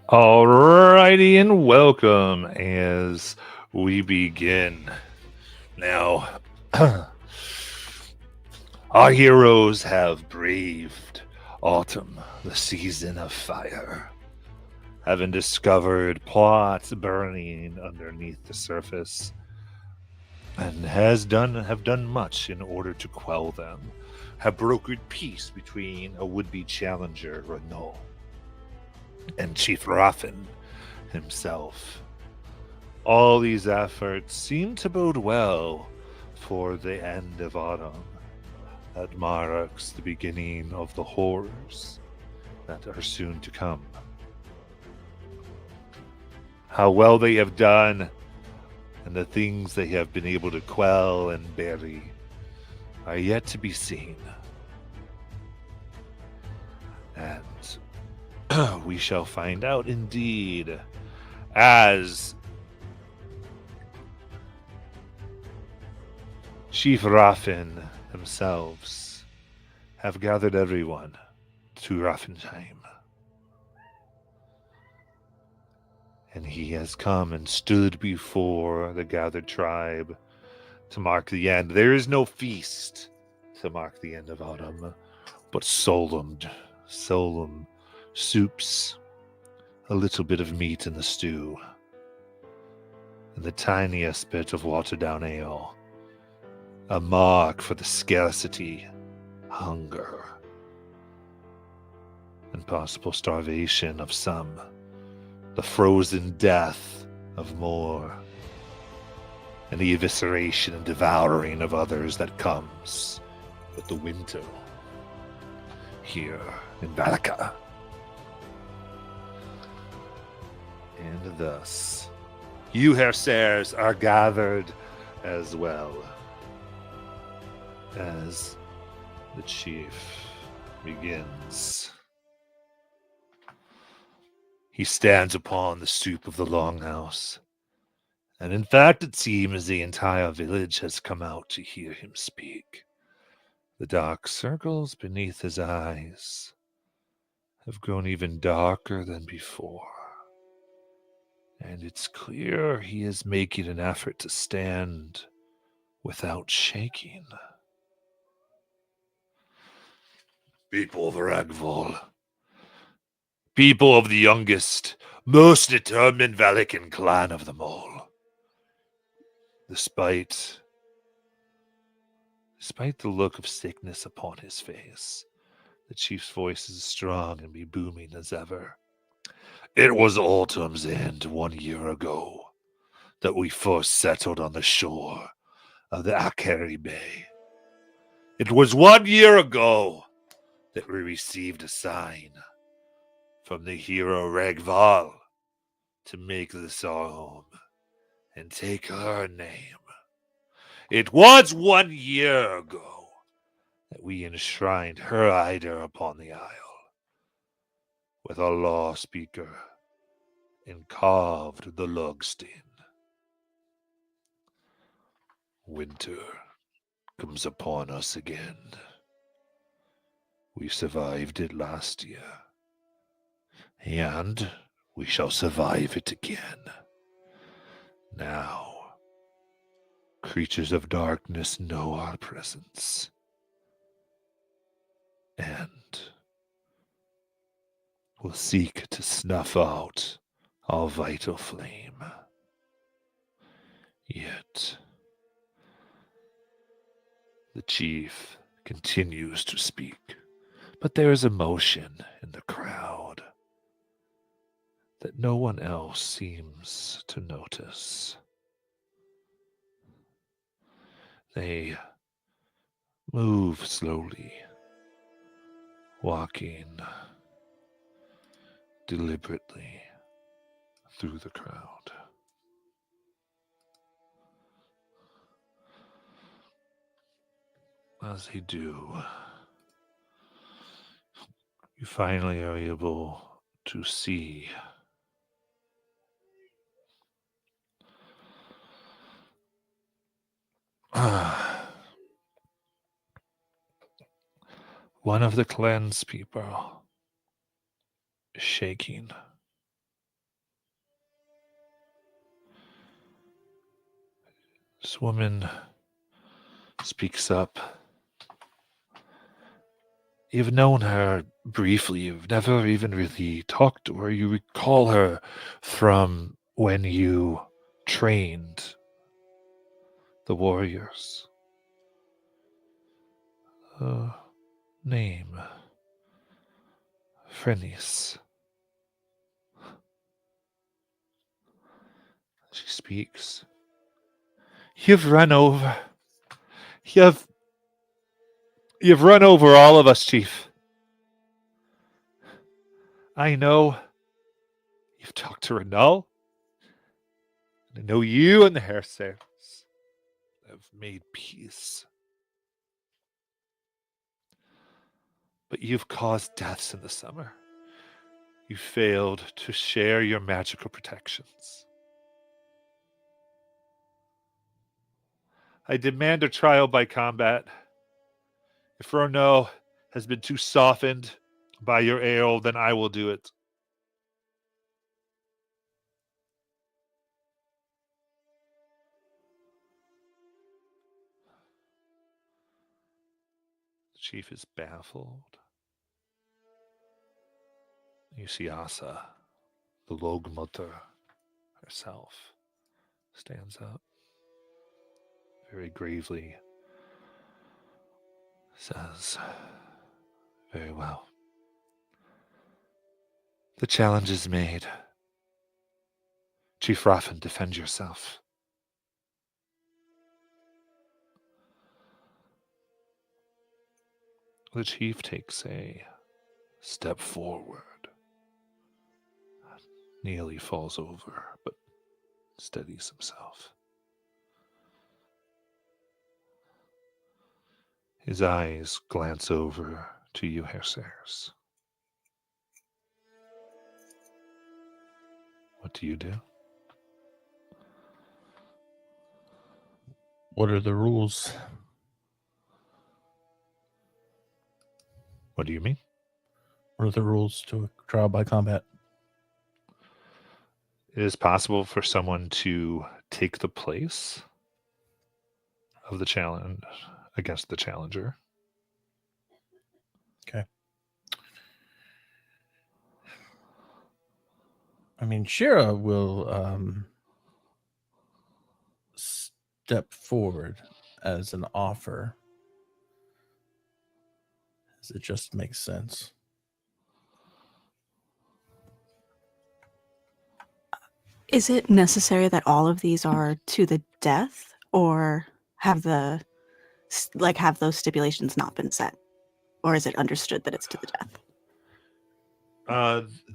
Alrighty, and welcome as we begin. Now, our heroes have braved autumn, the season of fire, having discovered plots burning underneath the surface, and have done much in order to quell them. Have brokered peace between a would-be challenger, Renault, and Chief Raffin himself. All these efforts seem to bode well for the end of autumn that marks the beginning of the horrors that are soon to come. How well they have done and the things they have been able to quell and bury are yet to be seen. And we shall find out indeed as Chief Raffin themselves have gathered everyone to Raffenheim. And he has come and stood before the gathered tribe to mark the end. There is no feast to mark the end of autumn, but solemn soups, a little bit of meat in the stew, and the tiniest bit of watered down ale, a mark for the scarcity, hunger, and possible starvation of some, the frozen death of more, and the evisceration and devouring of others that comes with the winter here in Valaka. And thus, you, Herr Sayers, are gathered as well as the chief begins. He stands upon the stoop of the longhouse, and in fact it seems the entire village has come out to hear him speak. The dark circles beneath his eyes have grown even darker than before, and it's clear he is making an effort to stand without shaking. People of Ragval, people of the youngest, most determined Valican clan of them all, despite the look of sickness upon his face, the chief's voice is as strong and be booming as ever. It was autumn's end 1 year ago that we first settled on the shore of the Akeri Bay. It was 1 year ago that we received a sign from the hero Ragval to make this our home and take her name. It was 1 year ago that we enshrined her Eider upon the isle with a law speaker and carved the Lugstein. Winter comes upon us again. We survived it last year, and we shall survive it again. Now, creatures of darkness know our presence, and will seek to snuff out our vital flame. Yet, the chief continues to speak, but there is emotion in the crowd that no one else seems to notice. They move slowly, walking deliberately through the crowd. As they do, you finally are able to see One of the clanspeople is shaking. This woman speaks up. You've known her briefly. You've never even really talked to her. You recall her from when you trained the warriors. Name. Phrenis. She speaks. You've run over. You've run over all of us, Chief. I know. You've talked to Renal. I know you and the Hairsayers have made peace. But you've caused deaths in the summer. You failed to share your magical protections. I demand a trial by combat. If Ronel has been too softened by your ale, then I will do it. The chief is baffled. You see Asa, the Logmutter herself, stands up very gravely, says, very well. The challenge is made. Chief Raffen, defend yourself. The chief takes a step forward. Nearly falls over, but steadies himself. His eyes glance over to you, Hairsayers. What do you do? What are the rules? What do you mean? What are the rules to a trial by combat? It is possible for someone to take the place of the challenge against the challenger. Okay. I mean, Shira will step forward as an offer. As it just makes sense. Is it necessary that all of these are to the death, or have those stipulations not been set, or is it understood that it's to the death?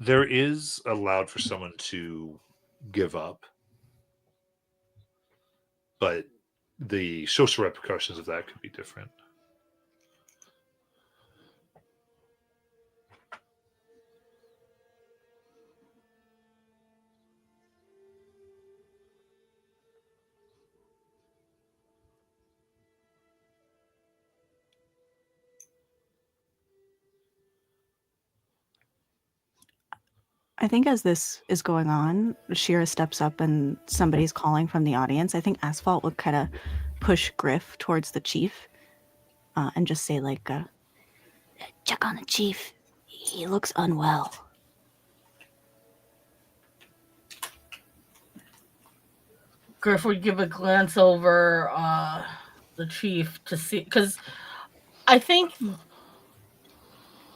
There is allowed for someone to give up, but the social repercussions of that could be different. I think as this is going on, Shira steps up and somebody's calling from the audience. I think Asphalt would kind of push Griff towards the chief and just say, like, check on the chief. He looks unwell. Griff would give a glance over the chief to see, because I think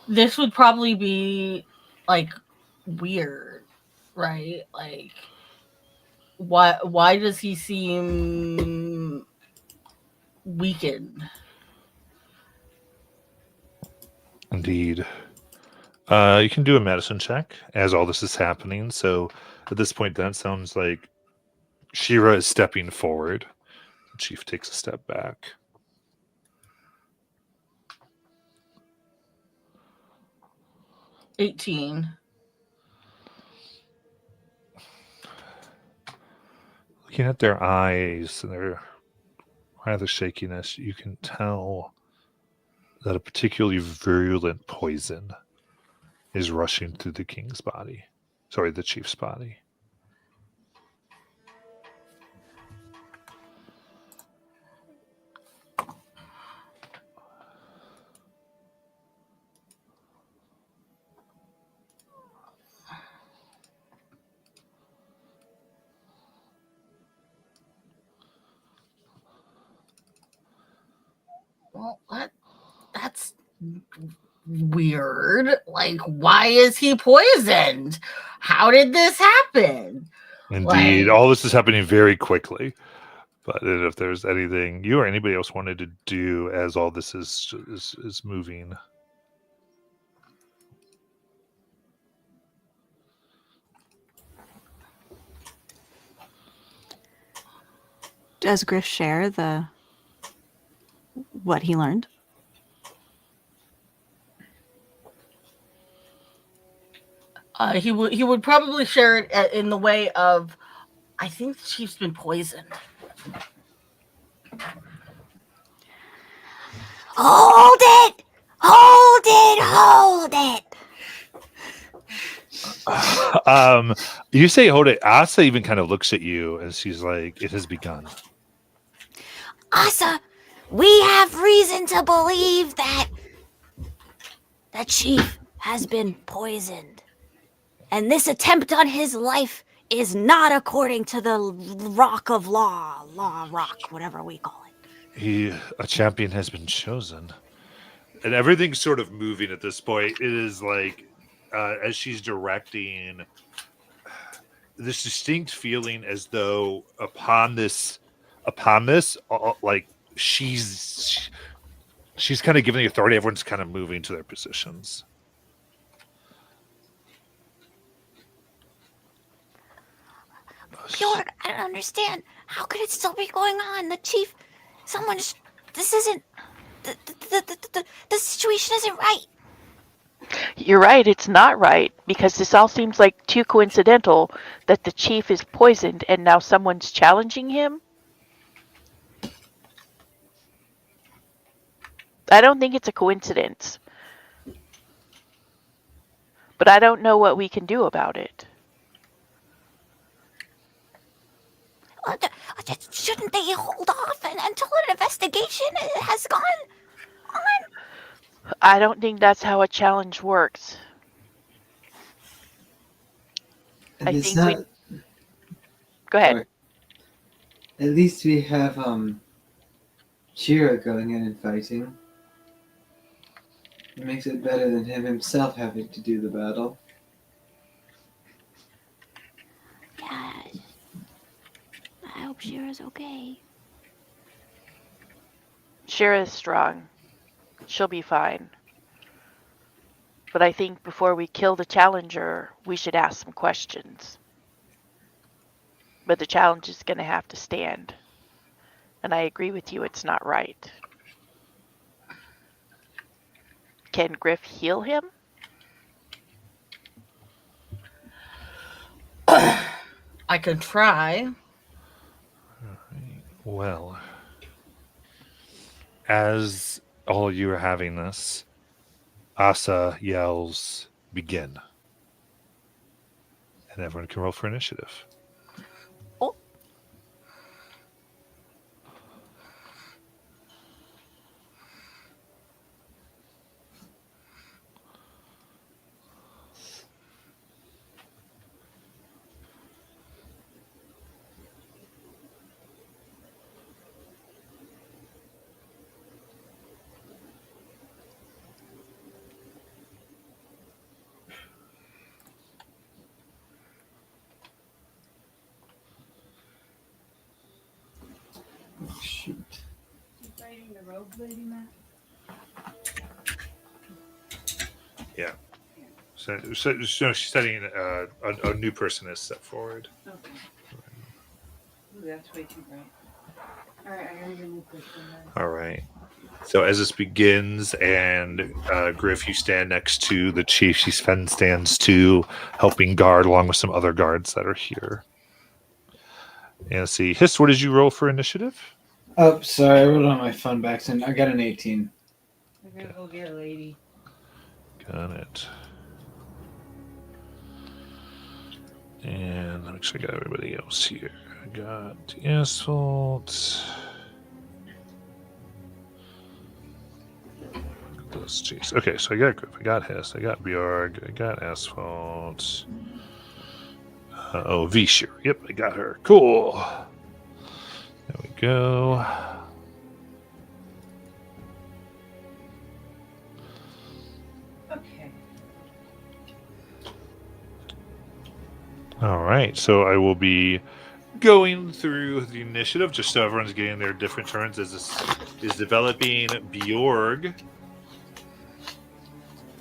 this would probably be like weird, right? Like, why does he seem weakened? Indeed. You can do a medicine check as all this is happening. So at this point, that sounds like Shira is stepping forward. The chief takes a step back. $18. Looking at their eyes and their rather shakiness, you can tell that a particularly virulent poison is rushing through the king's body. Sorry, the chief's body. Well, that's weird. Like, why is he poisoned? How did this happen? Indeed, Like- all this is happening very quickly. But if there's anything you or anybody else wanted to do as all this is moving. Does Griff share what he learned? He would probably share it in the way of, I think the chief's been poisoned. Hold it! Hold it! Hold it! You say hold it. Asa even kind of looks at you and she's like, "It has begun." Asa, we have reason to believe that the chief has been poisoned. And this attempt on his life is not according to the rock of law rock, whatever we call it. A champion has been chosen, and everything's sort of moving at this point. It is like as she's directing, this distinct feeling as though upon this, like she's kind of giving the authority. Everyone's kind of moving to their positions. Bjorn, I don't understand. How could it still be going on? The chief, this isn't, the situation isn't right. You're right, it's not right, because this all seems like too coincidental that the chief is poisoned and now someone's challenging him. I don't think it's a coincidence. But I don't know what we can do about it. Shouldn't they hold off until an investigation has gone on? I don't think that's how a challenge works. And I it's think not. Go ahead. Sorry. At least we have Shira going in and fighting. It makes it better than him himself having to do the battle. Yeah. I hope Shira's okay. Shira is strong. She'll be fine. But I think before we kill the challenger, we should ask some questions. But the challenge is going to have to stand. And I agree with you, it's not right. Can Griff heal him? I could try. Well, as all you are having this, Asa yells, "Begin." And everyone can roll for initiative. Oh. Oh, shoot. Yeah. So she's setting a new person is set forward. Okay. Ooh, that's way too bright. All right, I gotta get a new person then. All right. So as this begins, and Griff, you stand next to the chief. She stands to helping guard along with some other guards that are here. And let's see, Hiss, what did you roll for initiative? Oh, sorry, I wrote it on my phone back then. I got an 18. I gotta go get a lady. Got it. And let me make sure I got everybody else here. I got the asphalt. Those jeez. Okay, so I got Griff, I got Hess, I got Bjorg, I got asphalt. V-Shear. Yep, I got her. Cool. There we go. Okay. All right, so I will be going through the initiative just so everyone's getting their different turns as this is developing. Bjorg,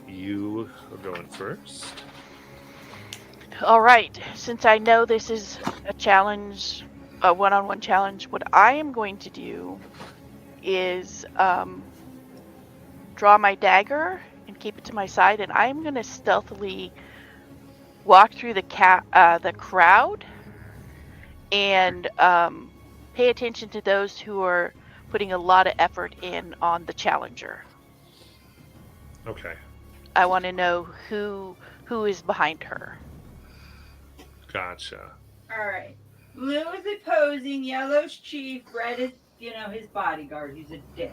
you are going first. All right. Since I know this is a challenge, a one-on-one challenge, what I am going to do is draw my dagger and keep it to my side, and I'm going to stealthily walk through the crowd and pay attention to those who are putting a lot of effort in on the challenger. Okay, I want to know who is behind her. gotcha. Alright. Blue is opposing, yellow's chief, red is, his bodyguard. He's a dick.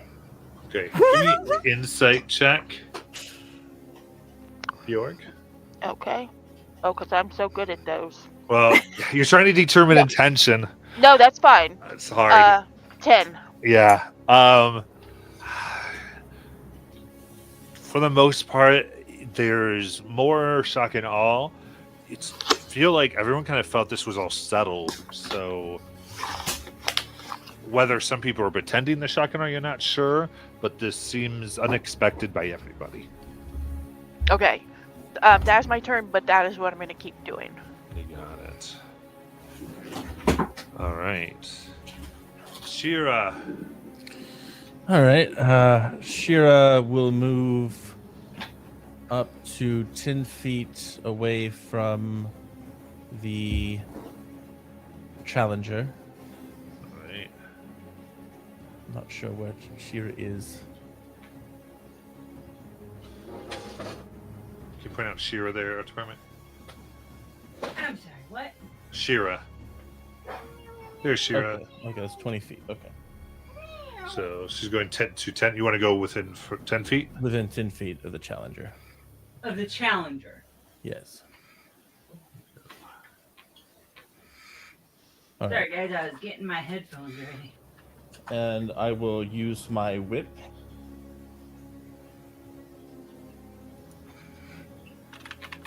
Okay, give me an insight check. Bjorg? Okay. Oh, because I'm so good at those. Well, you're trying to determine intention. No, that's fine. It's hard. 10. Yeah. For the most part, there's more shock and awe. I feel like everyone kind of felt this was all settled. So whether some people are pretending the shock and awe, you're not sure, but this seems unexpected by everybody. Okay. That's my turn, but that is what I'm going to keep doing. You got it. All right. Shira. All right. Shira will move up to 10 feet away from the challenger. All right. Not sure where Shira is. Can you point out Shira there, Department? I'm sorry, what? Shira. There's Shira. Okay, that's 20 feet. Okay. So she's going 10 to 10. You want to go within 10 feet? Within 10 feet of the challenger. Of the challenger. Yes. All Sorry, right. guys, I was getting my headphones ready. And I will use my whip.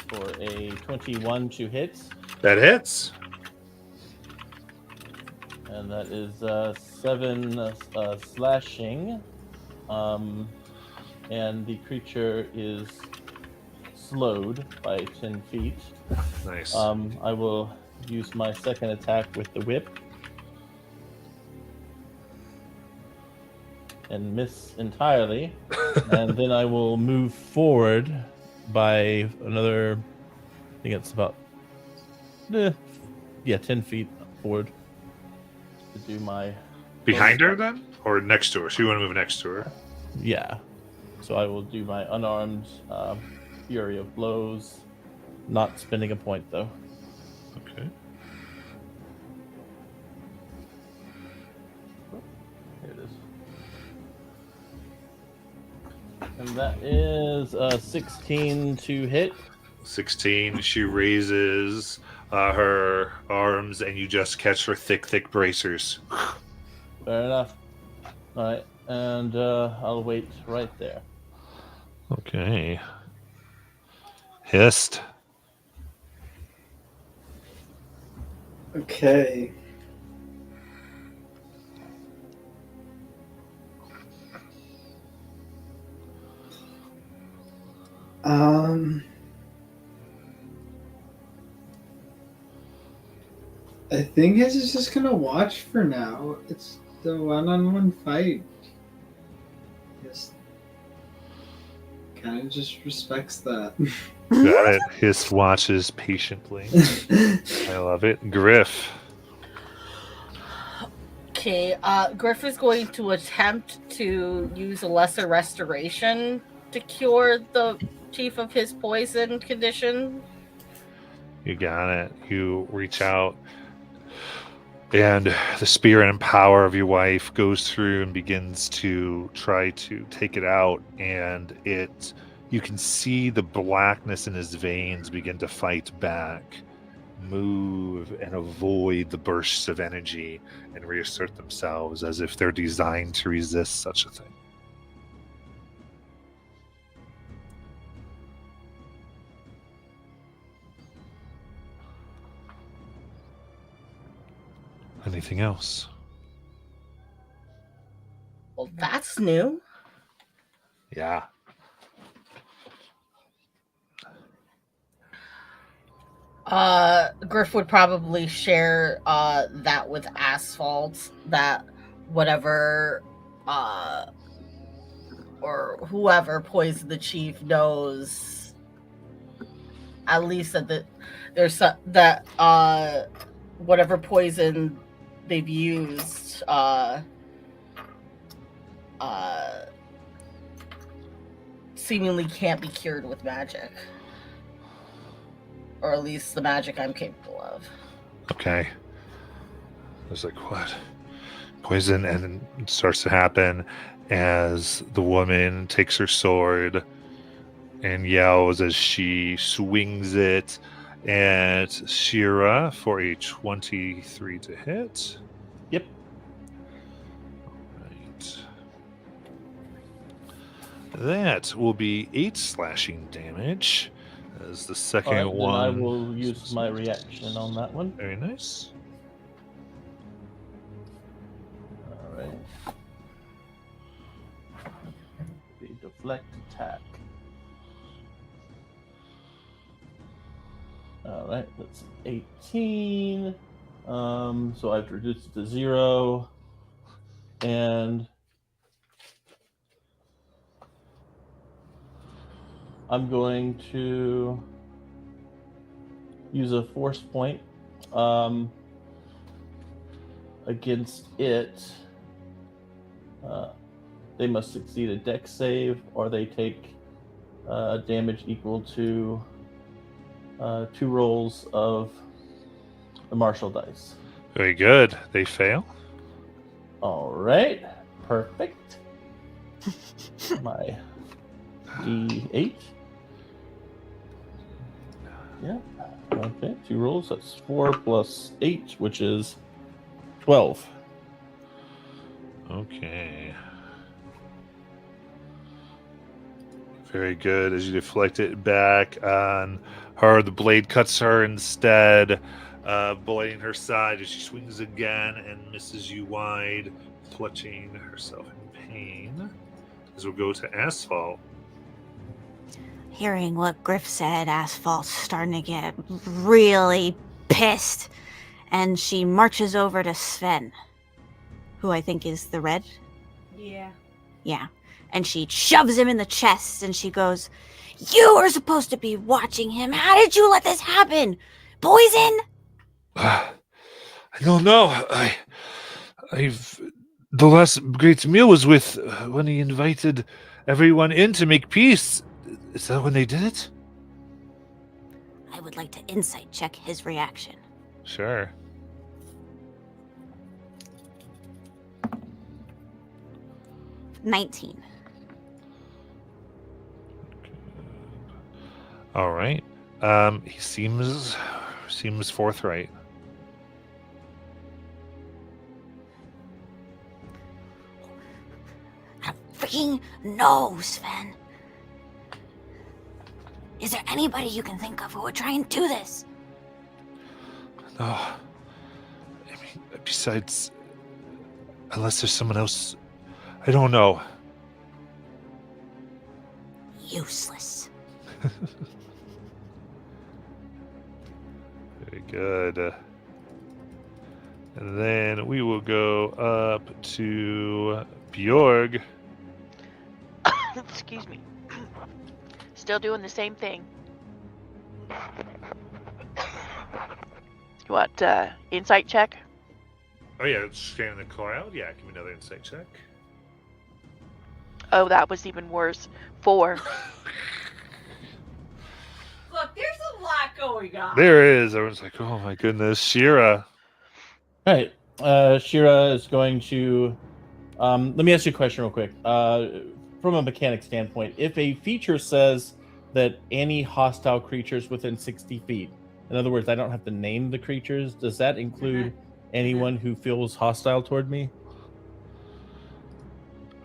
For a 21 to hit. That hits. And that is 7 slashing. And the creature is slowed by 10 feet. Nice. I will use my second attack with the whip. And miss entirely. And then I will move forward by another, I think it's about 10 feet forward to do my Behind her then? Or next to her? So you want to move next to her? Yeah. So I will do my unarmed fury of blows, not spending a point though. Okay. Here it is. And that is 16 to hit. 16. She raises her arms, and you just catch her thick bracers. Fair enough. All right, and I'll wait right there. Okay. Hissed. Okay. I think it's just gonna watch for now. It's the one-on-one fight. Just kind of just respects that. Got it. Hissed watches patiently. I love it. Griff. Okay, Griff is going to attempt to use a lesser restoration to cure the chief of his poison condition. You got it. You reach out, and the spirit and power of your wife goes through and begins to try to take it out. And you can see the blackness in his veins begin to fight back, move, and avoid the bursts of energy and reassert themselves as if they're designed to resist such a thing. Anything else? Well, that's new. Yeah. Griff would probably share that with Asphalt, that whatever or whoever poisoned the chief knows at least that whatever poison they've used seemingly can't be cured with magic. Or at least the magic I'm capable of. Okay. I was like, what? Poison, and it starts to happen as the woman takes her sword and yells as she swings it at Shira for a 23 to hit. Yep. Right. That will be 8 slashing damage. As the second All right, then one. I will use my reaction on that one. Very nice. All right. The deflect attack. All right, that's 18. So I have to reduce it to 0, and I'm going to use a force point against it. They must succeed a dex save, or they take damage equal to 2 rolls of the martial dice. Very good. They fail. All right, perfect. My D8. Yeah. Okay, 2 rolls. That's 4 plus 8, which is 12. Okay. Very good. As you deflect it back on her, the blade cuts her instead, blading her side as she swings again and misses you wide, clutching herself in pain. As we'll go to Asphalt. Hearing what Griff said, Asphalt's starting to get really pissed. And she marches over to Sven, who I think is the red. Yeah. Yeah. And she shoves him in the chest and she goes, "You were supposed to be watching him. How did you let this happen? Poison?" I don't know. The last great meal was with when he invited everyone in to make peace. Is that when they did it? I would like to insight check his reaction. Sure. $19. All right. He seems forthright. I don't freaking know, Sven. Is there anybody you can think of who would try and do this? No. I mean, besides, unless there's someone else, I don't know. Useless. Very good. And then we will go up to Bjorg. Excuse me. Still doing the same thing. You want insight check? Oh yeah, it's scanning the cloud. Yeah, give me another insight check. Oh, that was even worse. 4. Look, there's a lot going on. There is. Everyone's like, oh my goodness, Shira. All right. Shira is going to. Let me ask you a question real quick. From a mechanic standpoint, if a feature says that any hostile creatures within 60 feet, in other words, I don't have to name the creatures, does that include anyone who feels hostile toward me?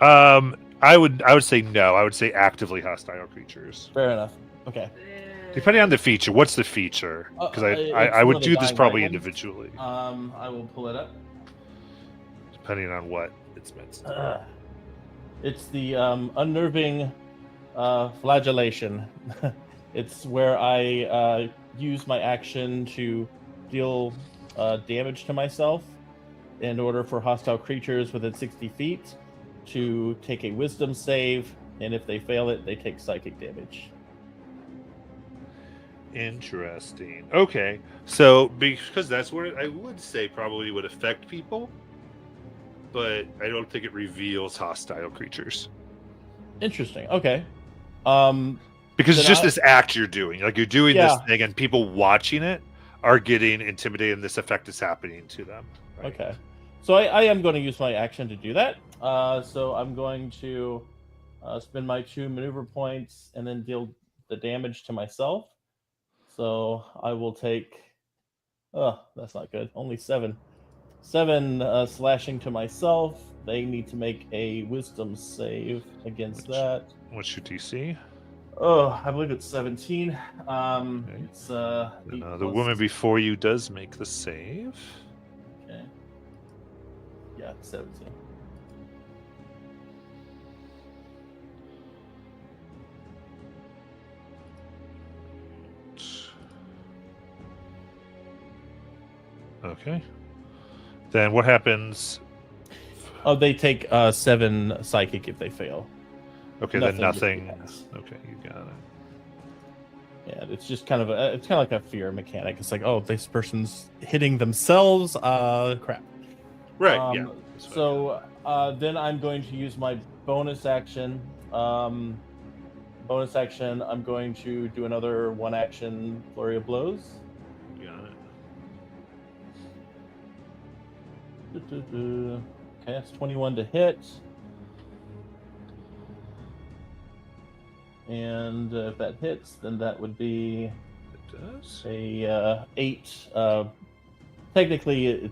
I would say no. I would say actively hostile creatures. Fair enough. Okay. Depending on the feature. What's the feature? Because It's I one would of the do this dying probably ones. individually, I will pull it up. depending on what it's meant to do. It's the unnerving flagellation. It's where I use my action to deal damage to myself in order for hostile creatures within 60 feet to take a wisdom save, and if they fail it, they take psychic damage. Interesting. Okay, so because that's what I would say probably would affect people, but I don't think it reveals hostile creatures. Interesting. Okay. Because it's Then just this act you're doing. Like you're doing this Yeah. thing, and people watching it are getting intimidated, and this effect is happening to them. Right? Okay. So I am going to use my action to do that. So I'm going to spend my 2 maneuver points and then deal the damage to myself. So I will take. Oh, that's not good. Only 7. 7 slashing to myself. They need to make a wisdom save against that. What's your DC? Oh, I believe it's 17. Okay. It's And, 8 the plus- woman before you does make the save. Okay. Yeah, 17. Okay. Then what happens? Oh, they take 7 psychic if they fail. Okay, then Nothing nothing. if they pass. Okay, you got it. Yeah, it's just kind of it's kind of like a fear mechanic. It's like, oh, this person's hitting themselves. Crap. Right. Yeah. that's what I So then I'm going to use my bonus action. I'm going to do another 1 action flurry of blows. got. You got it. Okay, that's 21 to hit. And if that hits, then that would be It does. a 8. Technically,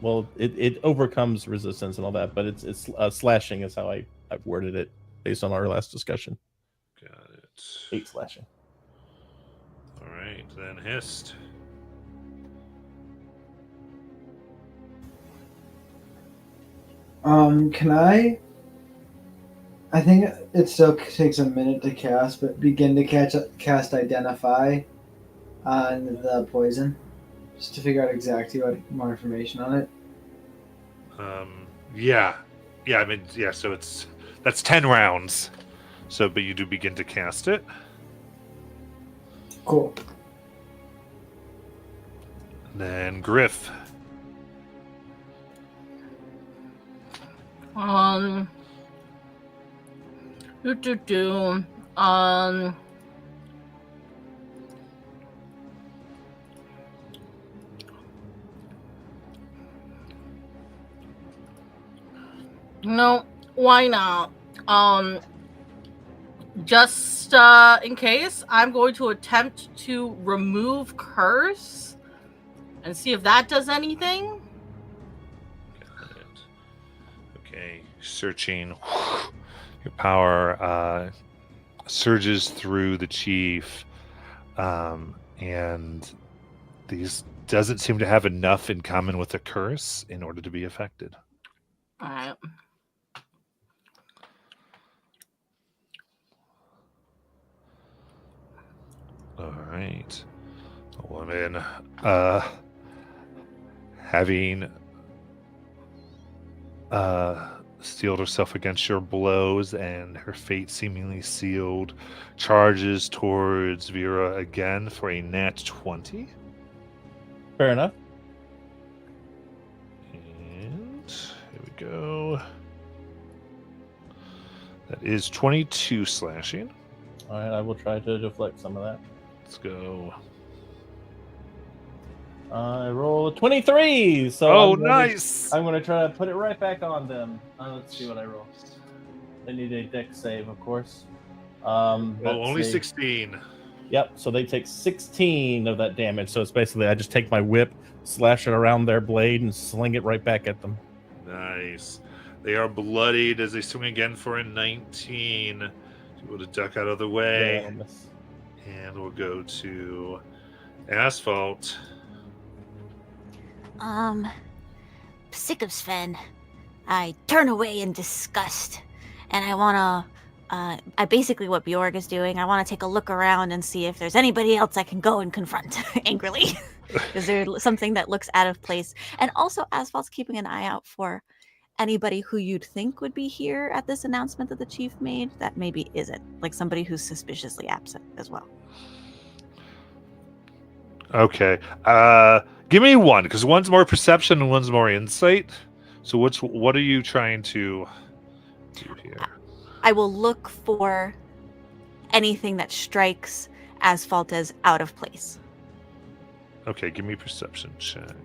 it overcomes resistance and all that, but it's slashing is how I've worded it based on our last discussion. Got it. 8 slashing. All right, then hissed. Can I think it still takes a minute to cast, but begin to cast Identify on the poison, just to figure out exactly what more information on it. Yeah. I mean, yeah. So that's 10 rounds. So, but you do begin to cast it. Cool. Then Griff. No, why not? Just in case, I'm going to attempt to remove curse and see if that does anything. Got it. Okay, searching. Your power surges through the chief, and these doesn't seem to have enough in common with the curse in order to be affected. All right. All right. The woman, having steeled herself against your blows and her fate seemingly sealed, charges towards Vera again for a nat 20. Fair enough. go. That is 22 slashing. All right, I will try to deflect some of that. Let's go. I roll a 23. So Oh, I'm gonna- nice! I'm going to try to put it right back on them. Let's see what I roll. They need a dex save, of course. Oh, That's only a- 16. Yep, so they take 16 of that damage. So it's basically I just take my whip, slash it around their blade, and sling it right back at them. Nice. They are bloodied as they swing again for a 19. Able to duck out of the way. Yeah, miss. And we'll go to Asphalt. Sick of Sven. I turn away in disgust, and I wanna. I basically what Bjorg is doing. I want to take a look around and see if there's anybody else I can go and confront angrily. Is there something that looks out of place? And also, Asphalt's keeping an eye out for anybody who you'd think would be here at this announcement that the chief made that maybe isn't, like somebody who's suspiciously absent as well. Okay. Give me one, because one's more perception and one's more insight. So what are you trying to do here? I will look for anything that strikes Asphalt as out of place. Okay, give me a perception check.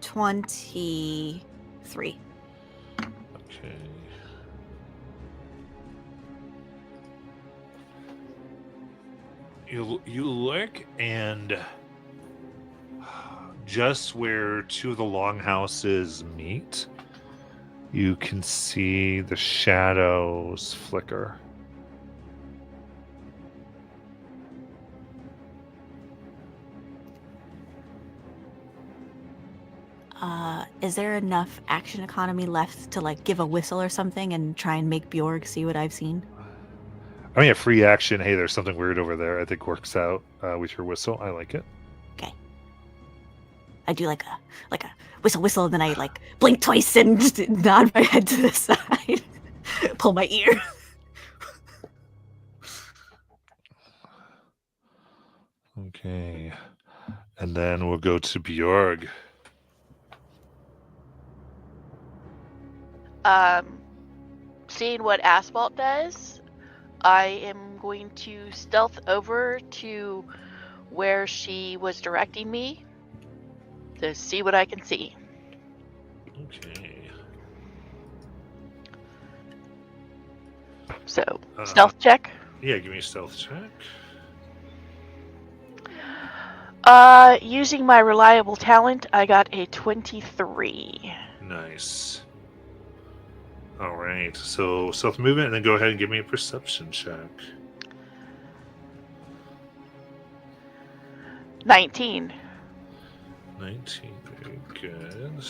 23. Okay. You look, and just where two of the longhouses meet, you can see the shadows flicker. Is there enough action economy left to like give a whistle or something and try and make Bjorg see what I've seen? I mean, a free action. Hey, there's something weird over there. I think works out with your whistle. I like it. Okay. I do like a whistle, and then I like blink twice and just nod my head to the side, pull my ear. Okay. And then we'll go to Bjorg. Seeing what Asphalt does, I am going to stealth over to where she was directing me to see what I can see. Okay. So, stealth check. Yeah, give me a stealth check. Using my reliable talent, I got a 23. Nice. All right. So stealth movement, and then go ahead and give me a perception check. 19. 19. Very good.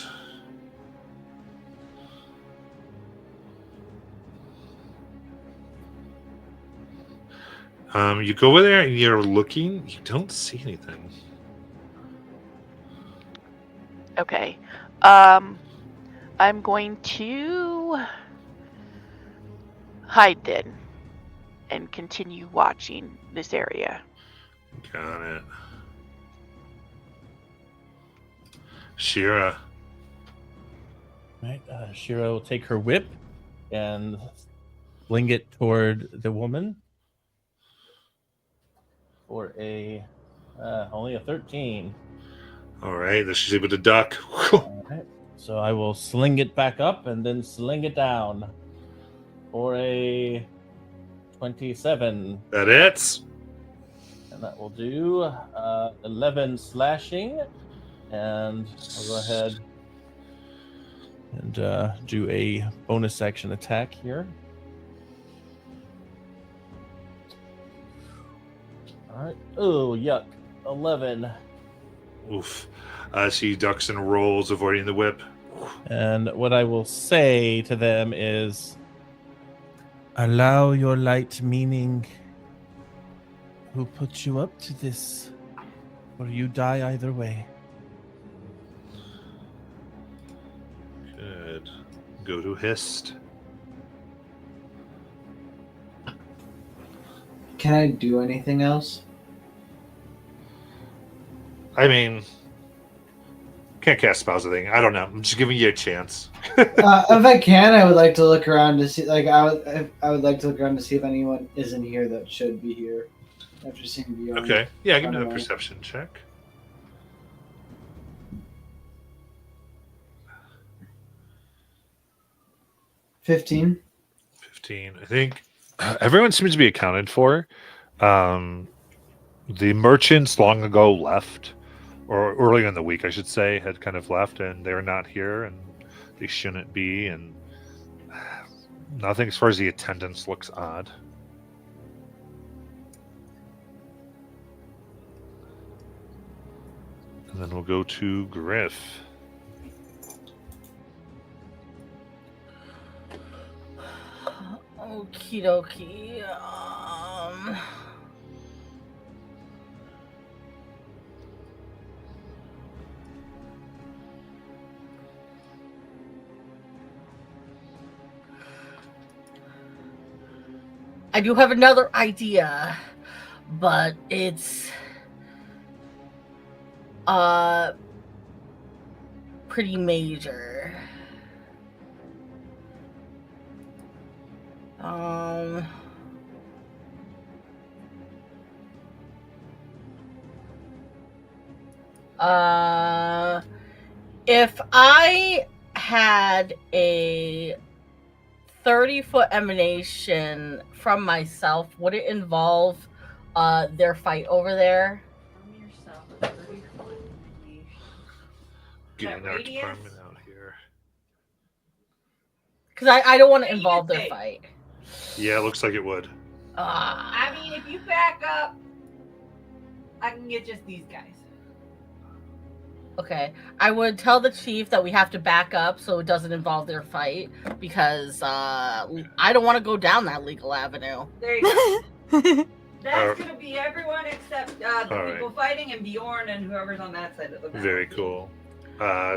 You go over there and you're looking. You don't see anything. Okay. I'm going to hide then and continue watching this area. Got it. Shira. Right. Shira will take her whip and fling it toward the woman for a only a 13. All right. Then she's able to duck. All right. So I will sling it back up and then sling it down for a 27. That hits. And that will do 11 slashing. And I'll go ahead and do a bonus action attack here. All right. Oh, yuck. 11. Oof. She ducks and rolls, avoiding the whip. And what I will say to them is, allow your light meaning. Who put you up to this? Or you die either way. Good. Go to Hist. Can I do anything else? I mean, Can't cast spells or anything. I don't know. I'm just giving you a chance. If I can, I would like to look around to see. Like I would like to look around to see if anyone isn't here that should be here. After seeing Bjorn. Okay. Yeah, give me a Runaway. perception check. 15. 15. I think everyone seems to be accounted for. The merchants long ago left, or early in the week, I should say, had kind of left, and they're not here, and they shouldn't be, and nothing as far as the attendance looks odd. And then we'll go to Griff. Okie dokie. I do have another idea, but it's pretty major. If I had a 30-foot emanation from myself, would it involve their fight over there? Getting That our radius? department out here. Because I don't want to What do you involve their think? fight. Yeah, looks like it would. I mean, if you back up, I can get just these guys. Okay, I would tell the chief that we have to back up so it doesn't involve their fight, because I don't want to go down that legal avenue. There you go. That's Alright. gonna be everyone except the Alright. people fighting and Bjorn and whoever's on that side of the battle. Very cool.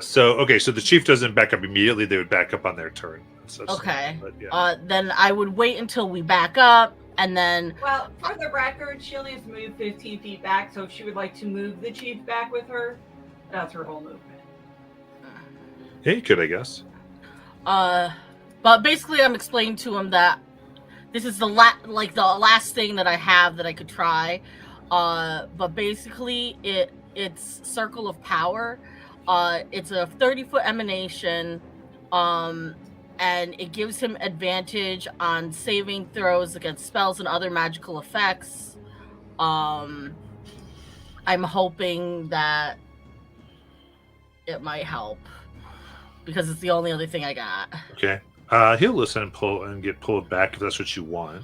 So the chief doesn't back up immediately. They would back up on their turn. Okay. But yeah. Then I would wait until we back up, and then Well, for the record, she only has to move 15 feet back, so if she would like to move the chief back with her, that's her whole movement. Yeah, you could, I guess. but basically I'm explaining to him that this is the last thing that I have that I could try. But basically it's Circle of Power. It's a 30-foot emanation, and it gives him advantage on saving throws against spells and other magical effects. I'm hoping that it might help, because it's the only other thing I got. Okay. He'll listen and get pulled back if that's what you want.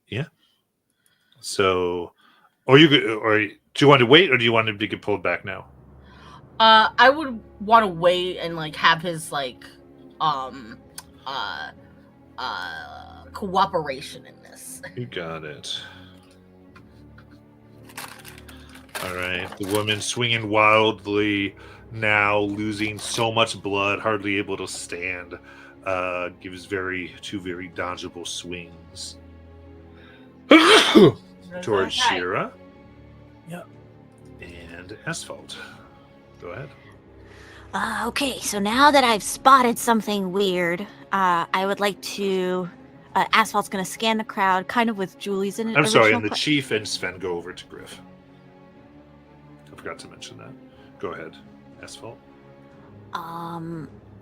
Yeah. So, do you want to wait, or do you want him to get pulled back now? I would want to wait and have his cooperation in this. You got it. All right. The woman swinging wildly now, losing so much blood, hardly able to stand. Gives two very dodgeable swings towards Okay. Shira. Yep. And Asphalt. Go ahead. Okay, so now that I've spotted something weird, I would like to. Asphalt's gonna scan the crowd, kind of with Julie's in it. I'm sorry, and the chief and Sven go over to Griff. I forgot to mention that. Go ahead, Asphalt.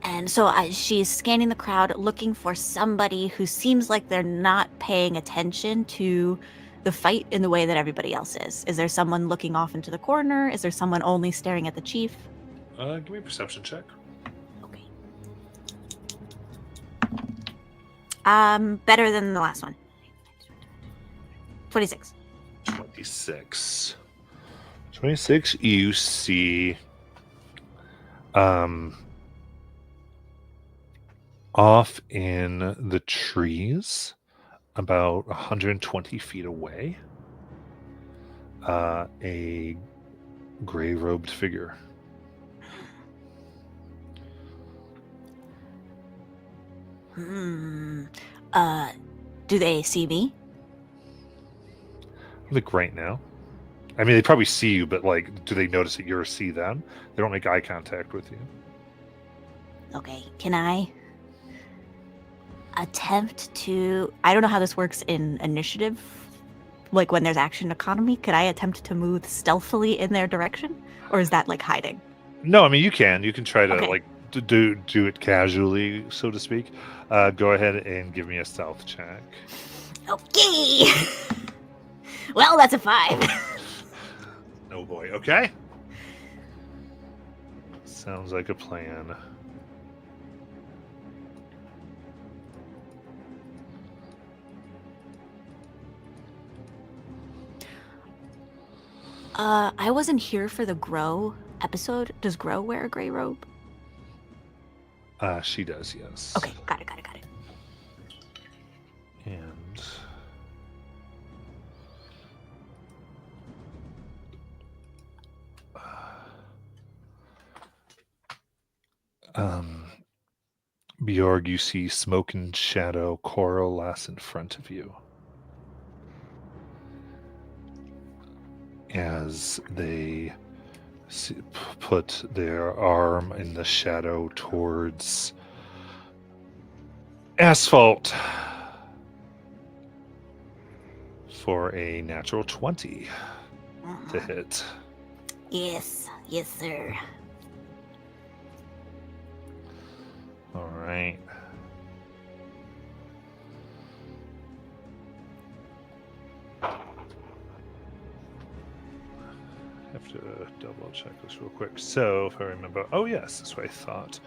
And so she's scanning the crowd, looking for somebody who seems like they're not paying attention to the fight in the way that everybody else is. Is there someone looking off into the corner? Is there someone only staring at the chief? Give me a perception check. Okay. Better than the last one. 26. 26. 26, you see off in the trees, about 120 feet away, a gray-robed figure. Do they see me? Like right now. I mean, they probably see you, but like, do they notice that you see them? They don't make eye contact with you. Okay, can I attempt to... I don't know how this works in initiative, like when there's action economy. Could I attempt to move stealthily in their direction? Or is that like hiding? No, I mean you can. You can try to Okay. like do it casually, so to speak. Go ahead and give me a stealth check. Okay. Well, that's a 5. Oh boy. Okay. Sounds like a plan. I wasn't here for the Grow episode. Does Grow wear a gray robe? She does, yes. Okay, got it. And Bjorg, you see smoke and shadow coalesce in front of you as they put their arm in the shadow towards Asphalt for a natural 20 to hit. Yes, sir. All right. Have to double check this real quick. So if I remember, oh yes, that's what I thought.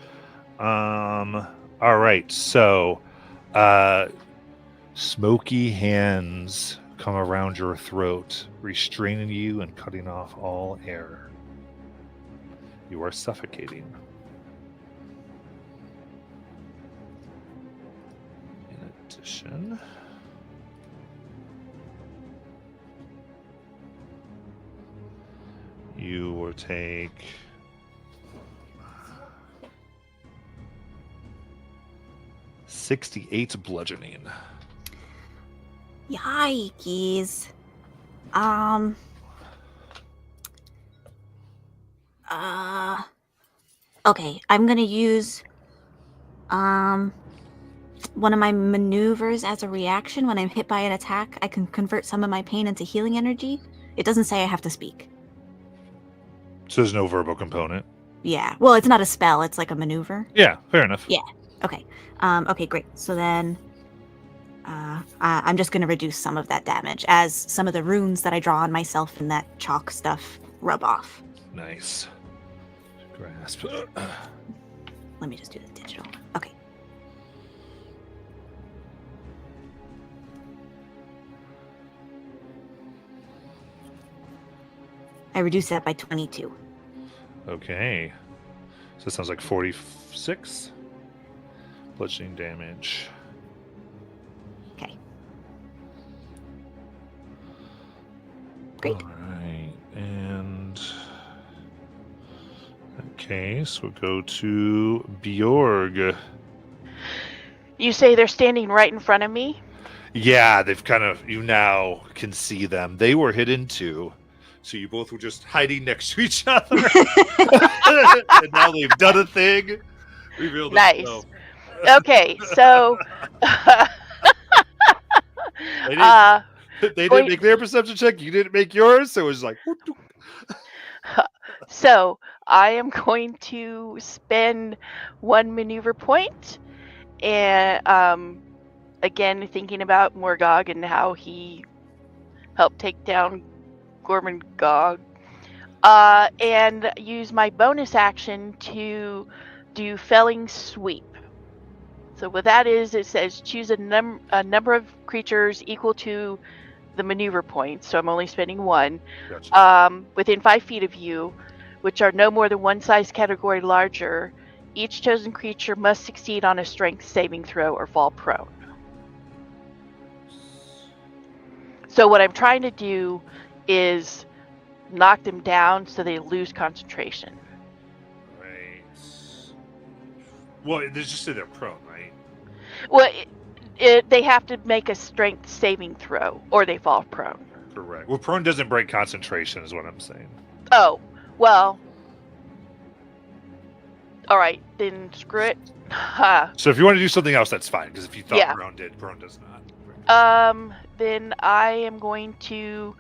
All right. So, smoky hands come around your throat, restraining you and cutting off all air. You are suffocating. In addition, you will take 68 bludgeoning. Yikes. Okay, I'm gonna use one of my maneuvers as a reaction. When I'm hit by an attack, I can convert some of my pain into healing energy. It doesn't say I have to speak. So there's no verbal component. Yeah. Well, it's not a spell, it's like a maneuver. Yeah, fair enough. Yeah. Okay. Okay, great. So then I'm just going to reduce some of that damage as some of the runes that I draw on myself and that chalk stuff rub off. Nice. Grasp. Let me just do the digital. Okay. I reduced that by 22. Okay. So it sounds like 46 bludgeoning damage. Okay. Great. All right. And okay, so we'll go to Bjorg. You say they're standing right in front of me? Yeah, they've kind of, you now can see them. They were hidden too. So you both were just hiding next to each other. And now they've done a thing. Revealed Nice. themselves. Okay, so They didn't make their perception check. You didn't make yours. So it was like, so I am going to spend 1 maneuver point, and again thinking about Morgog and how he helped take down Gormangog, and use my bonus action to do Felling Sweep. So what that is, it says choose a number of creatures equal to the maneuver points. So I'm only spending 1. gotcha. Within 5 feet of you, which are no more than 1 size category larger. Each chosen creature must succeed on a strength saving throw or fall prone. So what I'm trying to do is knock them down so they lose concentration. Right. Well, they just say they're prone, right? Well, they have to make a strength saving throw or they fall prone. Correct. Well, prone doesn't break concentration, is what I'm saying. Oh, well. All right, then screw it. Ha. So if you want to do something else, that's fine. Because if you thought Yeah. prone did, prone does not. Then I am going to,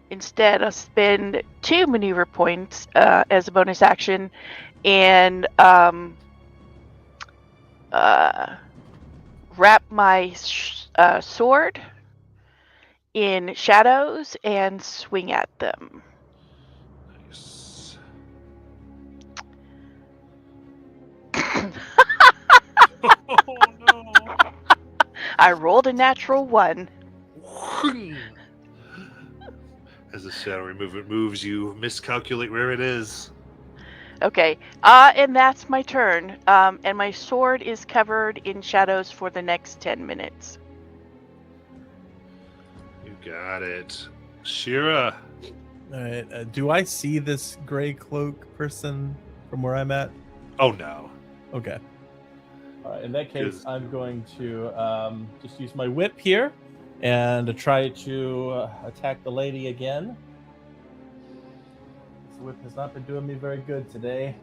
instead of spend 2 maneuver points as a bonus action, and wrap my sword in shadows and swing at them. Nice. Oh no! I rolled a natural 1. As the shadowy movement moves, you miscalculate where it is. Okay, and that's my turn. And my sword is covered in shadows for the next 10 minutes. You got it. Shira. All right. Do I see this gray cloak person from where I'm at? Oh no. Okay. All right. In that case, Is- I'm going to just use my whip here and try to attack the lady again. This whip has not been doing me very good today.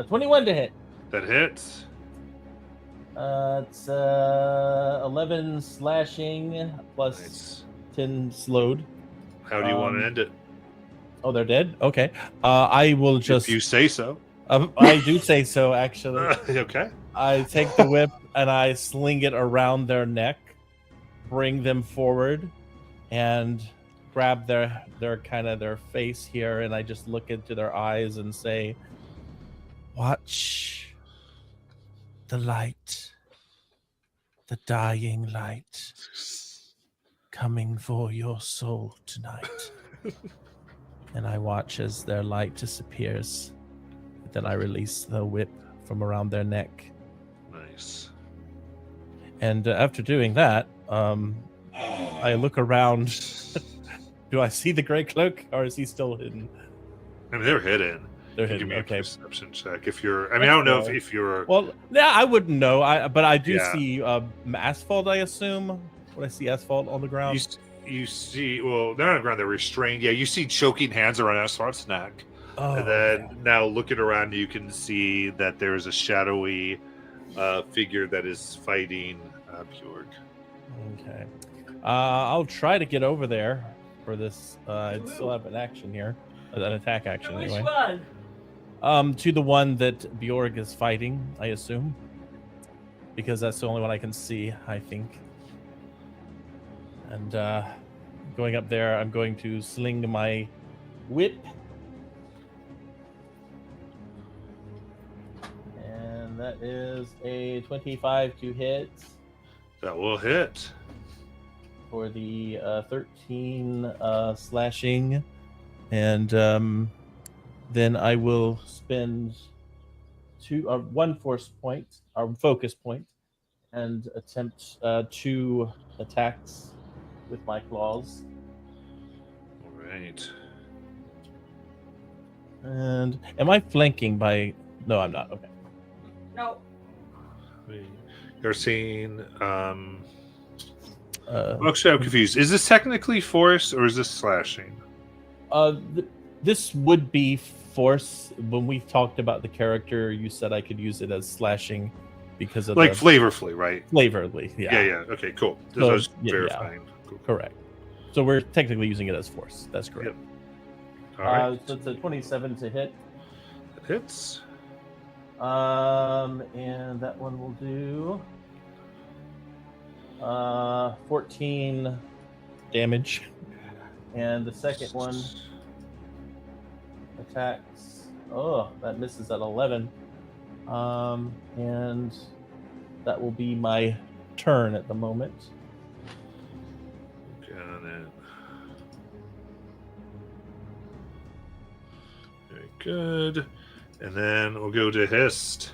21 to hit. That hits. It's 11 slashing plus Nice. 10 slowed. How do you want to end it? Oh, they're dead? Okay. I will just. If you say so. I do say so, actually. Okay. I take the whip and I sling it around their neck, bring them forward, and grab their face here, and I just look into their eyes and say, "Watch the light, the dying light, coming for your soul tonight." And I watch as their light disappears. Then I release the whip from around their neck. Nice. And after doing that, I look around. Do I see the gray cloak, or is he still hidden? I mean, they're hidden. They're Give hidden. me a Okay. perception check. If you're, I mean, I don't know if you're. Well, yeah, I wouldn't know. But I do Yeah. see asphalt. I assume. Would I see asphalt on the ground? You see, well, they're on the ground. They're restrained. Yeah, you see choking hands around Asphart's neck. Oh, And then now looking around, you can see that there is a shadowy figure that is fighting Bjorg. okay. I'll try to get over there for this. I still have an action here, an attack action Which anyway. one? To the one that Bjorg is fighting, I assume, because that's the only one I can see, I think. And going up there, I'm going to sling my whip. And that is a 25 to hit That will hit. for the 13 slashing. And then I will spend one force point, or focus point, and attempt 2 attacks with my claws. All right. And am I flanking by? No, I'm not. Okay. No. You're seeing. Uh, Actually, I'm confused. Is this technically force or is this slashing? This would be force. When we talked about the character, you said I could use it as slashing because of Like the flavorfully, right? flavorly. Yeah, yeah. Okay, cool. Just So, I was yeah, verifying. Cool. Correct. So we're technically using it as force. That's correct. All right. So it's a 27 to hit. It hits. And that one will do 14 damage. And the second one attacks. Oh, that misses at 11. And that will be my turn at the moment. Got it. Very good. And then we'll go to Hist.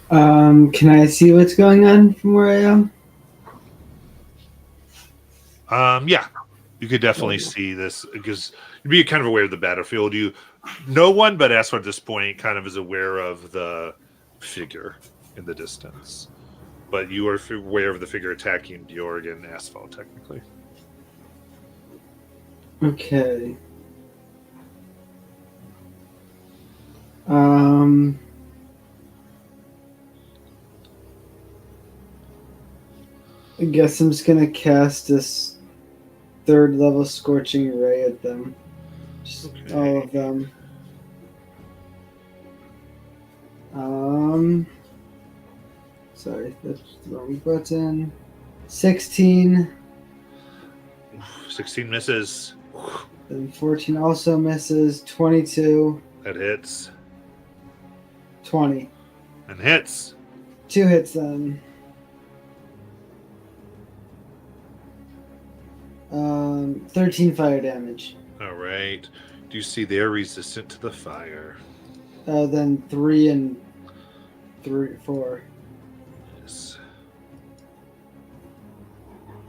Can I see what's going on from where I am? Yeah, you could definitely see this because you'd be kind of aware of the battlefield. No one but Aswad at this point kind of is aware of the figure in the distance. But you are aware of the figure attacking Bjorg and Asphalt, technically. Okay. I guess I'm just gonna cast this 3rd level Scorching Ray at them. Just all of them. Sorry, that's the wrong button. 16. 16 misses. Then 14 also misses. 22. That hits. 20. And hits. 2 hits then. 13 fire damage. All right. Do you see they're resistant to the fire? Then 3 and 4. Yes.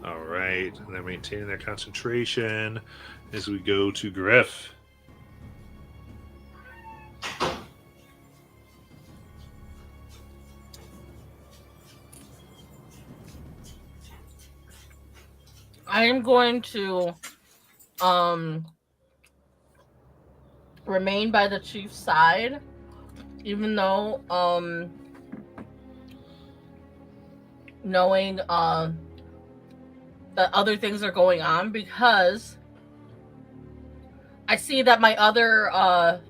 All right. And they're maintaining their concentration as we go to Griff. I am going to remain by the chief's side, even though knowing that other things are going on, because I see that my other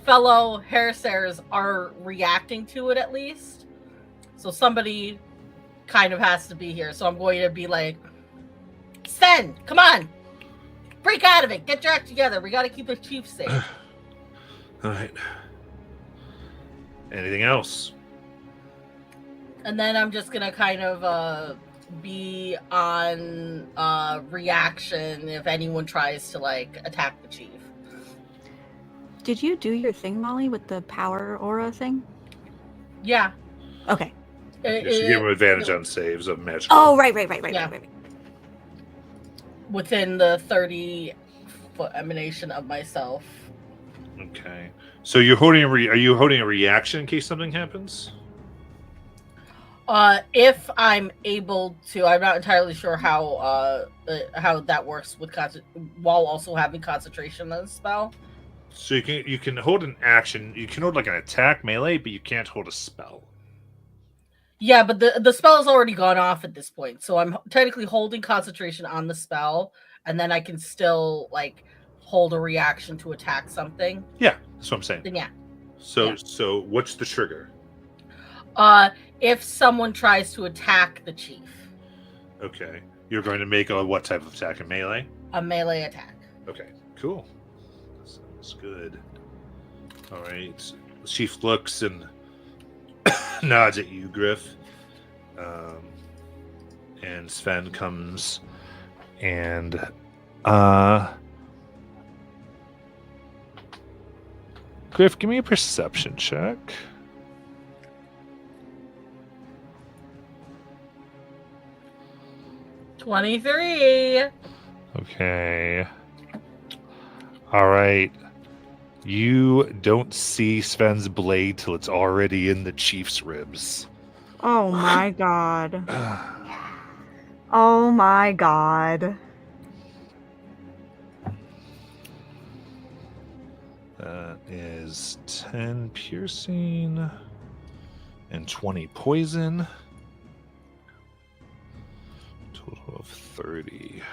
fellow Hairsayers are reacting to it at least. So somebody kind of has to be here. So I'm going to be like, Sven, come on! Break out of it! Get your act together. We gotta keep the chief safe. All right. Anything else? And then I'm just gonna kind of be on reaction if anyone tries to like attack the chief. Did you do your thing, Molly, with the power aura thing? Yeah. Okay. You should give him advantage on saves of magic. Oh, right. Yeah. Within the 30-foot emanation of myself. Okay. So you're holding are you holding a reaction in case something happens? If I'm able to, I'm not entirely sure how that works with while also having concentration on the spell. So you can hold an action. You can hold like an attack melee, but you can't hold a spell. Yeah, but the spell has already gone off at this point, so I'm technically holding concentration on the spell, and then I can still like hold a reaction to attack something. Yeah, that's what I'm saying. Then yeah. So what's the trigger? If someone tries to attack the chief. Okay, you're going to make a what type of attack? A melee? A melee attack. Okay, cool. Sounds good. All right. The chief looks and nods at you, Griff. And Sven comes and Griff, give me a perception check. $23. Okay. All right. You don't see Sven's blade till it's already in the chief's ribs. Oh my god. Oh my god. That is 10 piercing and 20 poison. Total of 30.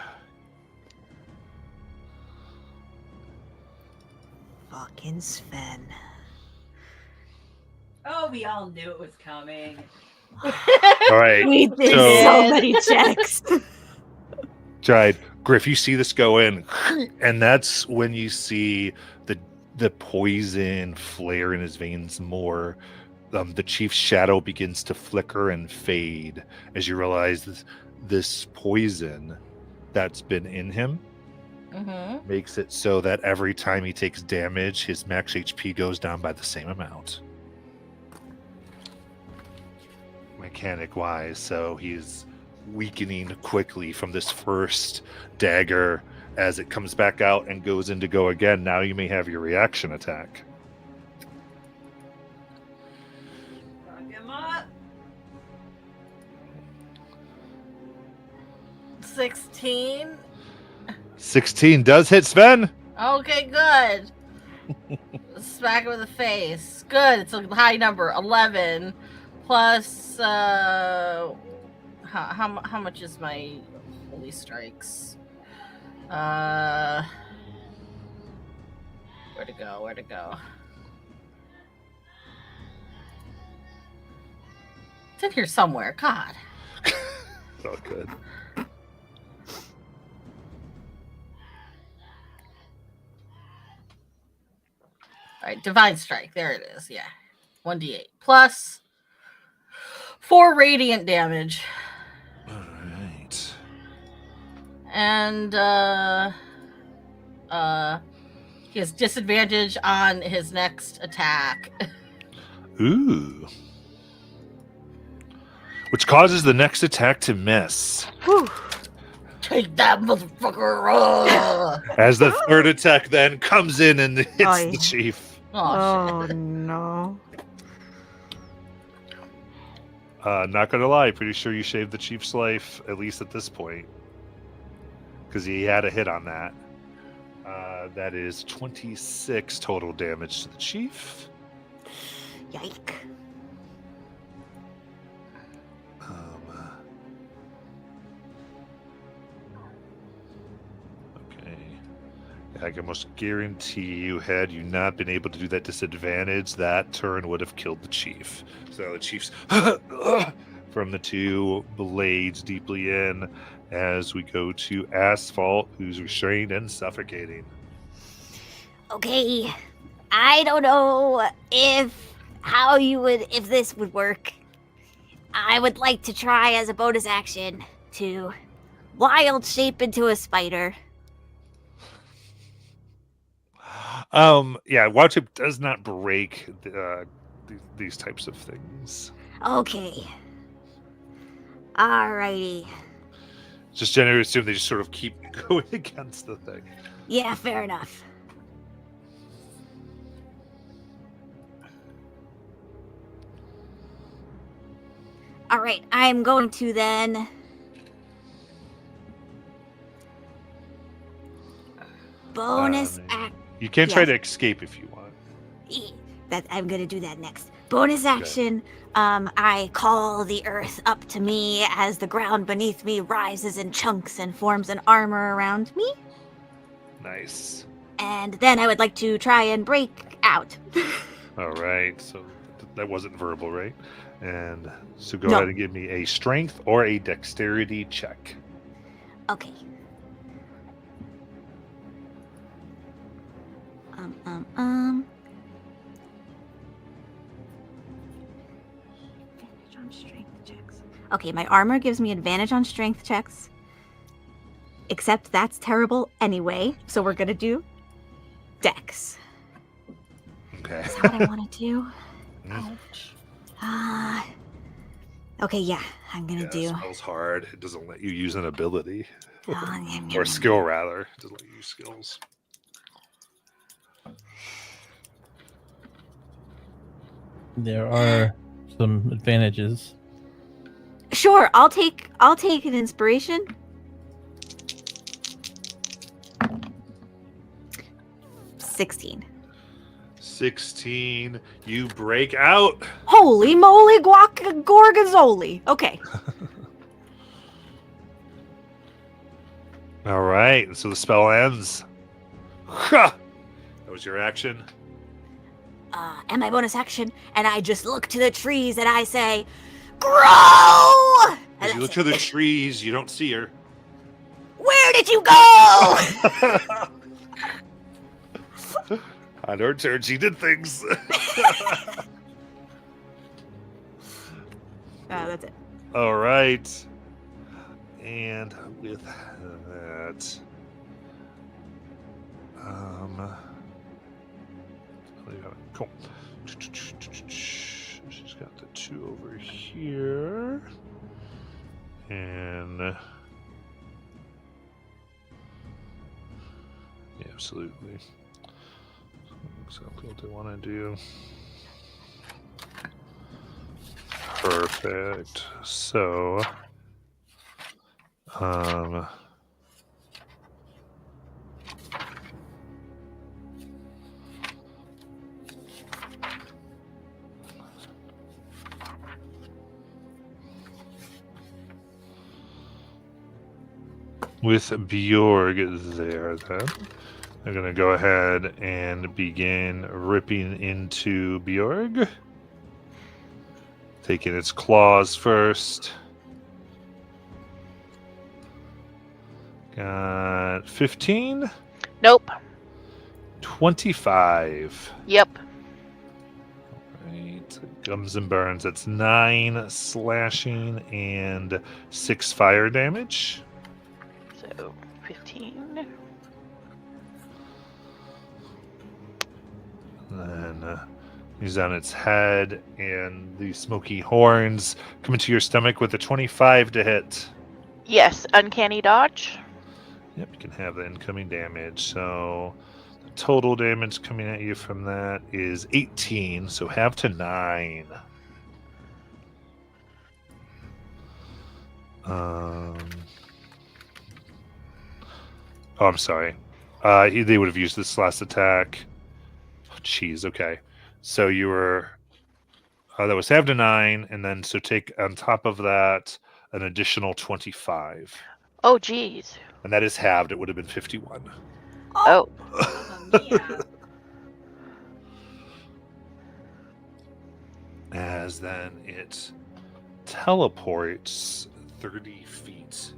Fucking Sven. Oh, we all knew it was coming. All right. We did So- so many checks. Tried. Griff, you see this go in, and that's when you see the poison flare in his veins more. The chief's shadow begins to flicker and fade as you realize this poison that's been in him makes it so that every time he takes damage, his max HP goes down by the same amount. Mechanic wise, so he's weakening quickly from this first dagger. As it comes back out and goes in to go again, now you may have your reaction attack. Fuck him up. 16. 16 does hit Sven. Okay, good. Smack him in the face. Good. It's a high number. 11 plus. How much is my holy strikes? Where to go? Where to go? It's in here somewhere. God. Oh, good. All right, Divine Strike. There it is. Yeah. 1d8 plus 4 radiant damage. All right. And he has disadvantage on his next attack. Ooh. Which causes the next attack to miss. Take that, motherfucker! As the third attack then comes in and hits Aye. the chief. Oh, shit. no. Not gonna lie, pretty sure you shaved the chief's life, at least at this point. Because he had a hit on that. That is 26 total damage to the chief. Yike. Okay. I can almost guarantee you, had you not been able to do that disadvantage, that turn would have killed the chief. So the chief's from the two blades deeply in as we go to Asphalt, who's restrained and suffocating. Okay, I don't know if this would work. I would like to try as a bonus action to wild shape into a spider. Yeah, Wild Shape does not break these types of things. Okay. Alrighty. Just generally assume they just sort of keep going against the thing. Yeah, fair enough. Alright, I'm going to then bonus act. You can try Yes. to escape if you want. That I'm gonna do that next. Bonus action. I call the earth up to me as the ground beneath me rises in chunks and forms an armor around me. Nice. And then I would like to try and break out. All right. So that wasn't verbal, right? And so go No. ahead and give me a strength or a dexterity check. Okay. Advantage on strength checks. Okay, my armor gives me advantage on strength checks. Except that's terrible anyway, so we're gonna do dex. Okay. Is that what I want to do? Mm. Okay, yeah, I'm gonna Yeah, do. spell's hard. It doesn't let you use an ability. Oh, Or skill, rather. It doesn't let you use skills. There are some advantages. Sure, I'll take an inspiration. $16. 16. You break out. Holy moly, gorgonzoli. Okay. All right. So the spell ends. Ha! That was your action. And my bonus action, and I just look to the trees and I say, "Grow!" As you look to the trees, you don't see her. Where did you go? On her turn, she did things. That's it. All right. And with that, cool. She's got the 2 over here. And yeah, absolutely. Exactly what they want to do. Perfect. So Um, with Bjorg there, then I'm going to go ahead and begin ripping into Bjorg. Taking its claws first. Got 15. Nope. 25. Yep. Right. Gums and burns. That's 9 slashing and 6 fire damage. So 15. And then he's on its head, and the smoky horns come into your stomach with a 25 to hit. Yes, uncanny dodge. Yep, you can have the incoming damage. So the total damage coming at you from that is 18, so half to 9. Oh, I'm sorry. They would have used this last attack. Oh, jeez, okay. So you were... that was half to 9, and then so take on top of that an additional 25. Oh, geez. And that is halved. It would have been 51. Oh. Mia. As then it teleports 30 feet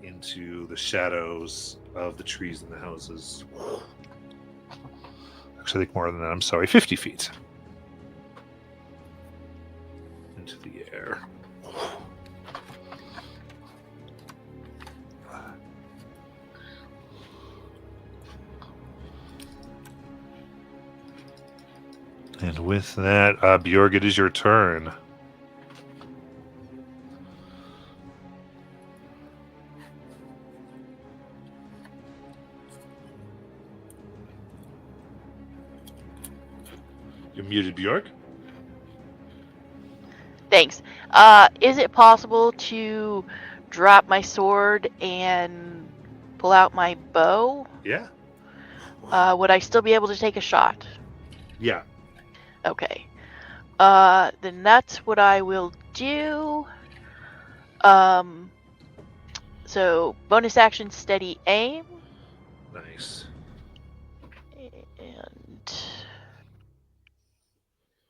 into the shadows of the trees and the houses. Actually, I think more than that. I'm sorry, 50 feet into the air. And with that, Bjorg, it is your turn. You're muted, Bjorg. Thanks. Is it possible to drop my sword and pull out my bow? Yeah. Would I still be able to take a shot? Yeah. Okay. Then that's what I will do. So bonus action, steady aim, Nice. and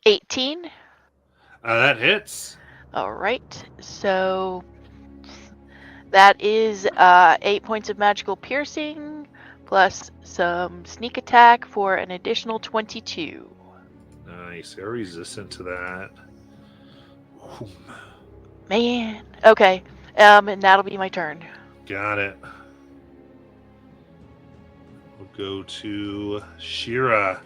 18. That hits. All right. So that is 8 points of magical piercing plus some sneak attack for an additional 22. Nice. You're resistant to that. Whew. Man. Okay. And that'll be my turn. Got it. We'll go to Shira.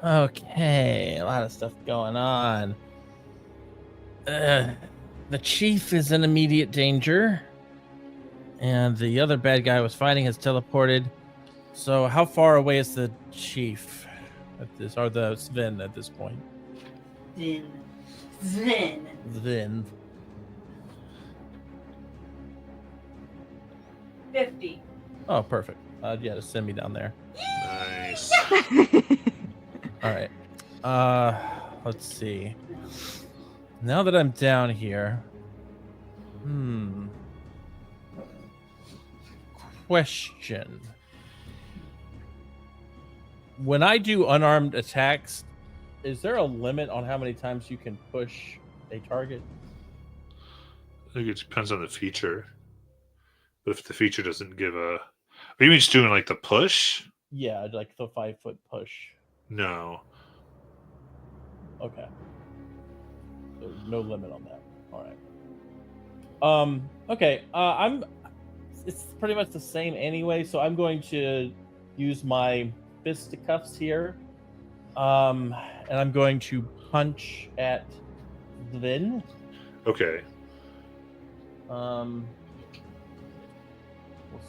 Okay, a lot of stuff going on. The chief is in immediate danger, and the other bad guy I was fighting has teleported. So, how far away is the chief at this, or the Sven at this point? Sven. Sven. 50. Oh, perfect. Yeah, just send me down there. Nice. All right. Let's see. Now that I'm down here, question. When I do unarmed attacks, is there a limit on how many times you can push a target? I think it depends on the feature. But if the feature doesn't give a... Are you just doing like the push? Yeah, like the 5-foot push. No. Okay. So no limit on that. All right. Okay. It's pretty much the same anyway, so I'm going to use my fisticuffs here. And I'm going to punch at Sven. Okay. We'll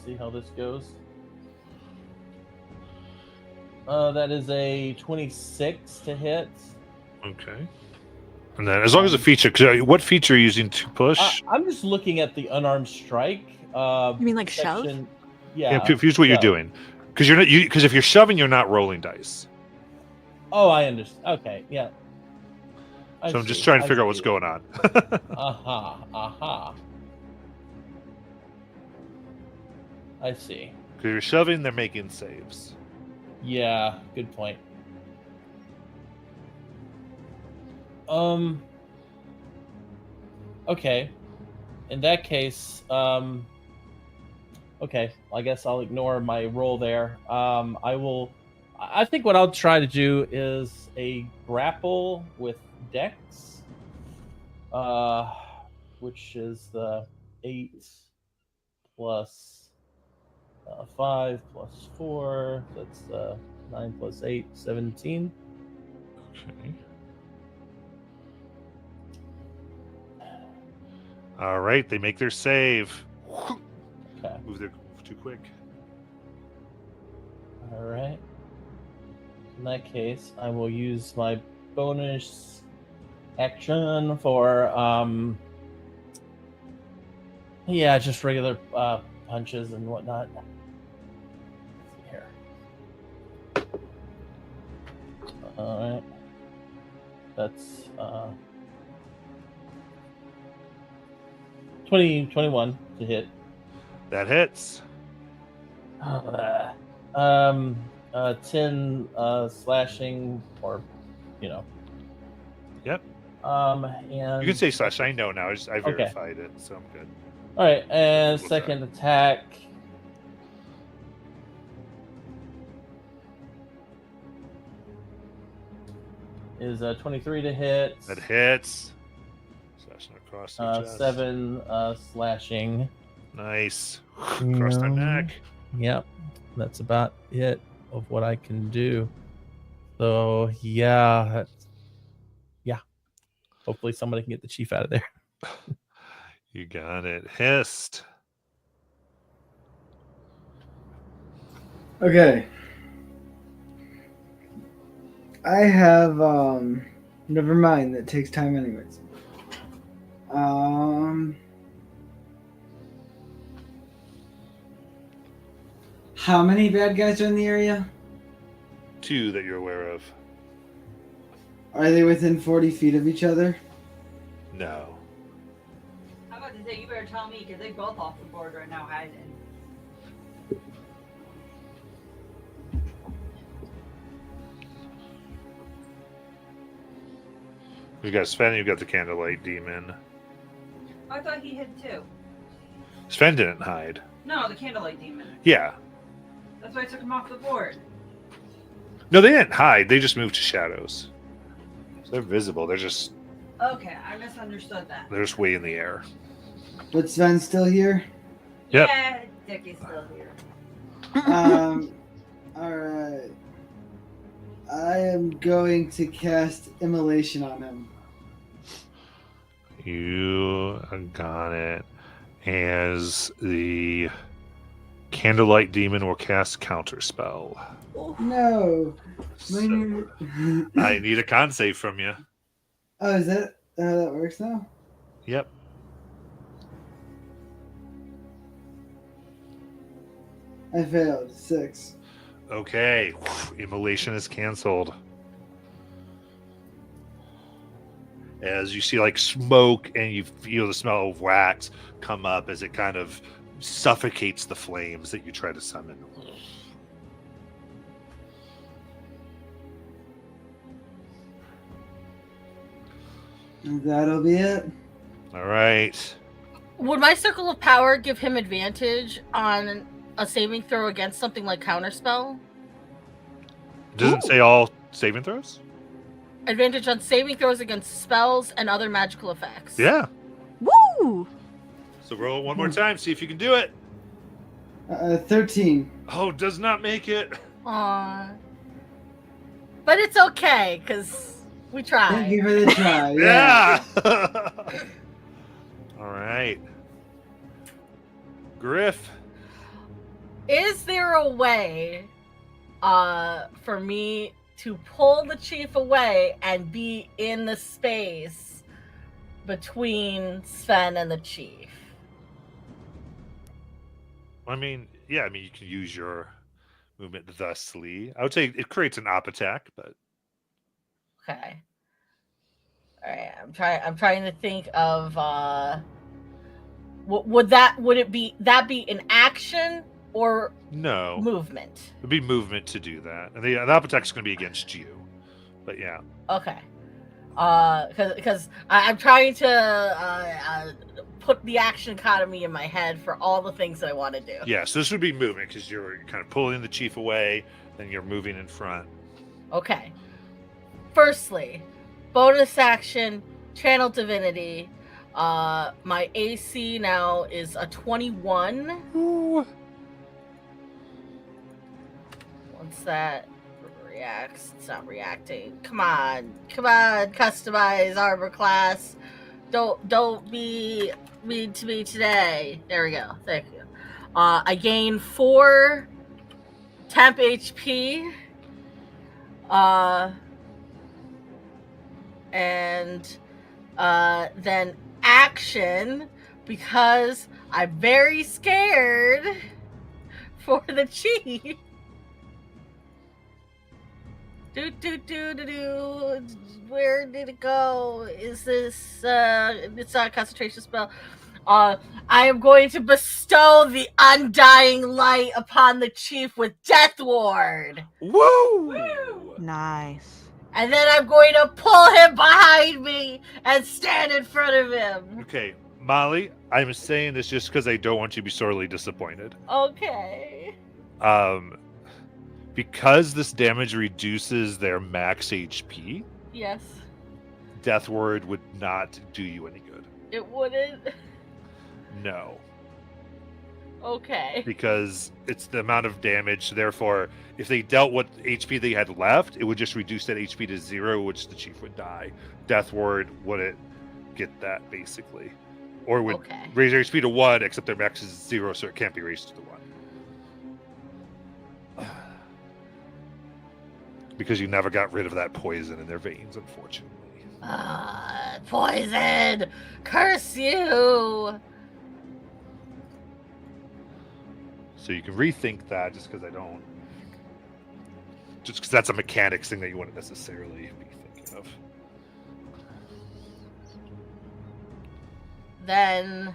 see how this goes. That is a 26 to hit. Okay. And then, as long as the feature, 'cause what feature are you using to push? I'm just looking at the unarmed strike. You mean like shove? section. I'm Yeah. confused what you're shove. doing. Because you're not because if you're shoving, you're not rolling dice. Oh, I understand. Okay, yeah. So I'm just trying to figure out what's going on. Aha. I see. Because you're shoving, they're making saves. Yeah, good point. Okay. In that case, okay, I guess I'll ignore my roll there. I think what I'll try to do is a grapple with Dex, which is the 8 plus 5 plus 4. That's 9 plus 8, 17. Okay. All right, they make their save. Okay. Move there too quick. All right. In that case, I will use my bonus action for yeah, just regular punches and whatnot. Let's see here. All right. That's 21 to hit. That hits. 10 slashing, or Yep. and You can say slash. I know now. I Okay. verified it, so I'm good. all right, and What's second attack is 23 to hit. That hits. Slashing across the chest. 7 slashing. Nice. Across their neck. Yep, that's about it of what I can do. So yeah. Hopefully somebody can get the chief out of there. You got it. Hissed. Okay. I have never mind, that takes time anyways. How many bad guys are in the area? 2 that you're aware of. Are they within 40 feet of each other? No. How about to say, you better tell me, because they both off the board right now hiding. You got Sven, you got the Candlelight Demon. I thought he hid too. Sven didn't hide. No, the Candlelight Demon. Yeah. That's why I took him off the board. No, they didn't hide. They just moved to shadows. So they're visible. They're just Okay, I misunderstood that. way in the air. But Sven's still here? Yep. Yeah, Dick is still here. Alright. I am going to cast Immolation on him. You got it. As the Candlelight Demon will cast Counterspell. No. So, I need a con save from you. Oh, is that how that works now? Yep. I failed. 6. Okay. Immolation is canceled. As you see like smoke and you feel the smell of wax come up as it kind of suffocates the flames that you try to summon. That'll be it. All right. Would my circle of power give him advantage on a saving throw against something like counterspell? Doesn't say all saving throws? Advantage on saving throws against spells and other magical effects. Yeah. Woo! So roll it one more time, see if you can do it. 13. Oh, does not make it. Aww. But it's okay, because we tried. Thank you for the try. Yeah. All right. Griff. Is there a way for me to pull the chief away and be in the space between Sven and the chief. I mean, yeah, I mean, you can use your movement thusly. I would say it creates an op attack, but Okay. All right. I'm trying to think of would it be an action or no, movement? it'd be movement to do that, and the op attack is going to be against you. But yeah, Okay. Because I'm trying to put the action economy in my head for all the things that I want to do. yeah. So this would be movement because you're kind of pulling the chief away, then you're moving in front. Okay. Firstly, bonus action, channel divinity. My AC now is a 21. Ooh. Once that reacts, it's not reacting. Come on, customize armor class. Don't be mean to me today. There we go. Thank you. I gain 4 temp HP. And then action, because I'm very scared for the chief. Where did it go? Is this it's not a concentration spell. I am going to bestow the undying light upon the chief with Death Ward. Woo! Nice. And then I'm going to pull him behind me and stand in front of him. Okay, Molly, I'm saying this just because I don't want you to be sorely disappointed. Okay. Because this damage reduces their max HP, Yes. Death Ward would not do you any good. It wouldn't. No. Okay. Because it's the amount of damage. Therefore, if they dealt what HP they had left, it would just reduce that HP to 0, which the chief would die. Death Ward wouldn't get that, basically. Or would Okay. raise their HP to 1, except their max is 0, so it can't be raised to 1. Because you never got rid of that poison in their veins, unfortunately. Poison! Curse you! So you can rethink that just because I don't. Just because that's a mechanics thing that you wouldn't necessarily be thinking of. Then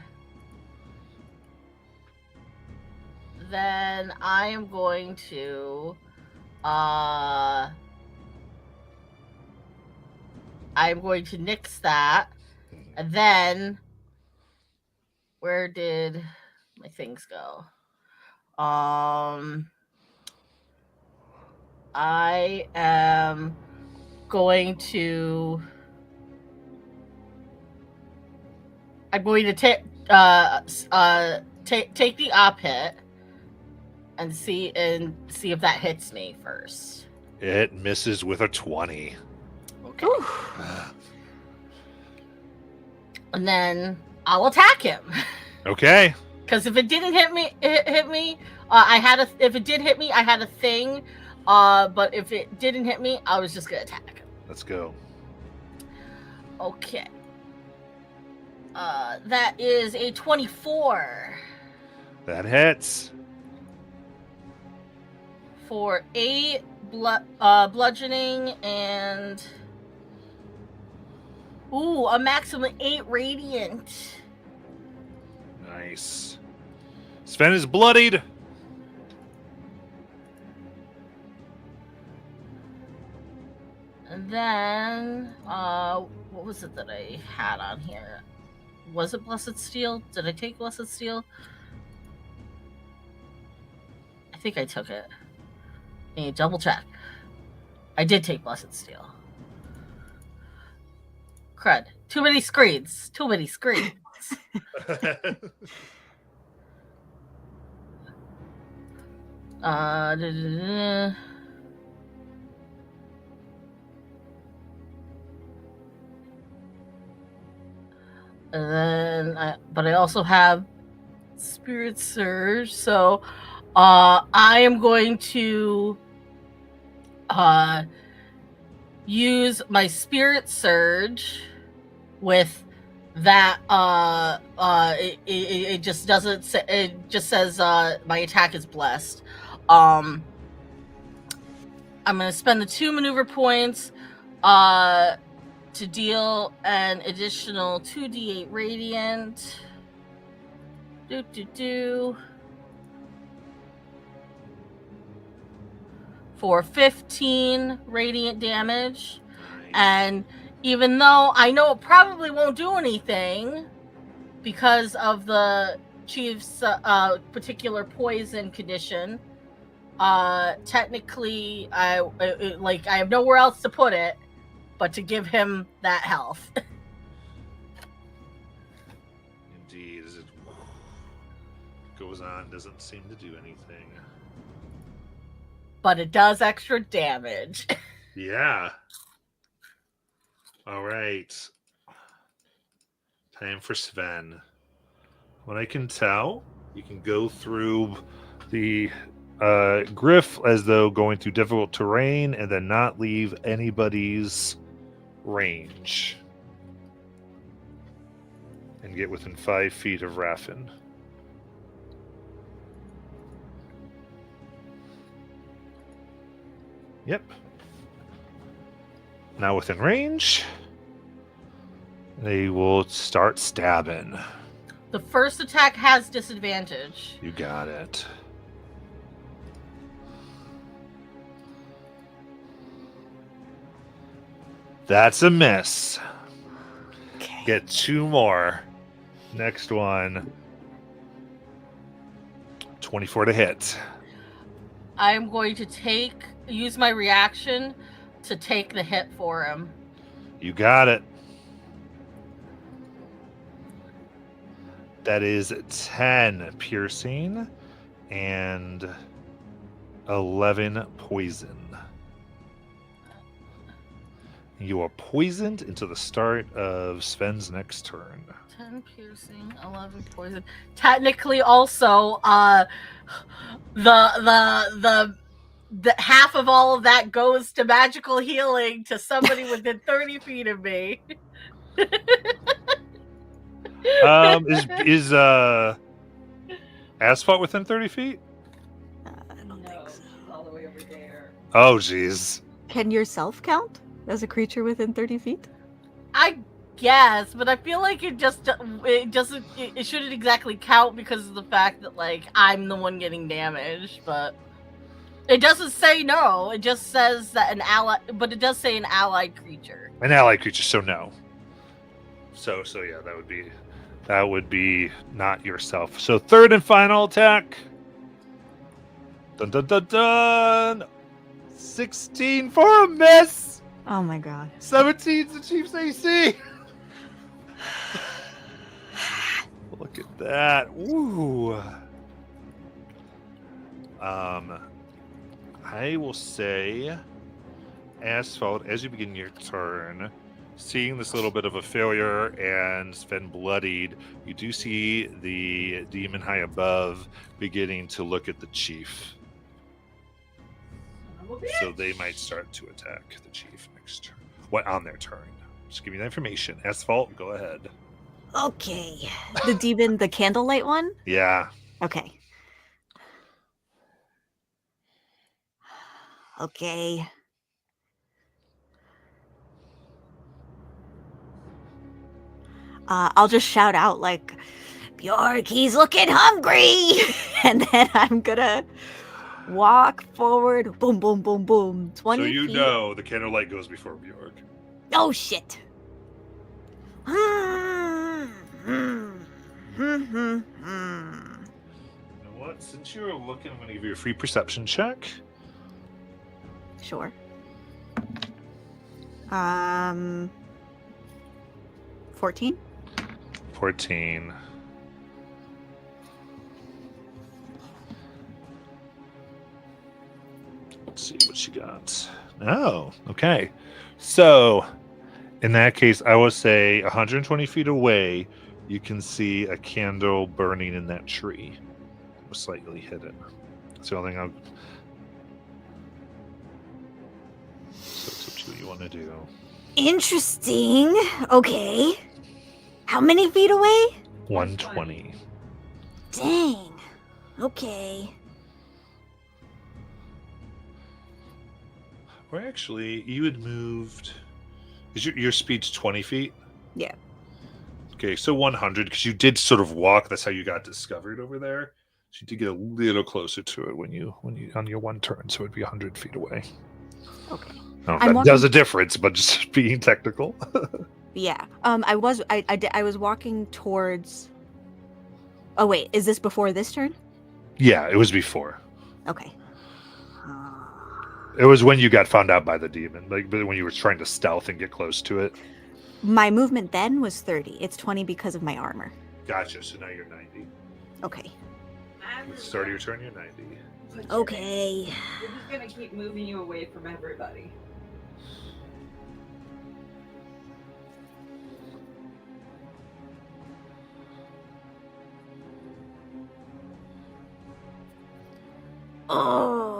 I am going to nix that, and then where did my things go? I am going to take the op hit and see if that hits me first. It misses with a 20. Okay. And then I'll attack him. Okay. Because if it didn't hit me, if it did hit me, I had a thing. But if it didn't hit me, I was just gonna attack him. Let's go. Okay. That is a 24 That hits. for 8 bludgeoning and a maximum 8 radiant. Nice. Sven is bloodied. And then, what was it that I had on here? Was it Blessed Steel? Did I take Blessed Steel? I think I took it. I need to double check. I did take Blessed Steel. Crud. Too many screens. Too many screens. And then I also have Spirit Surge, so I am going to use my spirit surge with that. It just doesn't say, it just says my attack is blessed. I'm gonna spend the 2 maneuver points to deal an additional 2d8 radiant. For 15 radiant damage. And even though I know it probably won't do anything because of the chief's particular poison condition, technically I have nowhere else to put it but to give him that health. Indeed, as it goes on, doesn't seem to do anything. But it does extra damage. Yeah. All right. Time for Sven. What I can tell, you can go through the Griff as though going through difficult terrain and then not leave anybody's range. And get within 5 feet of Raffin. Yep. Now within range, they will start stabbing. The first attack has disadvantage. You got it. That's a miss. Okay. Get 2 more. Next one. 24 to hit. I'm going to use my reaction to take the hit for him. You got it. That is 10 piercing and 11 poison. You are poisoned until the start of Sven's next turn. 10 piercing, 11 poison. Technically, also, the half of all of that goes to magical healing to somebody within 30 feet of me. Is Asphalt within 30 feet? I don't No, think so. she's all the way over there. Oh, jeez. Can yourself count as a creature within 30 feet? I guess, but I feel like it shouldn't exactly count because of the fact that like I'm the one getting damaged, but it doesn't say no. It just says that an ally, but it does say an allied creature. An allied creature, so no. So yeah, that would be not yourself. So third and final attack. Dun dun dun dun. 16 for a miss. Oh my god. 17's the Chief's AC. Look at that. Ooh. I will say, Asphalt, as you begin your turn, seeing this little bit of a failure and Sven bloodied, you do see the demon high above beginning to look at the chief. So they might start to attack the chief next turn. On their turn. Just give me that information. Asphalt, go ahead. Okay. The demon, the candlelight one? Yeah. Okay. Okay. I'll just shout out like, Bjork, he's looking hungry! And then I'm gonna walk forward. Boom, boom, boom, boom. 20 So you feet. know the candlelight goes before Bjork. Oh, shit. You know what? Since you're looking, I'm going to give you a free perception check. Sure. 14? 14. Let's see what she got. Oh, okay. So, in that case, I would say 120 feet away, you can see a candle burning in that tree. Slightly hidden. That's the only thing I'll... So it's up to you. You you want to do. Interesting. Okay. How many feet away? 120. Dang. Okay. Or actually, you had moved. Is your speed's 20 feet? Yeah. Okay, so 100, because you did sort of walk. That's how you got discovered over there. So you did get a little closer to it when you on your one turn, so it'd be 100 feet away. Okay. I don't I'm know if that does walking- a difference, but just being technical. Yeah. I was walking towards. Oh wait, is this before this turn? Yeah, it was before. Okay. It was when you got found out by the demon, like when you were trying to stealth and get close to it. My movement then was 30. It's 20 because of my armor. Gotcha. So now you're 90. Okay. At the start of your turn, you're 90. Okay. We're just gonna keep moving you away from everybody. Oh.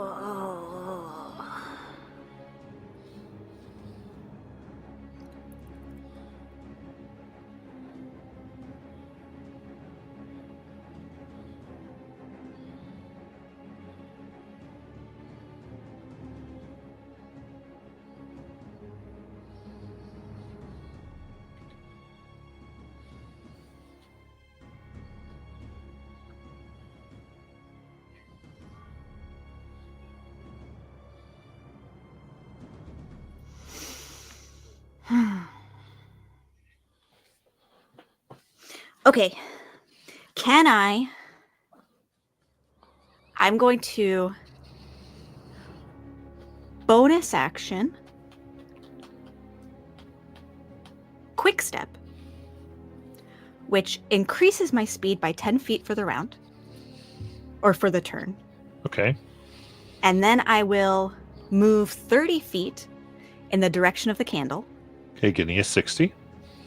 Okay. Can I'm going to bonus action quick step, which increases my speed by 10 feet for the round or for the turn. Okay. And then I will move 30 feet in the direction of the candle. Okay, getting a 60.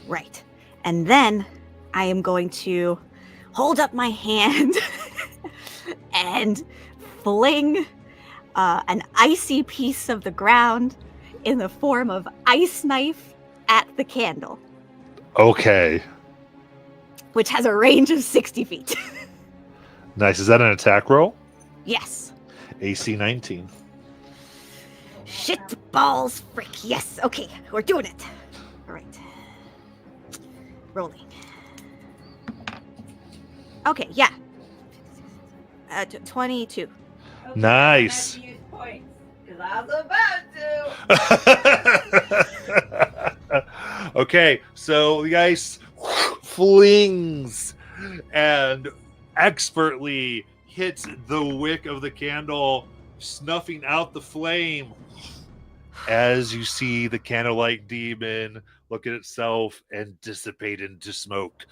Right. And then I am going to hold up my hand and fling an icy piece of the ground in the form of ice knife at the candle, Okay. which has a range of 60 feet. Nice. Is that an attack roll? Yes. AC 19. Shit balls frick. Yes. Okay. We're doing it. All right. Rolling. Okay. Yeah. 22. Okay, Nice. I have to use points, 'cause I was about to. Okay, so the ice flings and expertly hits the wick of the candle, snuffing out the flame. As you see the candlelight demon look at itself and dissipate into smoke.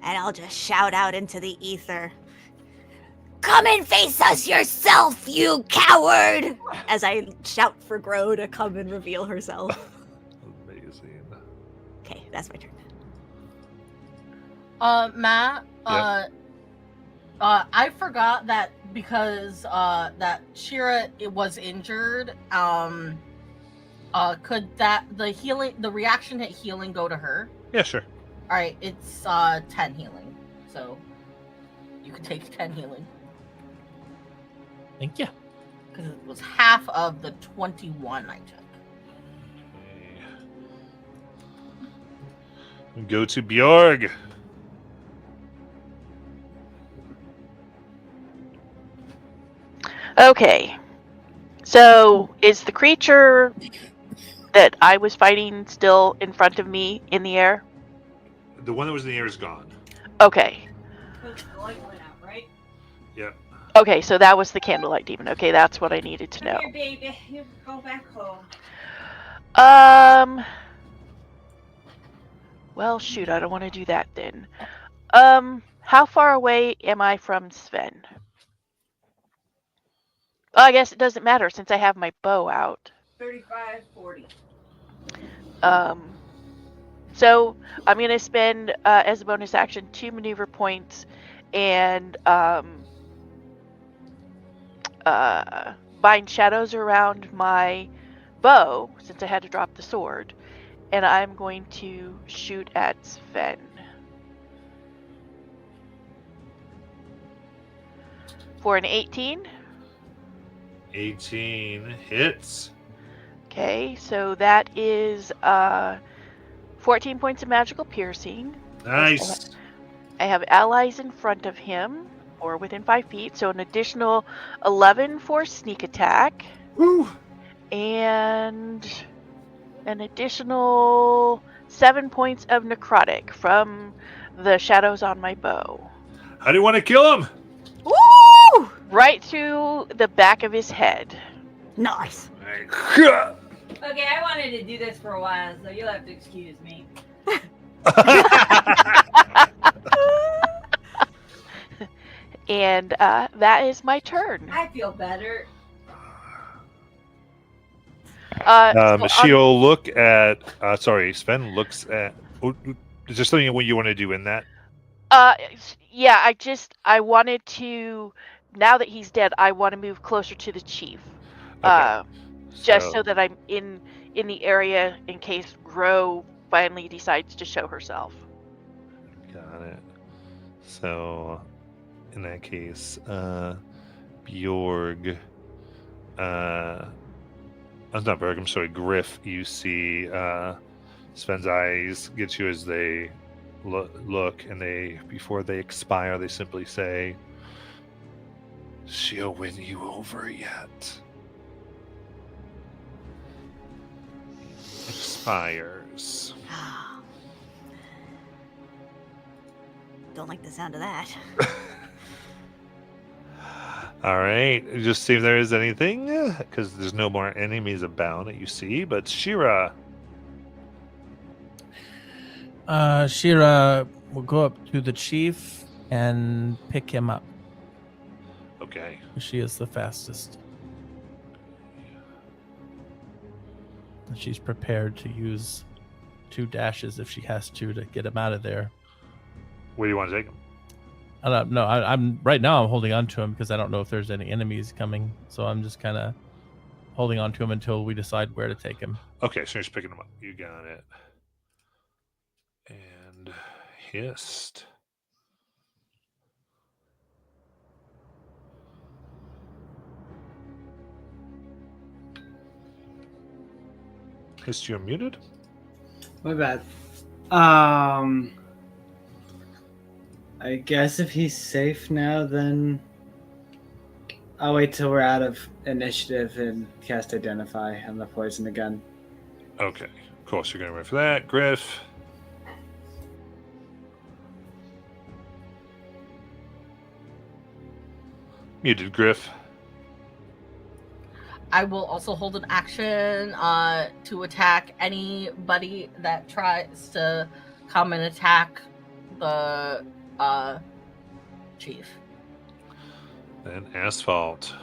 And I'll just shout out into the ether. Come and face us yourself, you coward! As I shout for Gro to come and reveal herself. Amazing. Okay, that's my turn. Matt, I forgot that because that Shira was injured. Could the reaction hit healing go to her? Yeah, sure. All right, it's 10 healing, so you could take 10 healing Thank you. because it was half of the 21 I took. Okay. Go to Bjorg. Okay. So is the creature that I was fighting still in front of me in the air? The one that was in the air is gone. Okay. Because the light went out, right? Yeah. Okay, so that was the candlelight demon. Okay, that's what I needed to know. Come here, baby. You go back home. Well, shoot, I don't want to do that then. How far away am I from Sven? Well, I guess it doesn't matter since I have my bow out. 35, 40. So I'm gonna spend as a bonus action 2 maneuver points and bind shadows around my bow since I had to drop the sword, and I'm going to shoot at Sven. For an 18. 18 hits. Okay, so that is 14 points of magical piercing. Nice. I have allies in front of him, or within 5 feet, so an additional 11 for sneak attack. Woo. And an additional 7 points of necrotic from the shadows on my bow. How do you want to kill him? Woo! Right through the back of his head. Nice. Okay, I wanted to do this for a while, so you'll have to excuse me. And that is my turn. I feel better. She'll look at. Sven looks at. Is there something you want to do in that? Yeah, I wanted to. Now that he's dead, I want to move closer to the chief. Okay. Just so that I'm in the area in case Gro finally decides to show herself. Got it. So, in that case, Bjorg. That's not Berg, I'm sorry, Griff. You see Sven's eyes get you as they look, and before they expire, they simply say, "She'll win you over yet." Expires. Don't like the sound of that. All right, just see if there is anything, because there's no more enemies abound that you see. But Shira, Shira will go up to the chief and pick him up. okay, She is the fastest. And she's prepared to use 2 dashes if she has to get him out of there. where do you want to take him? I don't know. I'm right now. I'm holding on to him because I don't know if there's any enemies coming. So I'm just kind of holding on to him until we decide where to take him. Okay, so you're just picking him up. You got it. And hissed. Hissed, you're muted. My bad. I guess if he's safe now, then I'll wait till we're out of initiative and cast Identify on the poison again. Okay, of course you're gonna wait for that, Griff. Muted, Griff. I will also hold an action to attack anybody that tries to come and attack the chief. Then Asphalt.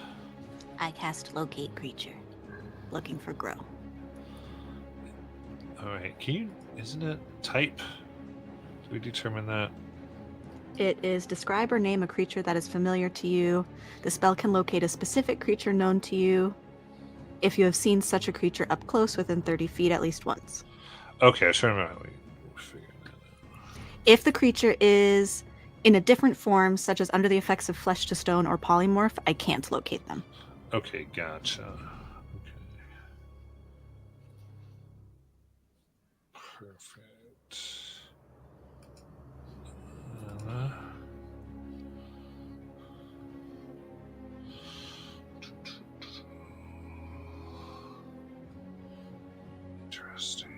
I cast Locate Creature, looking for Grow. Alright, isn't it type? Did we determine that? It is describe or name a creature that is familiar to you. The spell can locate a specific creature known to you if you have seen such a creature up close within 30 feet at least once. Okay, I was trying to remember. We figured that out. If the creature is in a different form, such as under the effects of flesh to stone or polymorph, I can't locate them. Okay, gotcha. Okay. Perfect. Interesting.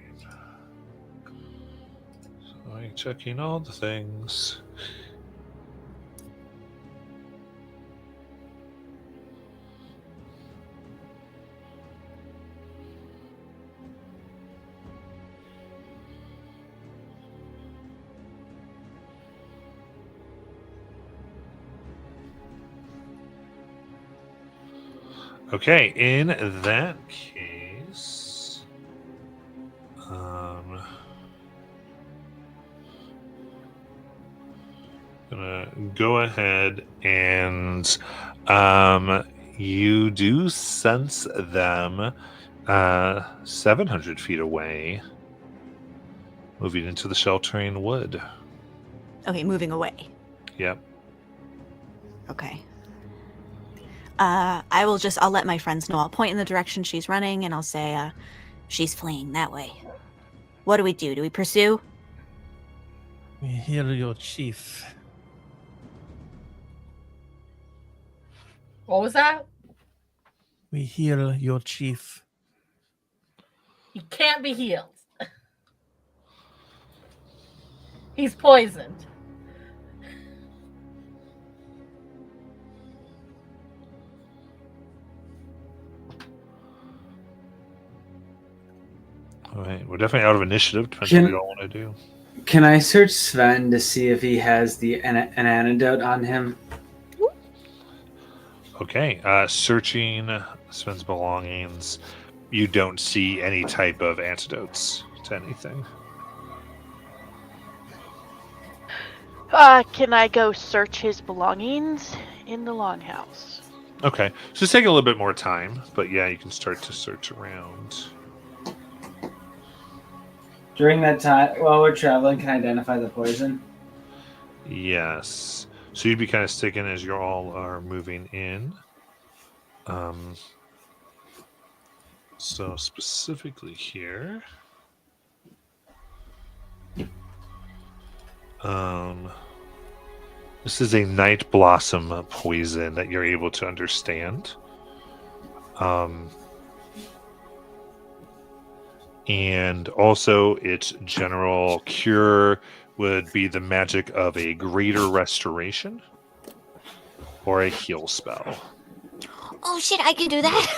So I'm checking all the things. Okay, in that case, gonna go ahead and You do sense them 700 feet away, moving into the sheltering wood. Okay, moving away. Yep. Okay. I'll let my friends know. I'll point in the direction she's running and I'll say, she's fleeing that way. What do we do? Do we pursue? We hear your chief. What was that? We heal your chief. He can't be healed. He's poisoned. All right. We're definitely out of initiative. Depends what we all want to do. Can I search Sven to see if he has an antidote on him? Okay. Searching Sven's belongings. You don't see any type of antidotes to anything. Can I go search his belongings in the longhouse? Okay. So it's taking a little bit more time, but yeah, you can start to search around. During that time, while we're traveling, can I identify the poison? Yes. So you'd be kind of sticking as you all are moving in. So specifically here. This is a night blossom poison that you're able to understand. And also its general cure would be the magic of a greater restoration or a heal spell. Oh shit, I can do that.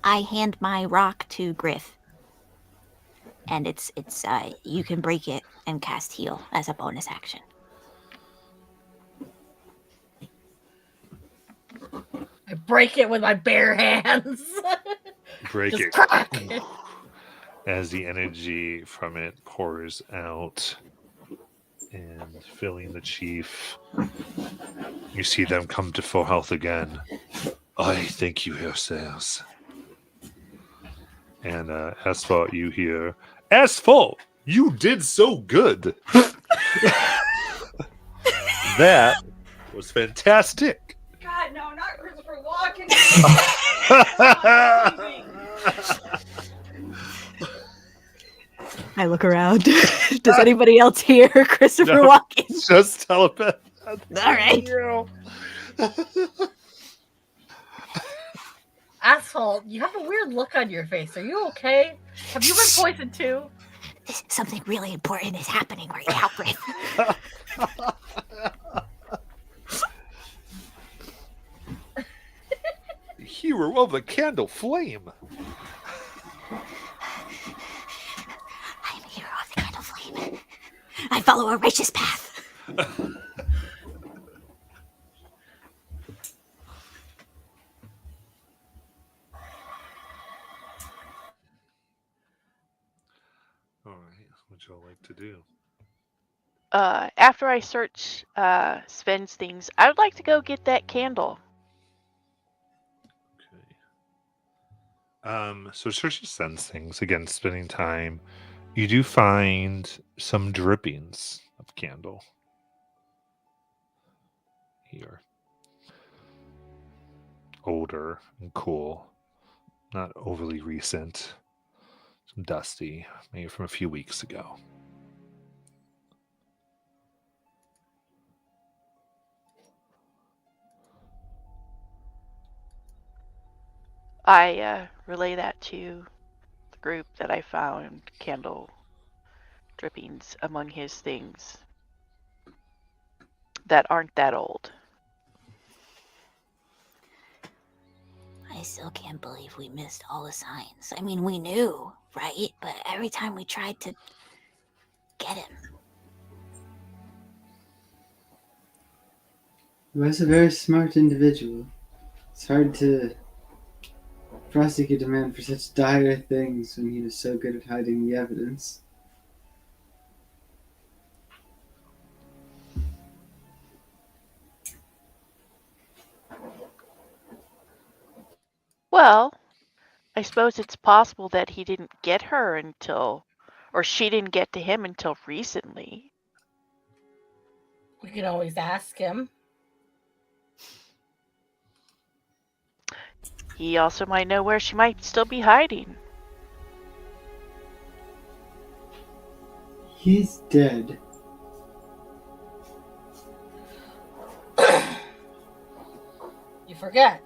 I hand my rock to Griff. And it's you can break it and cast heal as a bonus action. I break it with my bare hands. Break Just it. crack. As the energy from it pours out and filling the chief. You see them come to full health again. I thank you, yourselves. And Asphalt, you hear, Asphalt, you did so good. That was fantastic. God, no, not Christopher Walken. I look around. Does anybody else hear Christopher No. Walken? Just telepath. All right. Asshole, you have a weird look on your face. Are you okay? Have you been poisoned too? Something really important is happening right now, Griff. Hero of the candle flame. I am a hero of the candle flame. I follow a righteous path. All right, what y'all like to do? After I search Sven's things, I would like to go get that candle. Okay. So searching Sven's things again, spending time. You do find some drippings of candle here. Older and cool, not overly recent. Some dusty, maybe from a few weeks ago. I relay that to the group that I found candle drippings among his things that aren't that old. I still can't believe we missed all the signs. I mean, we knew, right? But every time we tried to get him. He was a very smart individual. It's hard to prosecute a man for such dire things when he was so good at hiding the evidence? Well, I suppose it's possible that he didn't get her until, or she didn't get to him until recently. We can always ask him. He also might know where she might still be hiding. He's dead. You forget.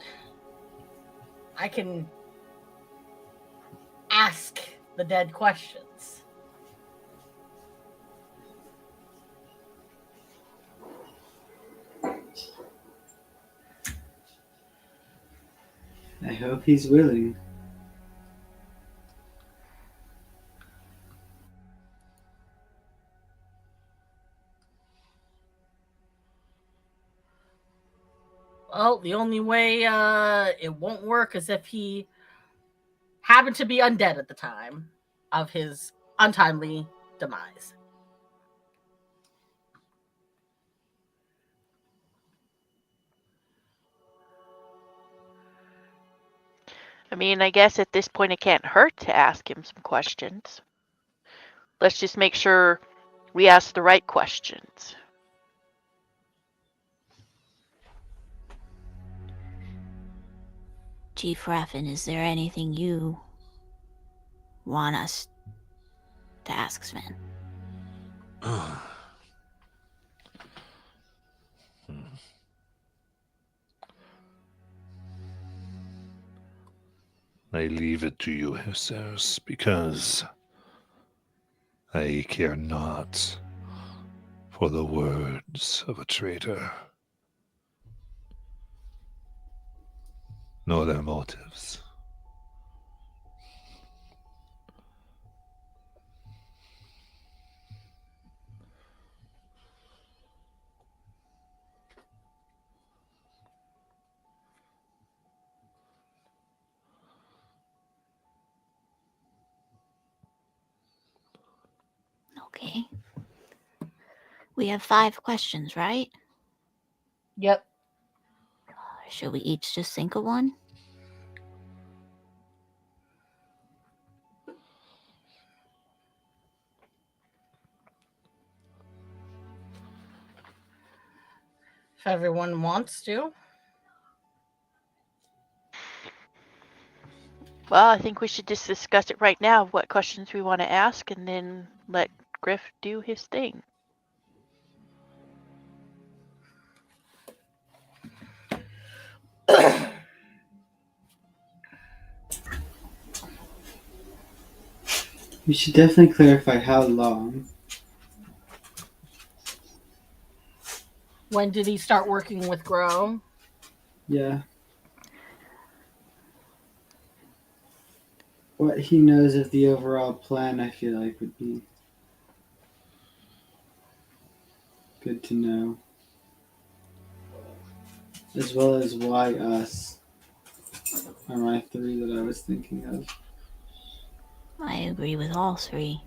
I can ask the dead questions. I hope he's willing. Well, the only way it won't work is if he happened to be undead at the time of his untimely demise. I mean, I guess at this point it can't hurt to ask him some questions. Let's just make sure we ask the right questions. Chief Raffin, is there anything you want us to ask Sven? I leave it to you, Hussars, because I care not for the words of a traitor, nor their motives. Okay. We have 5 questions, right? Yep. Should we each just think of one? If everyone wants to. Well, I think we should just discuss it right now, what questions we want to ask, and then let Griff do his thing. We should definitely clarify how long. When did he start working with Grow? Yeah. What he knows of the overall plan, I feel like, would be good to know. As well as why us are my 3 that I was thinking of. I agree with all 3.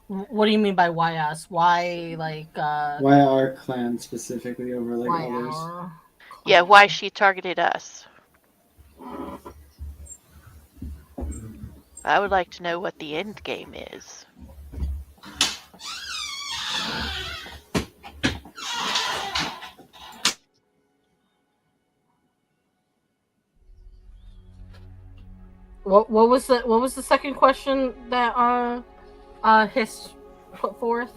What do you mean by why us? Why, like, Why our clan specifically over like why others? our Yeah, why she targeted us. I would like to know what the end game is. What was the second question that Hiss put forth?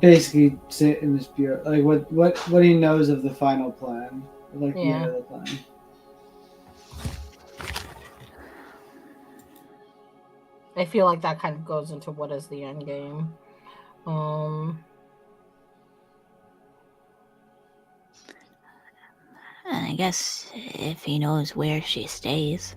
Basically sit in this bureau, like what he knows of the final plan, like the Yeah. end of the plan. I feel like that kind of goes into what is the end game. And I guess if he knows where she stays.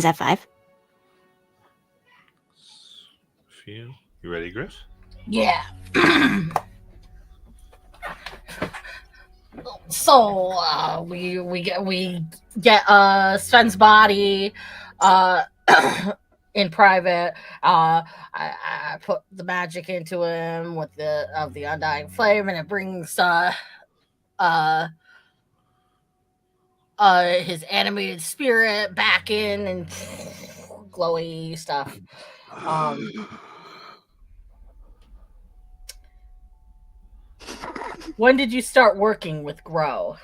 Is that 5? You ready, Griff? Yeah. So we get Sven's body in private. I put the magic into him with the undying flame, and it brings his animated spirit back in and glowy stuff. When did you start working with Grow?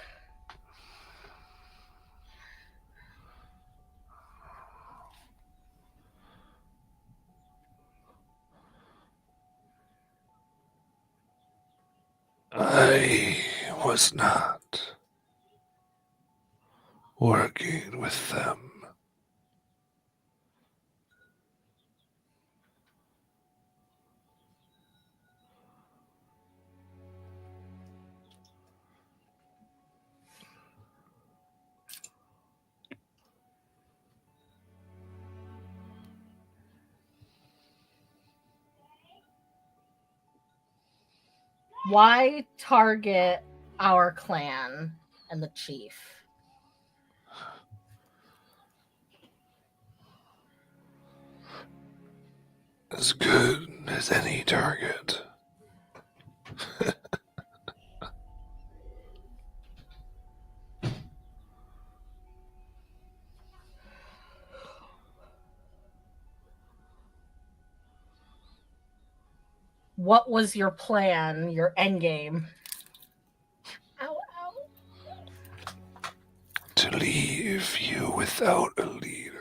I was not working with them. Why target our clan and the chief? As good as any target. What was your plan, your end game? Ow, ow. To leave you without a leader.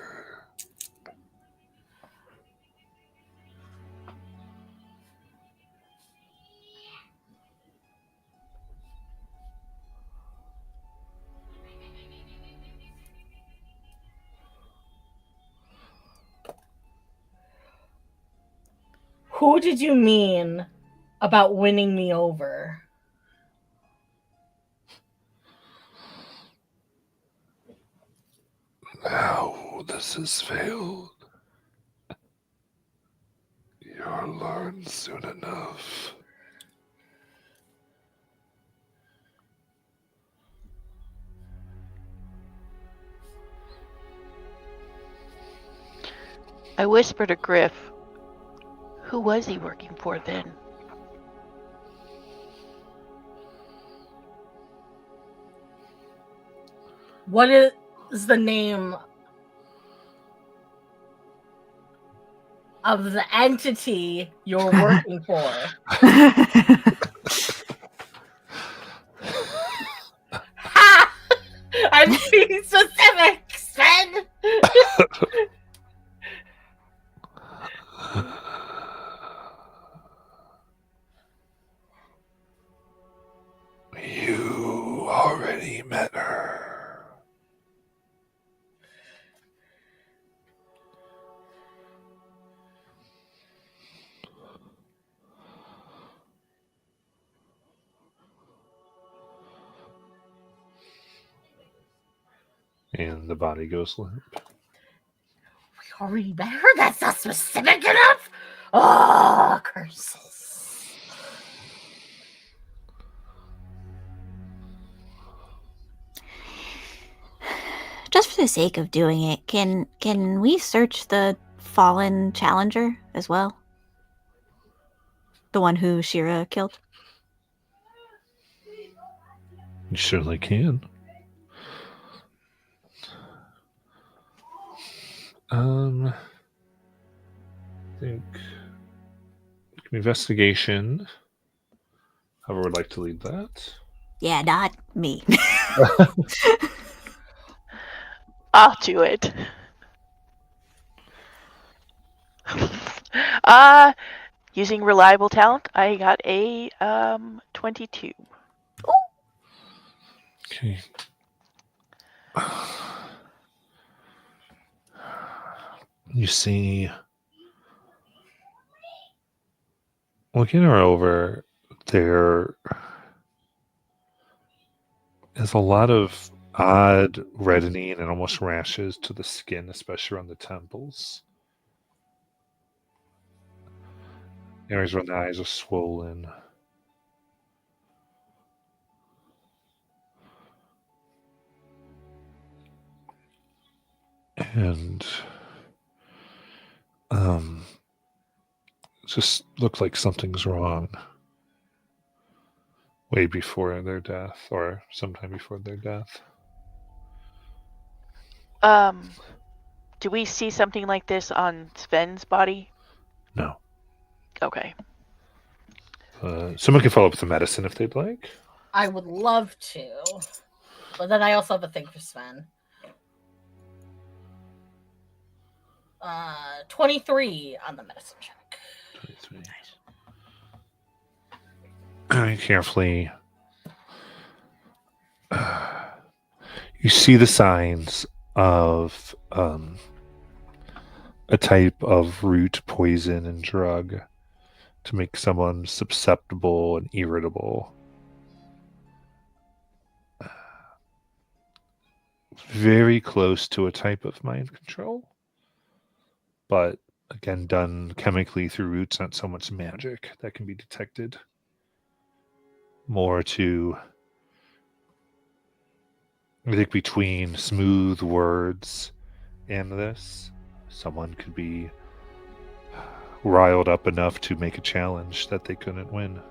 Who did you mean about winning me over? Now this has failed. You'll learn soon enough. I whisper to Griff, who was he working for then? What is the name of the entity you're working for? Ha! I'm being specific, Sven! You already met her. And the body goes limp. We already met her? That's not specific enough? Oh, curses. Just for the sake of doing it, can we search the fallen challenger as well? The one who Shira killed? You certainly can. I think investigation. However, would like to lead that. Yeah, not me. I'll do it. Using reliable talent, I got a 22. Okay. You see, looking her over, there is a lot of odd reddening and almost rashes to the skin, especially around the temples. Areas where the eyes are swollen. And just looks like something's wrong way before their death, or sometime before their death. Do we see something like this on Sven's body? No. Okay. Someone can follow up with the medicine if they'd like. I would love to, but then I also have a thing for Sven. 23 on the medicine check. 23. Very carefully. You see the signs of a type of root, poison, and drug to make someone susceptible and irritable. Very close to a type of mind control, but again, done chemically through roots, not so much magic that can be detected. More to, I think, between smooth words and this, someone could be riled up enough to make a challenge that they couldn't win.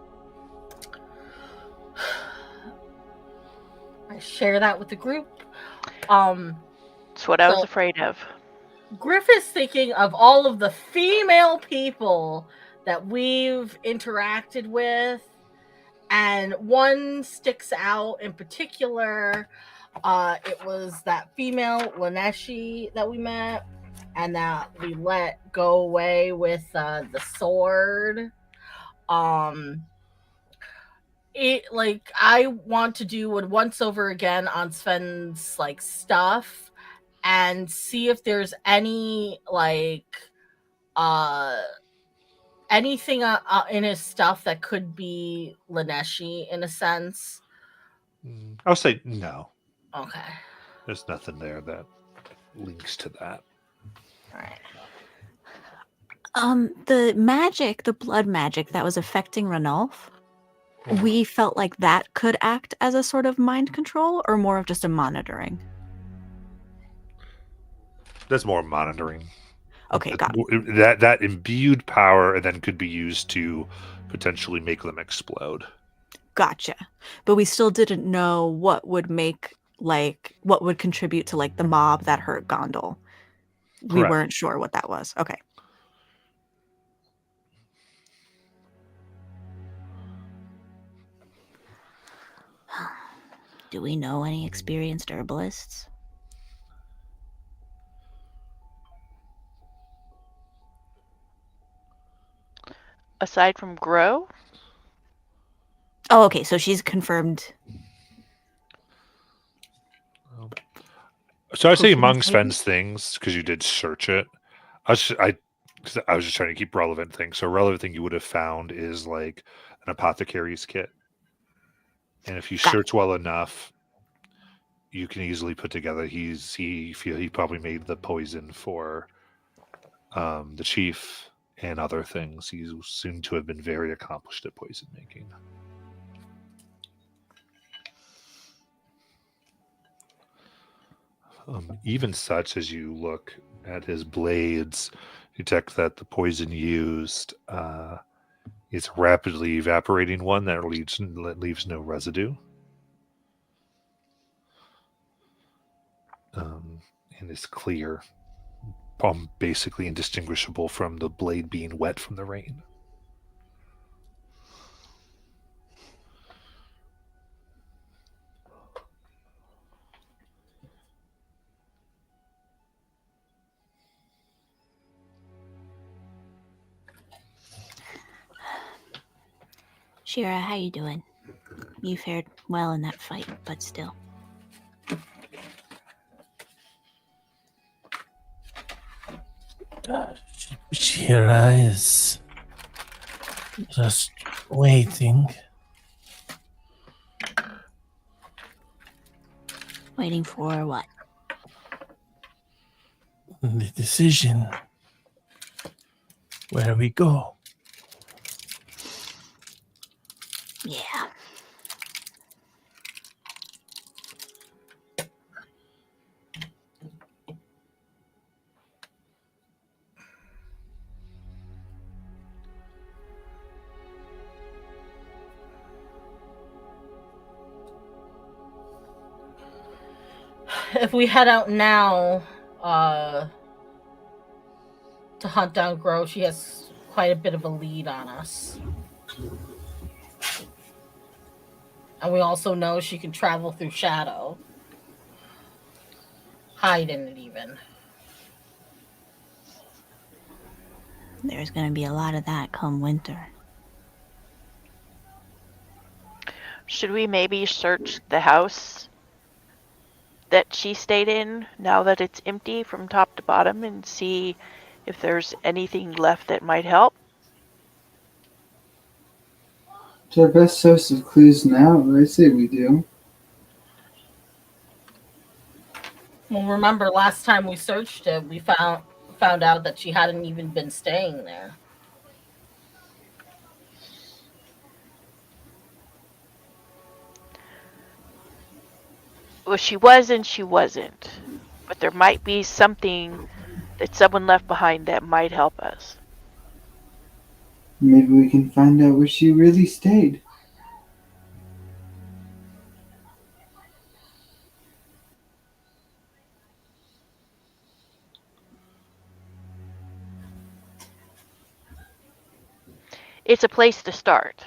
I share that with the group. That's what I was afraid of. Griff is thinking of all of the female people that we've interacted with, and one sticks out in particular. It was that female Laneshi that we met, and that we let go away with the sword. I want to do a once over again on Sven's stuff and see if there's any anything in his stuff that could be Laneshi in a sense. I'll say no. Okay. There's nothing there that links to that. All right. The magic, the blood magic that was affecting Ranulf, we felt like that could act as a sort of mind control, or more of just a monitoring. That's more monitoring. Okay, got it. That imbued power and then could be used to potentially make them explode. Gotcha. But we still didn't know what would make what would contribute to the mob that hurt Gondol. We Correct. weren't sure what that was. Okay. Do we know any experienced herbalists? Aside from Grow? Oh, okay. So she's confirmed. So I'd say among Potions, Sven's things, because you did search it, I was just trying to keep relevant things. So a relevant thing you would have found is an apothecary's kit. And if you search well enough, you can easily put together he probably made the poison for the chief and other things. He's soon to have been very accomplished at poison making. Even such, as you look at his blades, detect that the poison used is a rapidly evaporating one that leaves no residue. And is clear, basically indistinguishable from the blade being wet from the rain. Shira, how you doing? You fared well in that fight, but still. Shira is just waiting. Waiting for what? The decision. Where do we go? Yeah. If we head out now, to hunt down Grove, she has quite a bit of a lead on us. And we also know she can travel through shadow. Hide in it even. There's going to be a lot of that come winter. Should we maybe search the house that she stayed in now that it's empty from top to bottom and see if there's anything left that might help? It's our best source of clues now. I say we do. Well, remember last time we searched it, we found out that she hadn't even been staying there. Well, she was and she wasn't. But there might be something that someone left behind that might help us. Maybe we can find out where she really stayed. It's a place to start.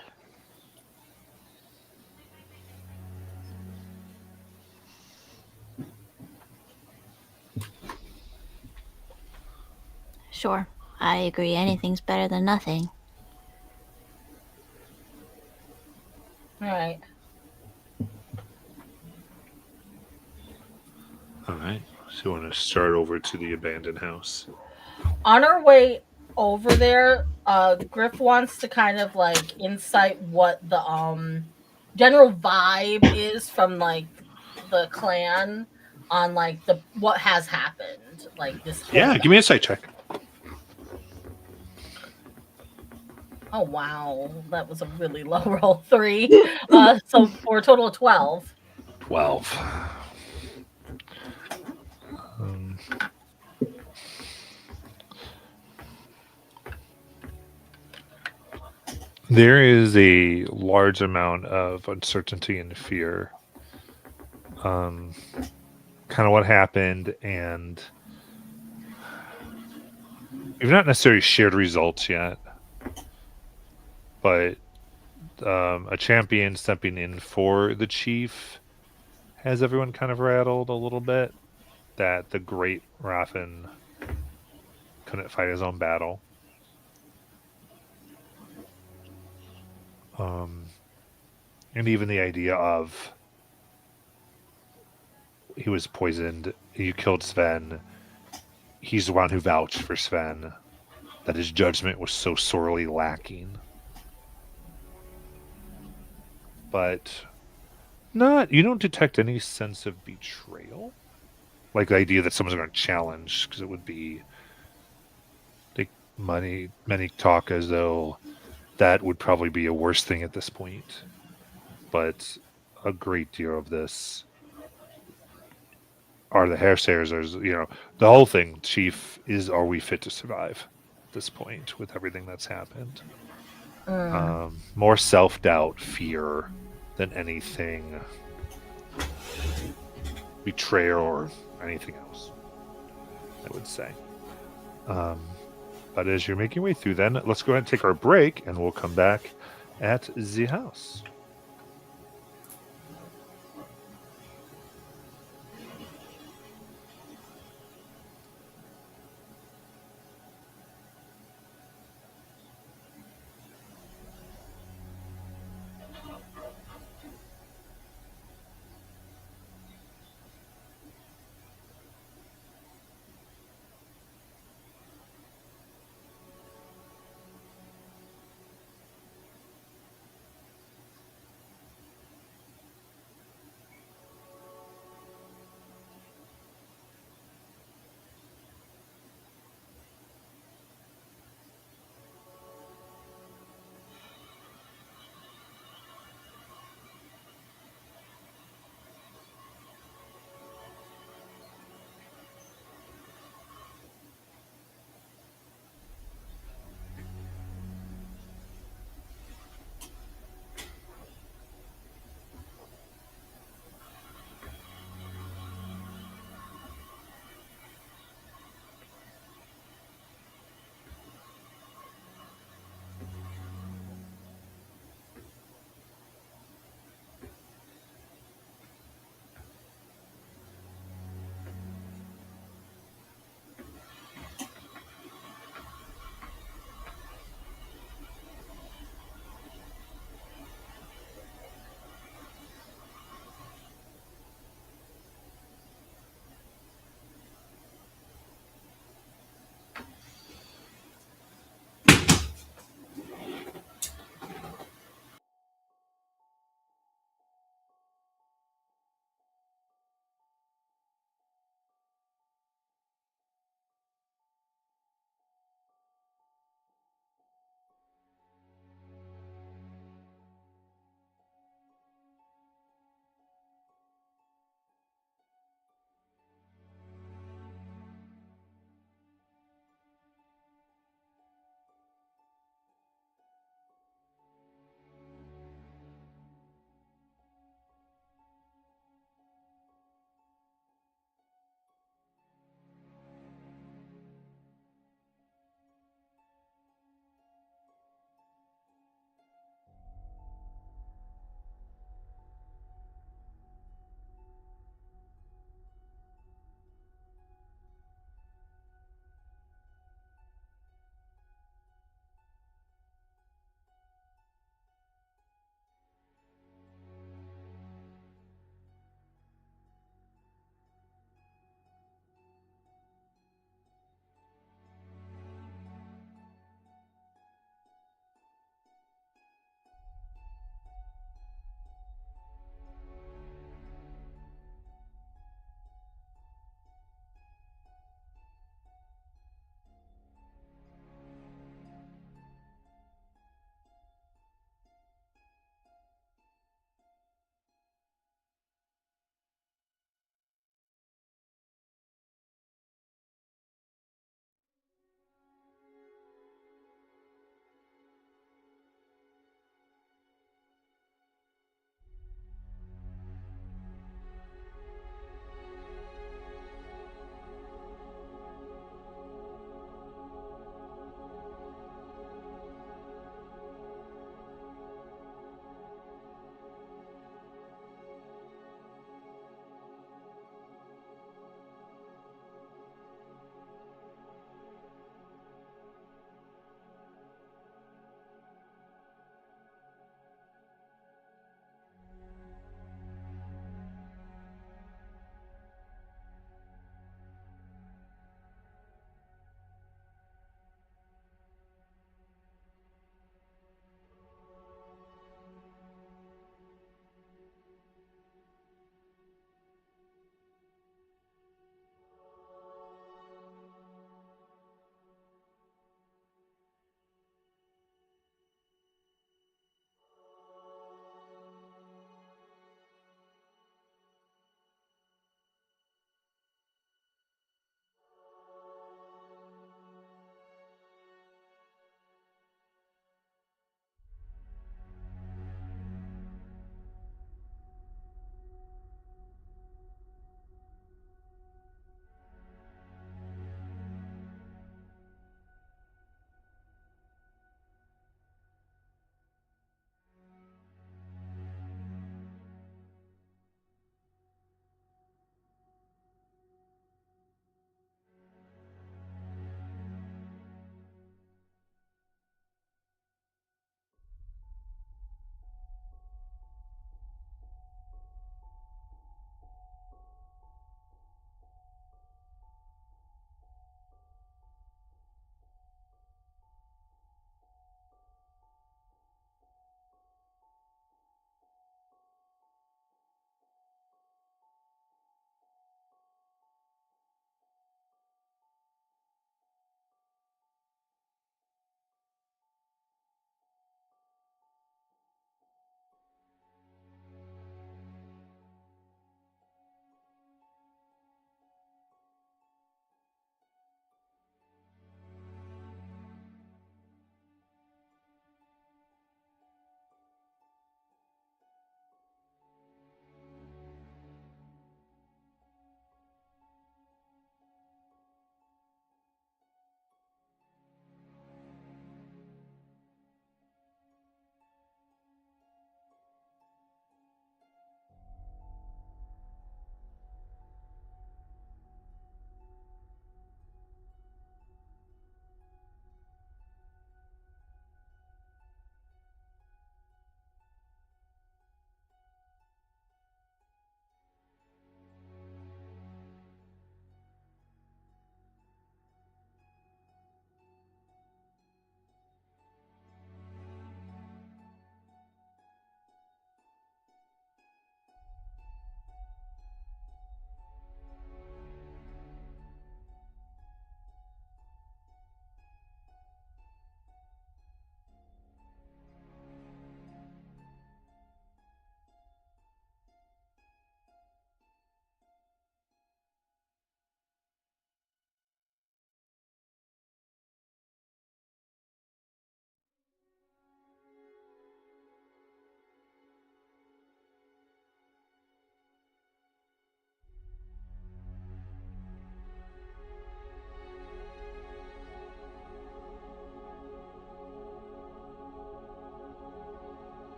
Sure, I agree. Anything's better than nothing. All right. All right. So you want to start over to the abandoned house? On our way over there, Griff wants to kind of like insight what the general vibe is from like the clan on like the what has happened, like this whole Yeah, give me a sight check. Oh wow, that was a really low roll, 3. So for a total of 12. 12. There is a large amount of uncertainty and fear. Kind of what happened, and we've not necessarily shared results yet, but a champion stepping in for the chief has everyone kind of rattled a little bit that the great Raffen couldn't fight his own battle. And even the idea of he was poisoned, you killed Sven, he's the one who vouched for Sven, that his judgment was so sorely lacking. But you don't detect any sense of betrayal. Like the idea that someone's going to challenge, because it would be like many talk as though that would probably be a worse thing at this point. But a great deal of this are the hairsayers, the whole thing, Chief, are we fit to survive at this point with everything that's happened? More self-doubt, fear than anything betrayal or anything else, I would say. But as you're making your way through, then let's go ahead and take our break, and we'll come back at the house.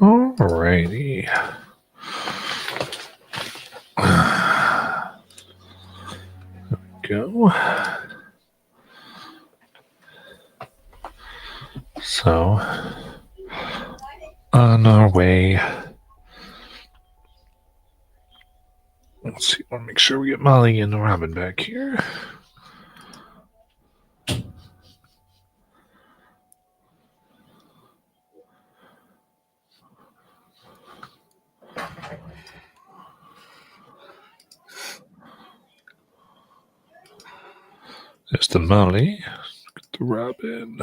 Alrighty. There we go. So, on our way. Let's see. I want to make sure we get Molly and Robin back here. There's the Molly. Get the Robin.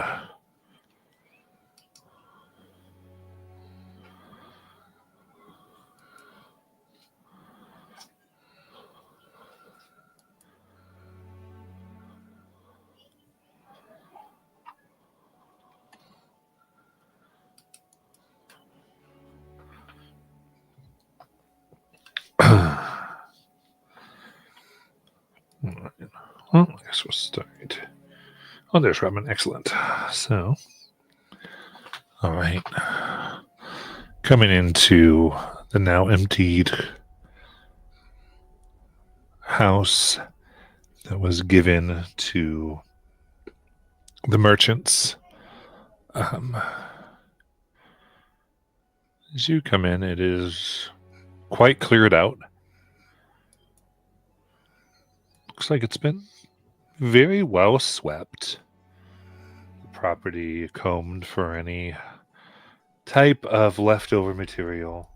Well, I guess we'll start. Oh, there's Robin. Excellent. So, all right. Coming into the now emptied house that was given to the merchants. As you come in, it is quite cleared out. Looks like it's been very well swept. The property combed for any type of leftover material.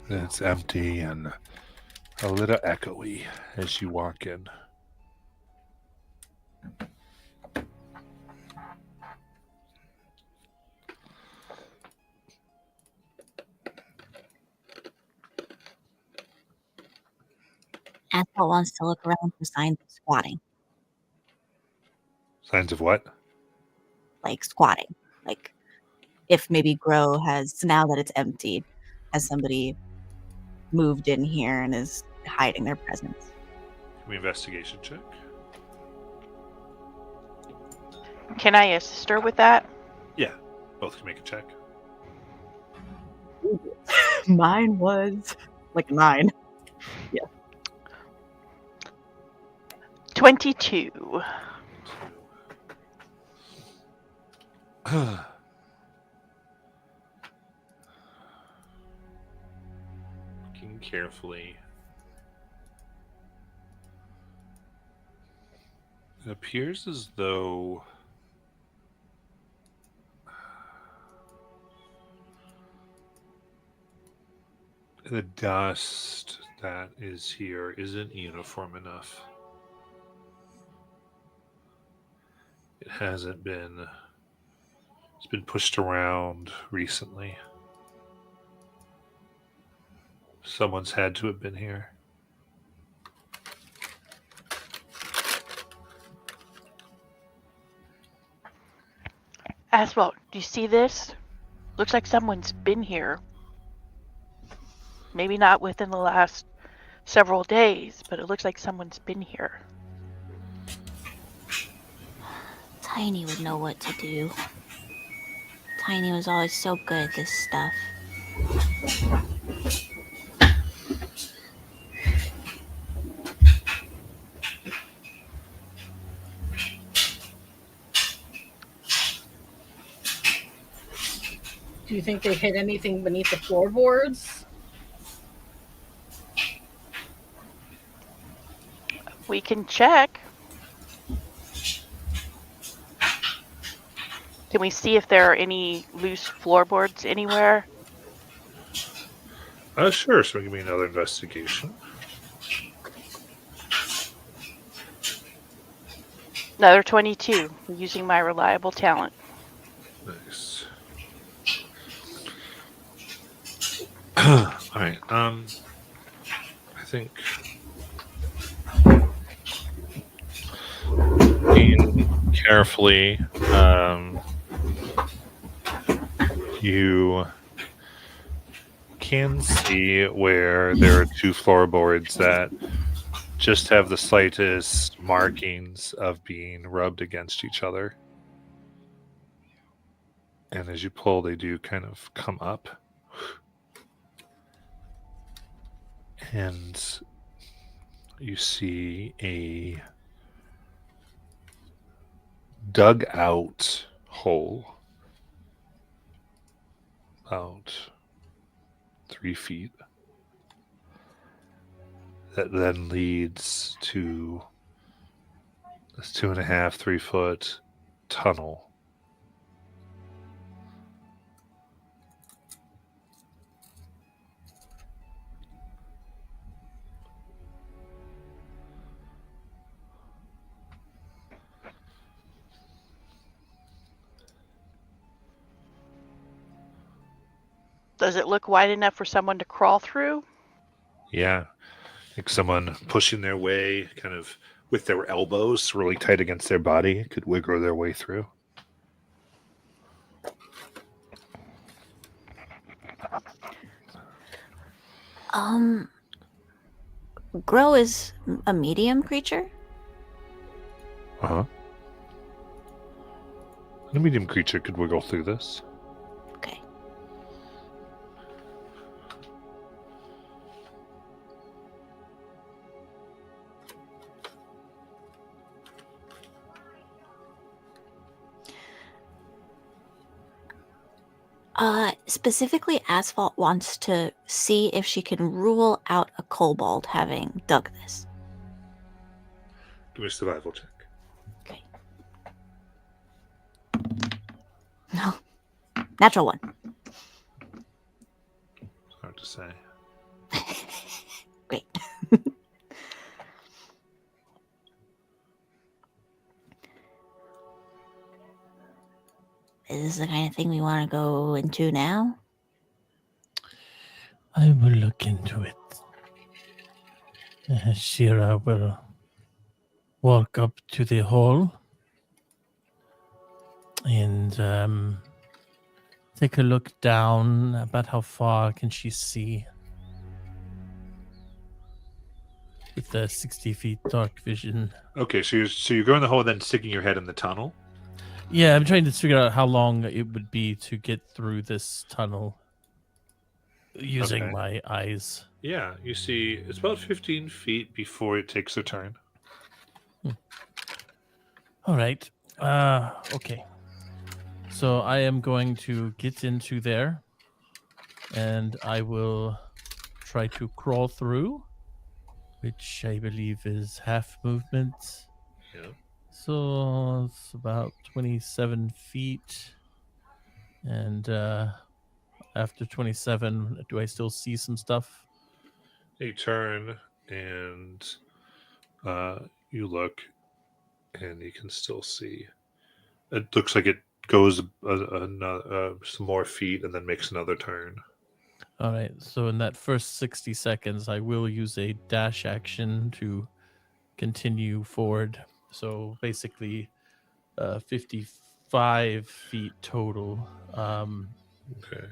It's empty and a little echoey as you walk in. Asphalt wants to look around for signs of squatting. Signs of what? Like squatting. Like if maybe Grow has, now that it's emptied, has somebody moved in here and is hiding their presence. Can we investigation check? Can I assist her with that? Yeah, both can make a check. Mine was like 9. 22. Looking carefully. It appears as though the dust that is here isn't uniform enough. It hasn't been. It's been pushed around recently. Someone's had to have been here. Asphalt, do you see this? Looks like someone's been here. Maybe not within the last several days, but it looks like someone's been here. Tiny would know what to do. Tiny was always so good at this stuff. Do you think they hit anything beneath the floorboards? We can check. Can we see if there are any loose floorboards anywhere? Sure. So give me another investigation. Another 22, using my reliable talent. Nice. All right. I think being carefully, you can see where there are 2 floorboards that just have the slightest markings of being rubbed against each other. And as you pull, they do kind of come up. And you see a dug out hole about 3 feet that then leads to this 2.5, 3 foot tunnel. Does it look wide enough for someone to crawl through? Yeah. Like someone pushing their way kind of with their elbows really tight against their body could wiggle their way through. Grow is a medium creature? Uh-huh. A medium creature could wiggle through this. Okay. Specifically, Asphalt wants to see if she can rule out a kobold having dug this. Give me a survival check. Okay. No. Natural one. It's hard to say. Great. Is this the kind of thing we want to go into now? I will look into it. Shira will walk up to the hole and take a look down. About how far can she see with the 60 feet dark vision? Okay, so you're going the hole, then sticking your head in the tunnel. Yeah, I'm trying to figure out how long it would be to get through this tunnel using Okay. my eyes. Yeah, you see, it's about 15 feet before it takes a turn. All right. Okay. So I am going to get into there, and I will try to crawl through, which I believe is half movement. Yeah. So it's about 27 feet. And after 27, do I still see some stuff? You turn and you look, and you can still see. It looks like it goes some more feet and then makes another turn. All right. So in that first 60 seconds, I will use a dash action to continue forward. So basically 55 feet total. Okay.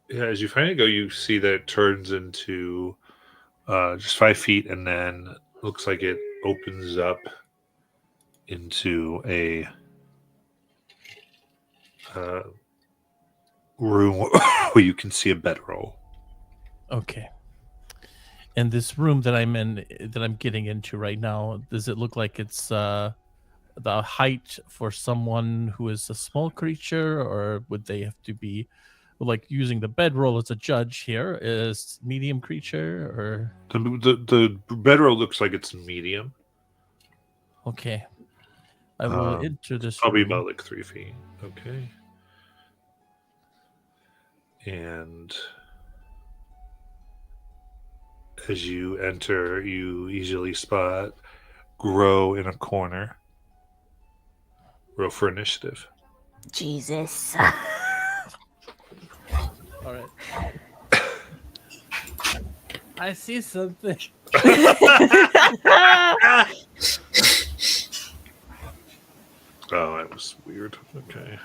Yeah, as you finally go, you see that it turns into just 5 feet, and then looks like it opens up into a room where you can see a bedroll. Okay. And this room that I'm in, that I'm getting into right now, does it look like it's the height for someone who is a small creature, or would they have to be like using the bedroll as a judge here? Is medium creature or The bedroll looks like it's medium, okay? I will enter this probably room. about like 3 feet. Okay. And as you enter, you easily spot Grow in a corner. Roll for initiative. Jesus. All right. I see something. Oh, that was weird. Okay.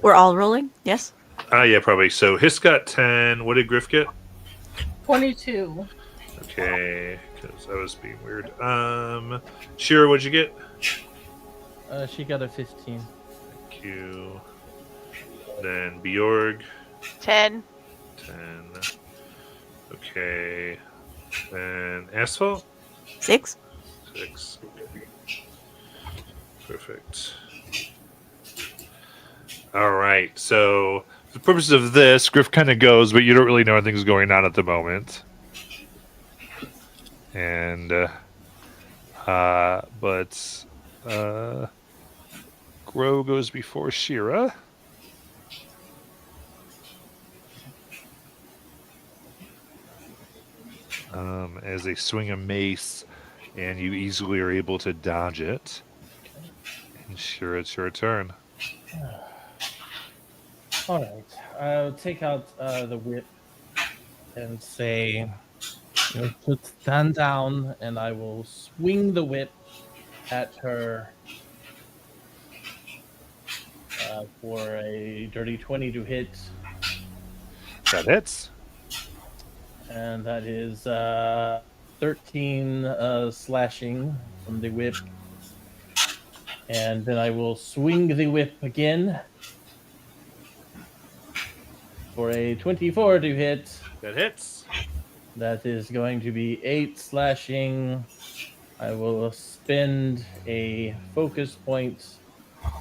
We're all rolling? Yes? Yeah, probably. So Hiss got 10. What did Griff get? 22. Okay. because I was being weird. Shira, what'd you get? She got a 15. Thank you. Then Bjorg, 10. 10. Okay. Then Asphalt, 6. 6. Perfect. All right. So, for the purpose of this, Griff kind of goes, but you don't really know anything's going on at the moment. And, Gro goes before Shira. As they swing a mace, and you easily are able to dodge it. And Shira, it's your turn. All right. I'll take out the whip and say, to stand down, and I will swing the whip at her for a dirty 20 to hit, That hits. and that is 13 slashing from the whip. And then I will swing the whip again for a 24 to hit. That hits. That is going to be 8 slashing. I will spend a focus point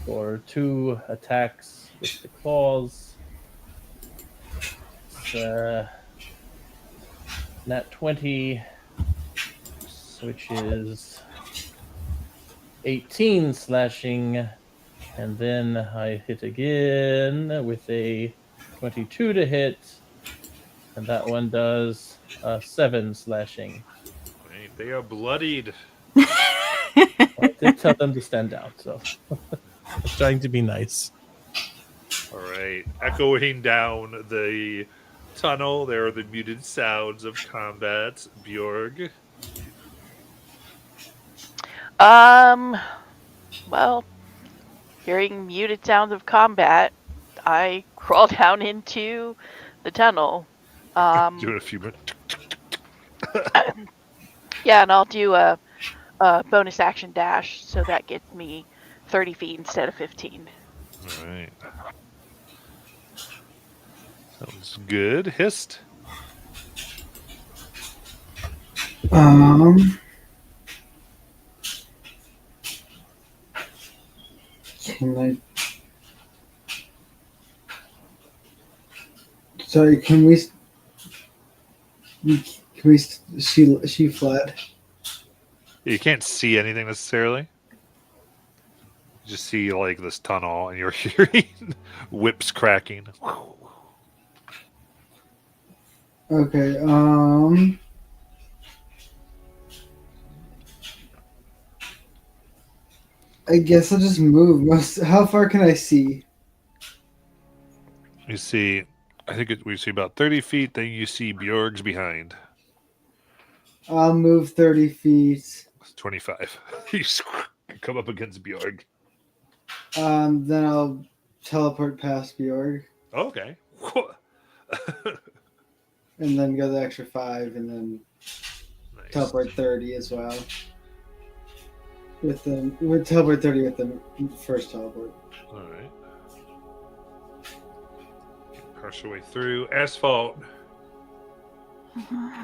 for 2 attacks with the claws. Nat 20, which is 18 slashing. And then I hit again with a 22 to hit. And that one does 7 slashing. Right, they are bloodied. I did tell them to stand down, so I was trying to be nice. All right. Echoing down the tunnel, there are the muted sounds of combat. Bjorg. Well, hearing muted sounds of combat, I crawl down into the tunnel. Do it a few minutes. Yeah, and I'll do a bonus action dash, so that gets me 30 feet instead of 15. All right. Sounds good. Hist. Can I? Sorry, can we? She fled. You can't see anything necessarily. You just see like this tunnel, and you're hearing whips cracking. Okay. I guess I'll just move. How far can I see? You see, I think we see about 30 feet. Then you see Bjorg's behind. I'll move 30 feet. 25. You come up against Bjorg. Then I'll teleport past Bjorg. Okay. And then go the extra 5, and then Nice. teleport 30 as well. With teleport 30 with the first teleport. All right. Crush your way through. Asphalt.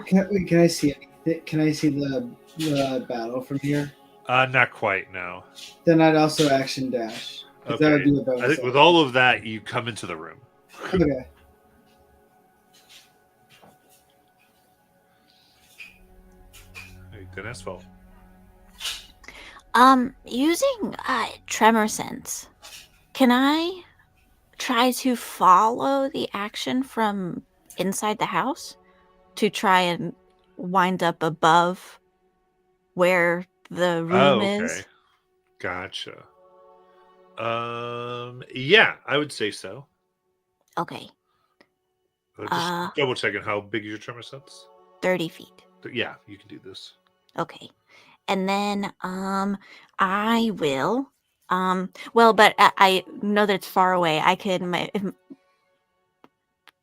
Can I see anything? Can I see the battle from here? Not quite, no. Then I'd also action dash. 'Cause that would be a bonus I think with all of that, you come into the room. action. Okay. Then Asphalt. Using tremor sense, can I try to follow the action from inside the house to try and wind up above where the room is? Gotcha. Yeah, I would say so. Okay, Just double checking how big is your tremor sense? 30 feet. Yeah, you can do this. Okay. And then I will well, but I know that it's far away. I could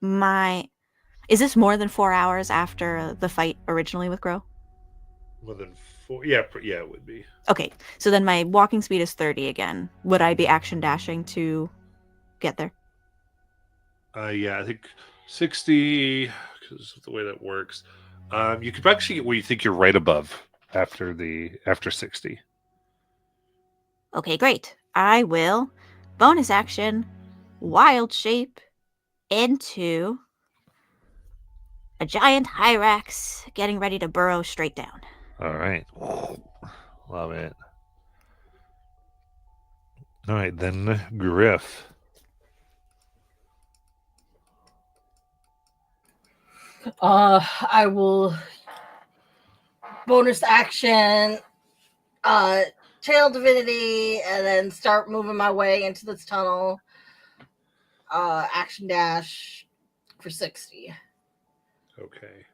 my is this more than 4 hours after the fight originally with Gro? More than 4. Yeah, yeah, it would be. Okay, so then my walking speed is 30 again. Would I be action dashing to get there? Yeah, I think 60 because of the way that works. You could actually get where you think you're right above after 60. Okay, great. I will bonus action wild shape into a giant Hyrax getting ready to burrow straight down. All right. Love it. All right, then Griff. I will bonus action, channel divinity, and then start moving my way into this tunnel. Action dash for 60. Okay.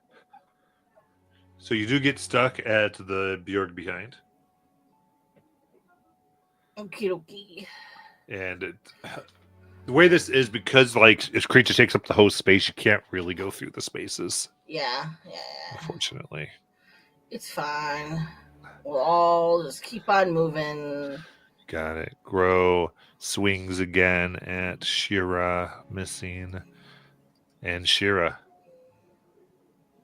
So you do get stuck at the Bjorg behind. Okie dokie. And the way this is, because like this creature takes up the whole space, you can't really go through the spaces, Yeah. unfortunately. It's fine. We'll all just keep on moving. Got it. Grow swings again at Shira, missing. And Shira.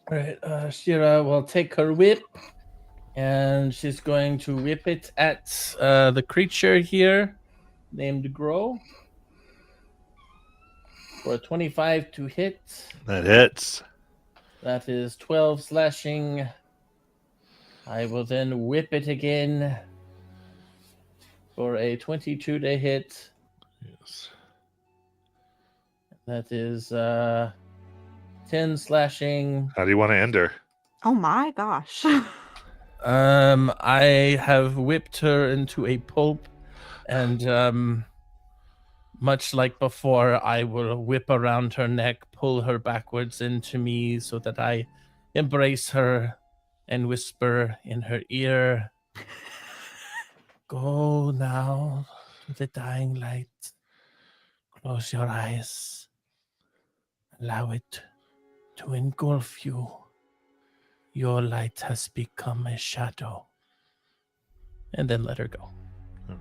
All right, Shira will take her whip, and she's going to whip it at the creature here, named Grow, for a 25 to hit. That hits. That is 12 slashing. I will then whip it again for a 22 to hit. Yes. That is 10 slashing. How do you want to end her? Oh my gosh. I have whipped her into a pulp, and much like before, I will whip around her neck, pull her backwards into me so that I embrace her and whisper in her ear, "Go now to the dying light. Close your eyes. Allow it to engulf you. Your light has become a shadow." And then let her go. All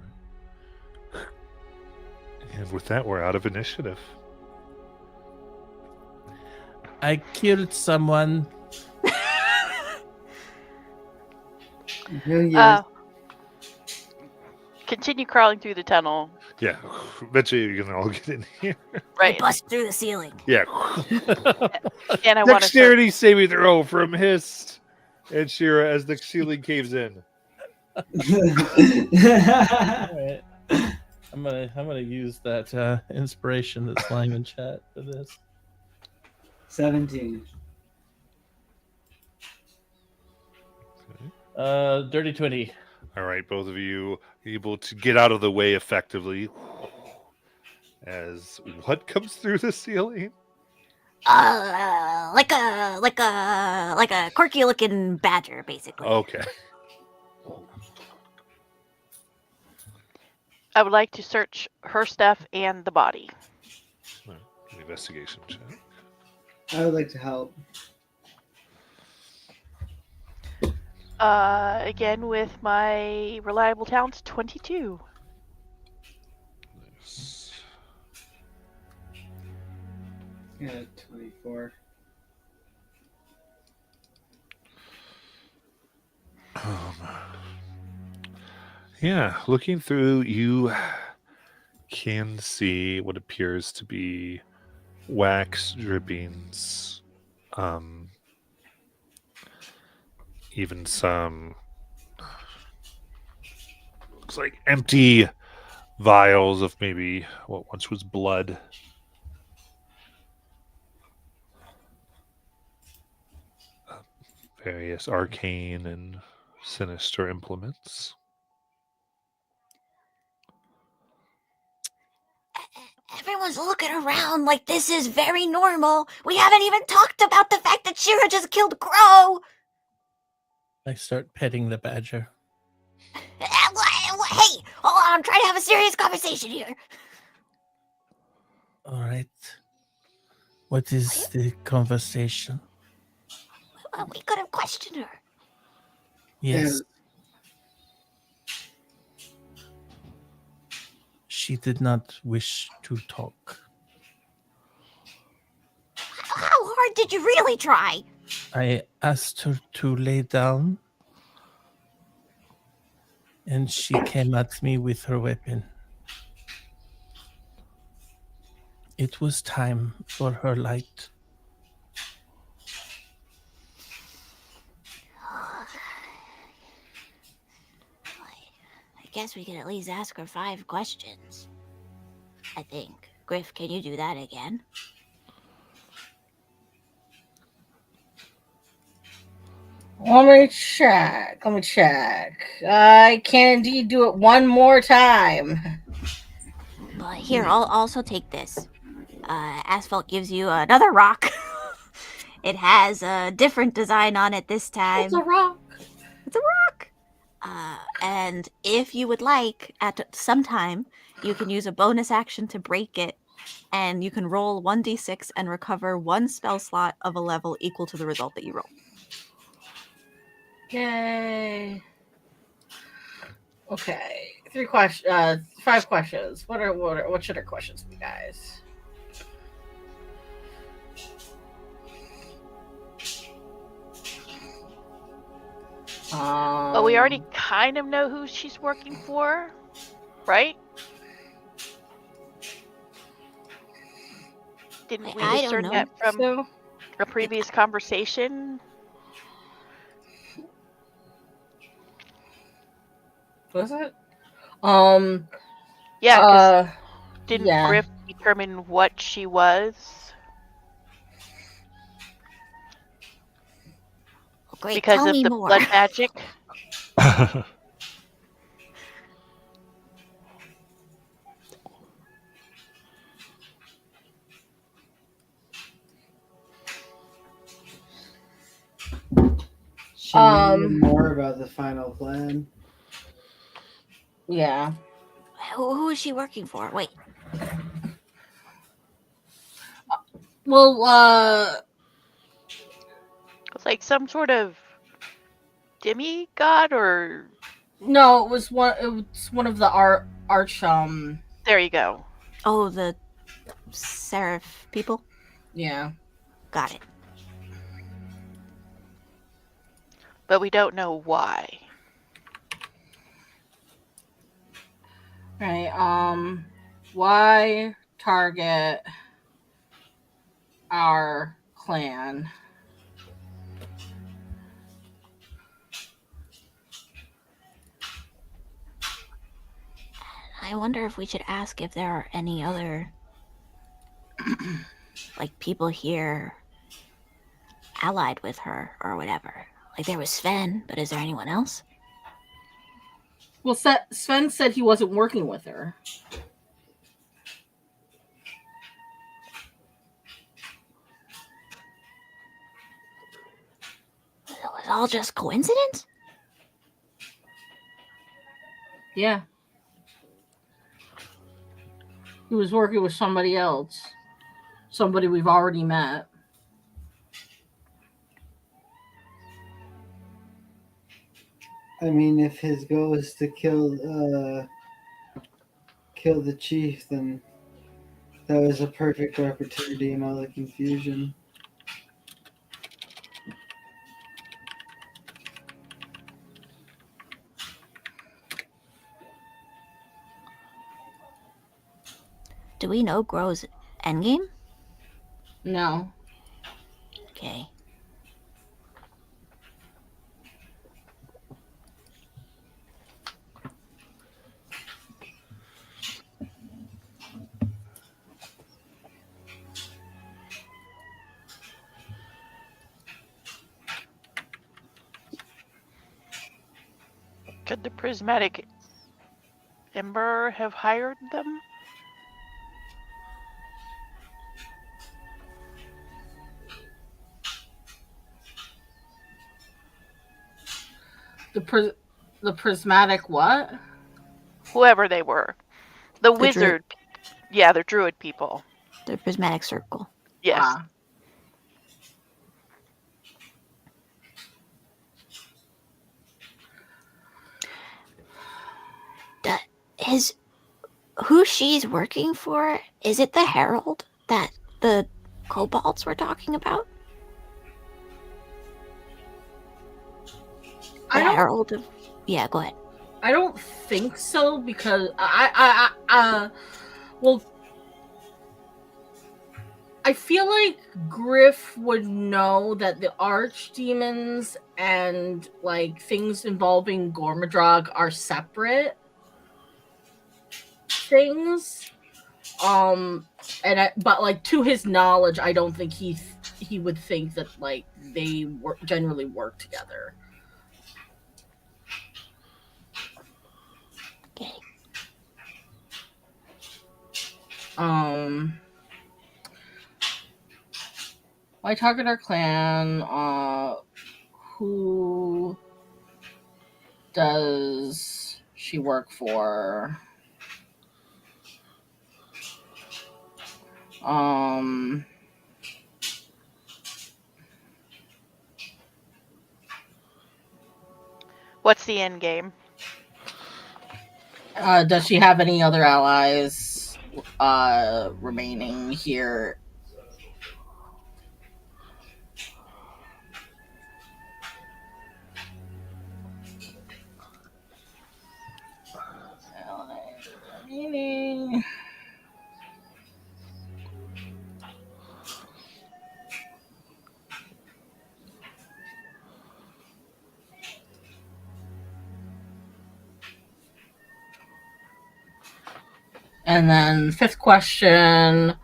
right. And with that, we're out of initiative. I killed someone. Continue crawling through the tunnel. Yeah. Eventually, you're going to all get in here. Right. Bust through the ceiling. Yeah. And I want to Dexterity saving throw from Hist and Shira as the ceiling caves in. All right. I'm gonna use that inspiration that's lying in chat for this. 17. Dirty 20. All right, both of you able to get out of the way effectively. As what comes through the ceiling? Like a quirky looking badger, basically. Okay. I would like to search her stuff and the body. Investigation check. I would like to help. Again with my reliable talents, 22. Nice. Yeah, 24. Yeah, looking through, you can see what appears to be wax drippings, even some looks like empty vials of maybe what once was blood. Various arcane and sinister implements. Everyone's looking around like this is very normal. We haven't even talked about the fact that Shira just killed Crow. I start petting the badger. Hey, hold on. I'm trying to have a serious conversation here. All right. What is the conversation? We could have questioned her. Yes. She did not wish to talk. How hard did you really try? I asked her to lay down, and she came at me with her weapon. It was time for her light. I guess we could at least ask her 5 questions. I think. Griff, can you do that again? Let me check. I can indeed do it one more time. But here, I'll also take this. Asphalt gives you another rock. It has a different design on it this time. It's a rock. It's a rock. And if you would like, at some time, you can use a bonus action to break it, and you can roll 1d6 and recover 1 spell slot of a level equal to the result that you roll. Yay. Okay. 5 questions. What should our questions be, guys? But we already kind of know who she's working for, right? Didn't we I don't discern know. that from So, a previous conversation? was it? Yeah, 'cause didn't yeah. Griff determine what she was? Oh, great, Because tell of me the more. blood magic? She knew more about the final plan. Yeah. Who is she working for? Wait. Well, It's like some sort of demigod, or no, it was one of the arch there you go. Oh, the Seraph people? yeah. Got it. But we don't know why. Right. Why target our clan? I wonder if we should ask if there are any other like people here allied with her or whatever. Like there was Sven, but is there anyone else? Well, Sven said he wasn't working with her. It was all just coincidence? Yeah. He was working with somebody else. Somebody we've already met. I mean, if his goal is to kill the chief, then that was a perfect opportunity in all the confusion. Do we know Gro's endgame? No. Okay. Could the prismatic ember have hired them? The prismatic what? Whoever they were. The druid. wizard. Yeah, the druid people. The prismatic circle. Yes. Ah. is who she's working for? Is it the Herald that the kobolds were talking about? The Herald of... Yeah, go ahead. I don't think so because well, I feel like Griff would know that the archdemons and like things involving Gormadrog are separate things. But like to his knowledge, I don't think he would think that like they generally work together. Okay. My target our clan. Who does she work for? What's the end game? Does she have any other allies remaining here? Remaining. And then fifth question.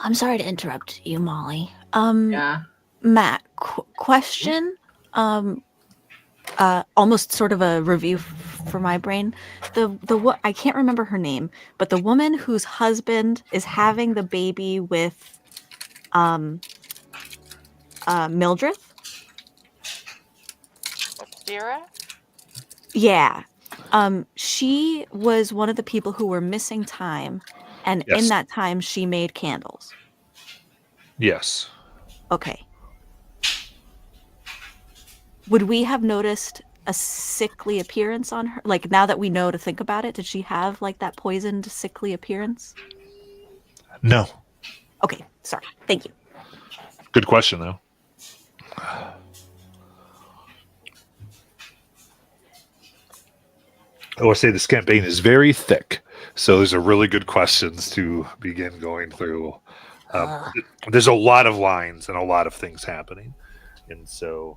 I'm sorry to interrupt you, Molly. Yeah. Matt, question. Almost sort of a review for my brain. The I can't remember her name, but the woman whose husband is having the baby with, Mildred. Sarah? Yeah. She was one of the people who were missing time, and in Yes. that time she made candles. Yes. Okay. Would we have noticed a sickly appearance on her? Like, now that we know to think about it, did she have like that poisoned, sickly appearance? No. Okay, sorry. Thank you. Good question, though. I will say this campaign is very thick, so those are really good questions to begin going through. There's a lot of lines and a lot of things happening, and so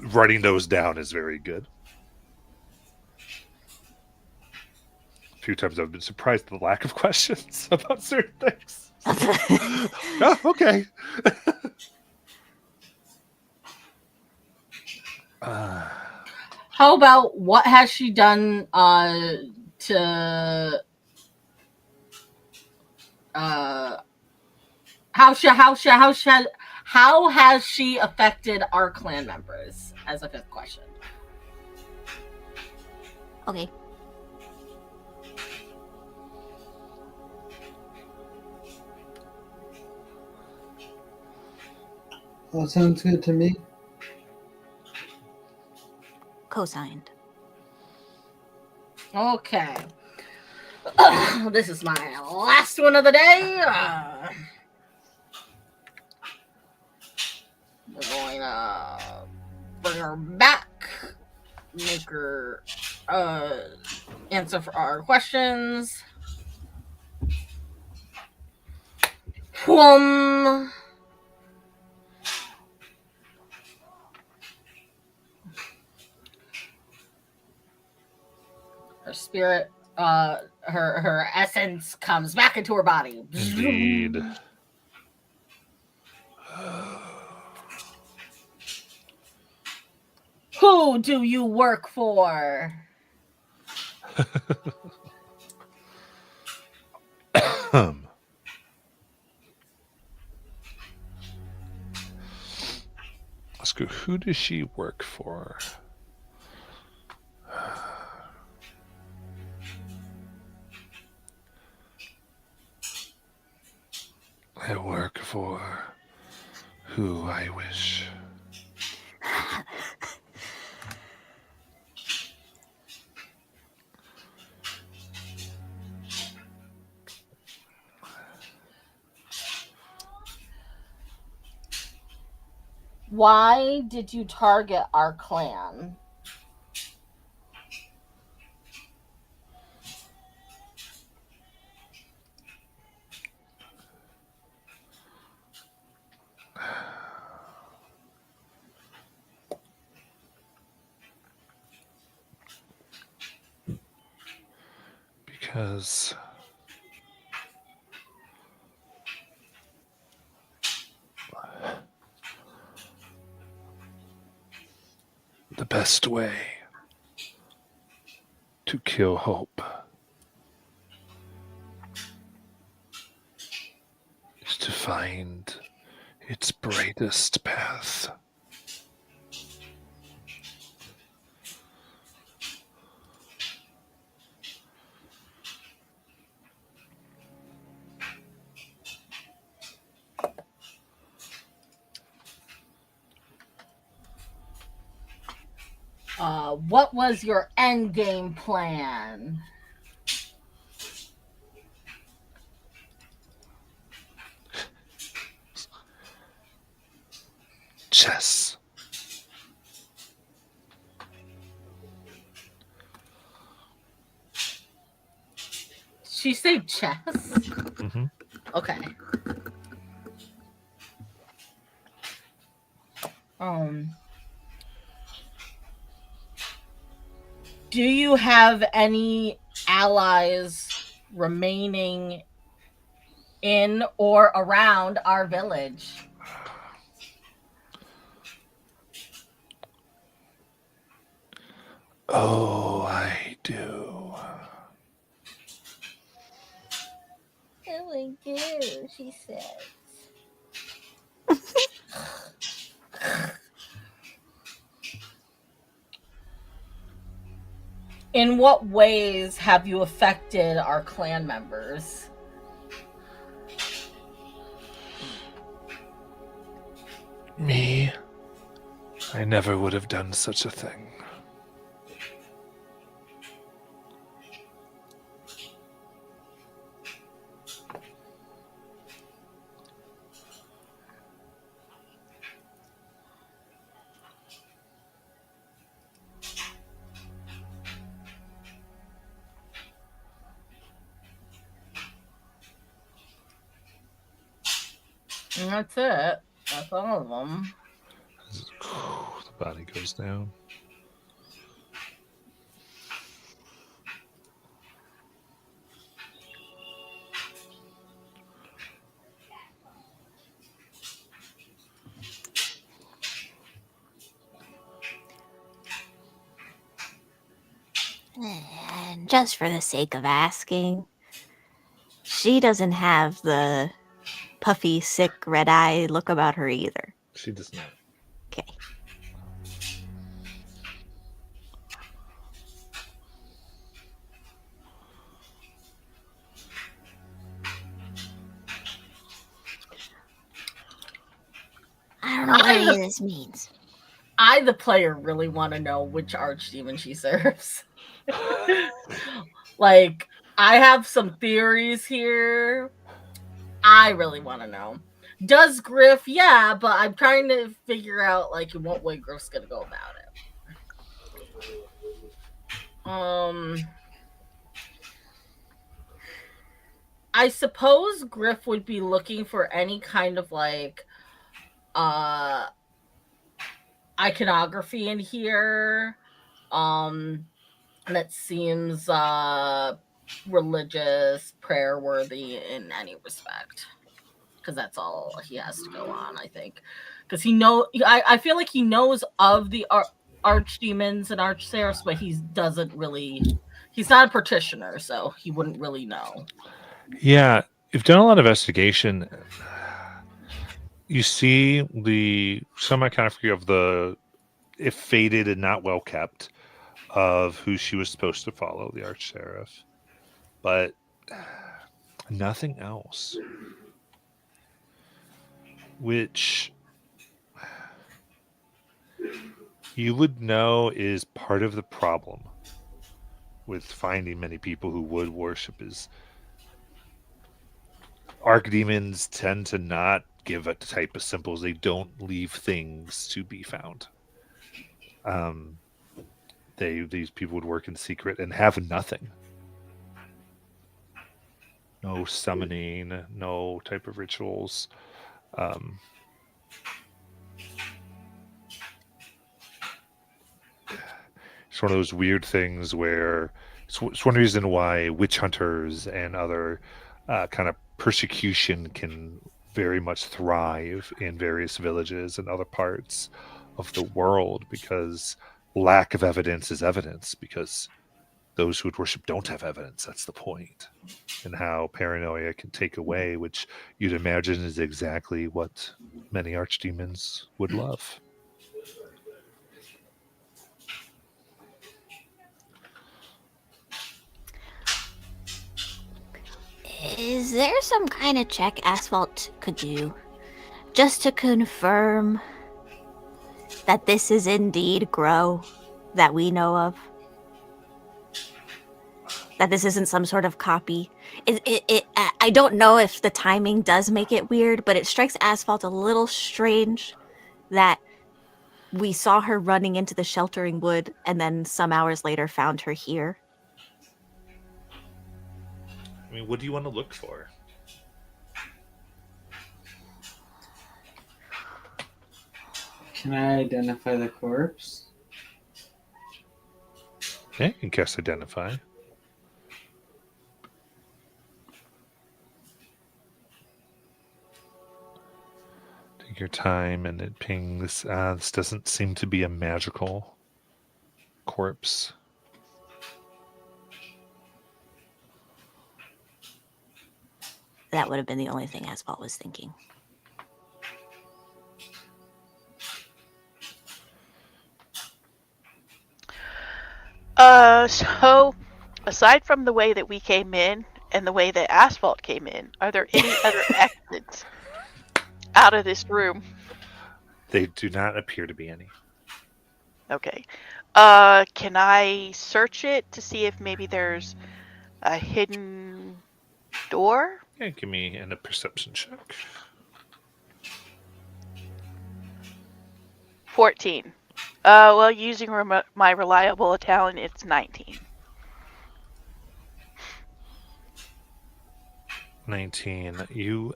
writing those down is very good. A few times I've been surprised at the lack of questions about certain things. Oh, okay. How about what has she done to how has she affected our clan members as a fifth question? Okay. That sounds good to me. Co-signed. Okay. This is my last one of the day. We're going to bring her back, make her answer for our questions. Her spirit, her essence comes back into her body. Indeed. Who do you work for? Oscar, who does she work for? I work for who I wish. Why did you target our clan? Because the best way to kill hope is to find its brightest path. What was your end game plan? Chess. She say chess? Mm-hmm. Okay. Do you have any allies remaining in or around our village? Oh, I do. Oh my god, she says. In what ways have you affected our clan members? Me? I never would have done such a thing. And that's it. That's all of them. The body goes down. And just for the sake of asking, she doesn't have the puffy, sick, red eye look about her either. She does not. Okay. I don't know what any of this means. I, the player, really want to know which archdemon she serves. Like, I have some theories here. I really want to know. Does Griff? Yeah, but I'm trying to figure out, like, in what way Griff's gonna go about it. I suppose Griff would be looking for any kind of, like, iconography in here that seems religious, prayer worthy in any respect, because that's all he has to go on, I think, because I feel like he knows of the archdemons and archseraphs, but he's not a practitioner, so he wouldn't really know. Yeah, You've done a lot of investigation. You see the some iconography of the, if faded and not well kept, of who she was supposed to follow, the Arch Seraph, but nothing else. Which you would know is part of the problem with finding many people who would worship is archdemons tend to not give a type of symbols. They don't leave things to be found. These people would work in secret and have nothing. No summoning, no type of rituals. It's one of those weird things where it's one reason why witch hunters and other kind of persecution can very much thrive in various villages and other parts of the world, because lack of evidence is evidence, because those who would worship don't have evidence. That's the point. And how paranoia can take away, which you'd imagine is exactly what many archdemons would love. Is there some kind of check Asphalt could do just to confirm that this is indeed Grow that we know of? That this isn't some sort of copy? I don't know if the timing does make it weird, but it strikes Asphalt a little strange that we saw her running into the sheltering wood and then some hours later found her here. I mean, what do you want to look for? Can I identify the corpse? Yeah, you can cast Identify. Take your time, and it pings. This doesn't seem to be a magical corpse. That would have been the only thing Asphalt was thinking. So aside from the way that we came in and the way that Asphalt came in, are there any other exits out of this room? They do not appear to be any. Okay. Can I search it to see if maybe there's a hidden door? Yeah, give me a perception check. 14. Well, using my reliable talent, it's 19. 19. You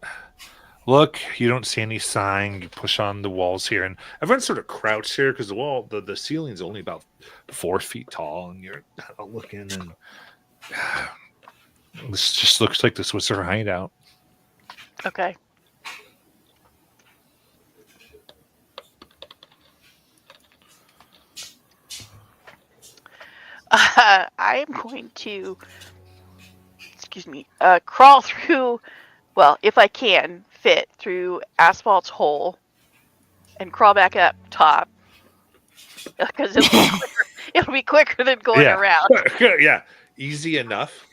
look, you don't see any sign. You push on the walls here, and everyone's sort of crouched here because the ceiling's only about 4 feet tall, and you're looking, and this just looks like this was her hideout. Okay. I am going to, crawl through, well, if I can fit through Asphalt's hole and crawl back up top, because it'll be quicker than going around. Yeah, easy enough.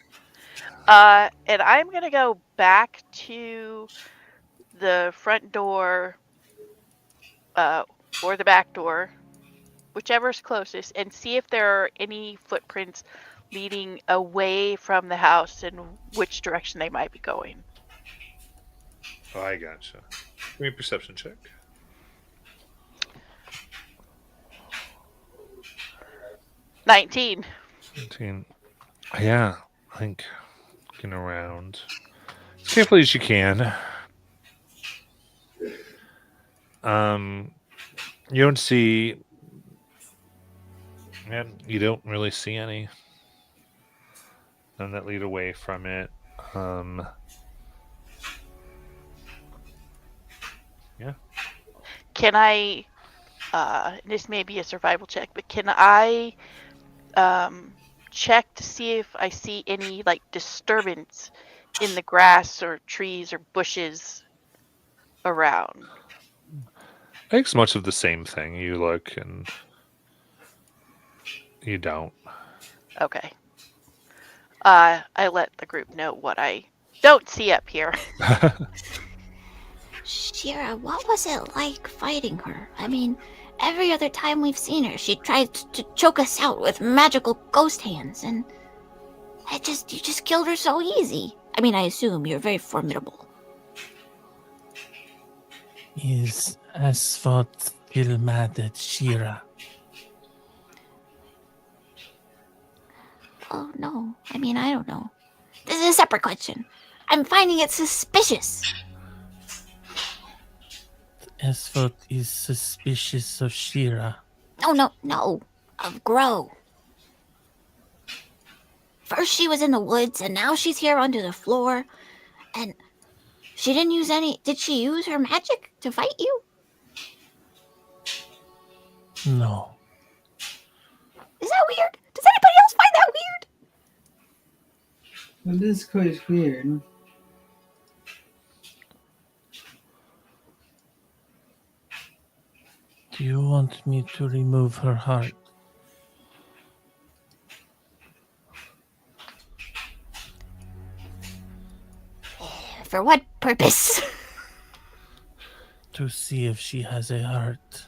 And I'm going to go back to the front door, or the back door, whichever's closest, and see if there are any footprints leading away from the house and which direction they might be going. Oh, I gotcha. Give me a perception check. 19. 19. Yeah, I think looking around as carefully as you can. You don't see. Man, you don't really see any. None that lead away from it. Yeah. Can I, this may be a survival check, but can I check to see if I see any, like, disturbance in the grass or trees or bushes around? I think it's much of the same thing. You look and you don't. Okay. I let the group know what I don't see up here. Shira, what was it like fighting her? I mean, every other time we've seen her, she tried to choke us out with magical ghost hands, and you just killed her so easy. I mean, I assume you're very formidable. Is Asphalt still mad at Shira? Oh, no. I mean, I don't know. This is a separate question. I'm finding it suspicious. Asphalt is suspicious of Shira. No. Of Grow. First she was in the woods, and now she's here under the floor. And she didn't use any... Did she use her magic to fight you? No. Is that weird? Does anybody else find that weird? It is quite weird. Do you want me to remove her heart? For what purpose? To see if she has a heart.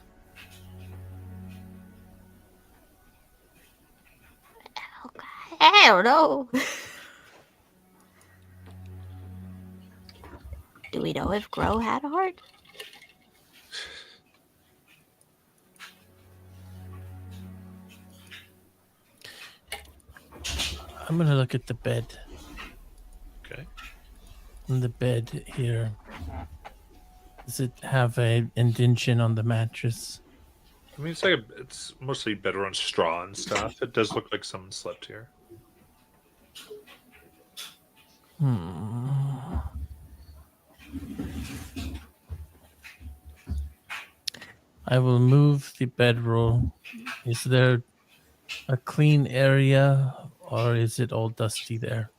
I don't know. Do we know if Grow had a heart? I'm gonna look at the bed. Okay. On the bed here. Does it have a indention on the mattress? I mean, it's mostly better on straw and stuff. It does look like someone slept here. I will move the bedroll. Is there a clean area or is it all dusty there?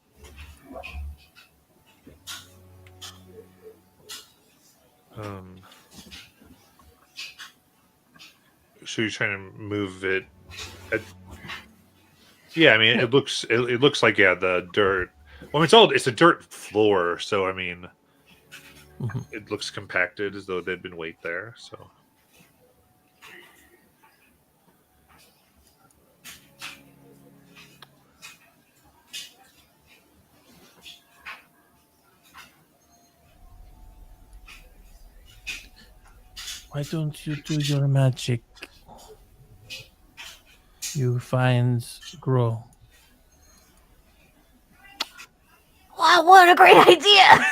So you're trying to move it. Yeah, I mean, it looks like the dirt. Well, I mean, it's a dirt floor, so I mean, it looks compacted as though there'd been weight there. So. Why don't you do your magic? You find Grow. Wow, what a great idea!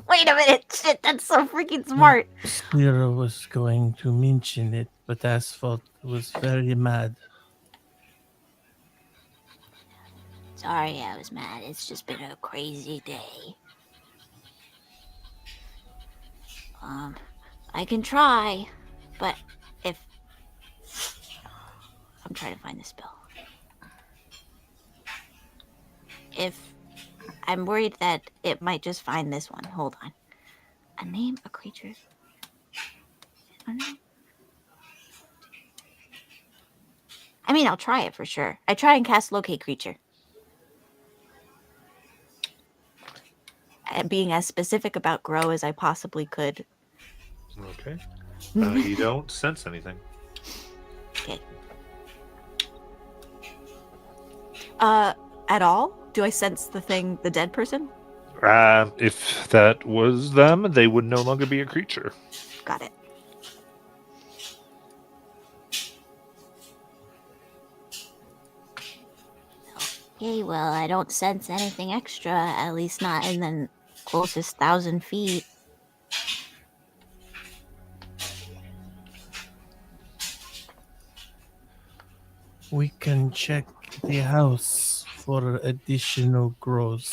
Wait a minute, shit, that's so freaking smart. Shira was going to mention it, but Asphalt was very mad. Sorry I was mad, it's just been a crazy day. I can try, but if... I'm trying to find the spell. If... I'm worried that it might just find this one. Hold on. A name, a creature. I mean, I'll try it for sure. I try and cast Locate Creature. And being as specific about Grow as I possibly could. Okay. You don't sense anything. Okay. At all? Do I sense the dead person? If that was them, they would no longer be a creature. Got it. Okay, well, I don't sense anything extra, at least not in the closest 1,000 feet. We can check the house for additional grows.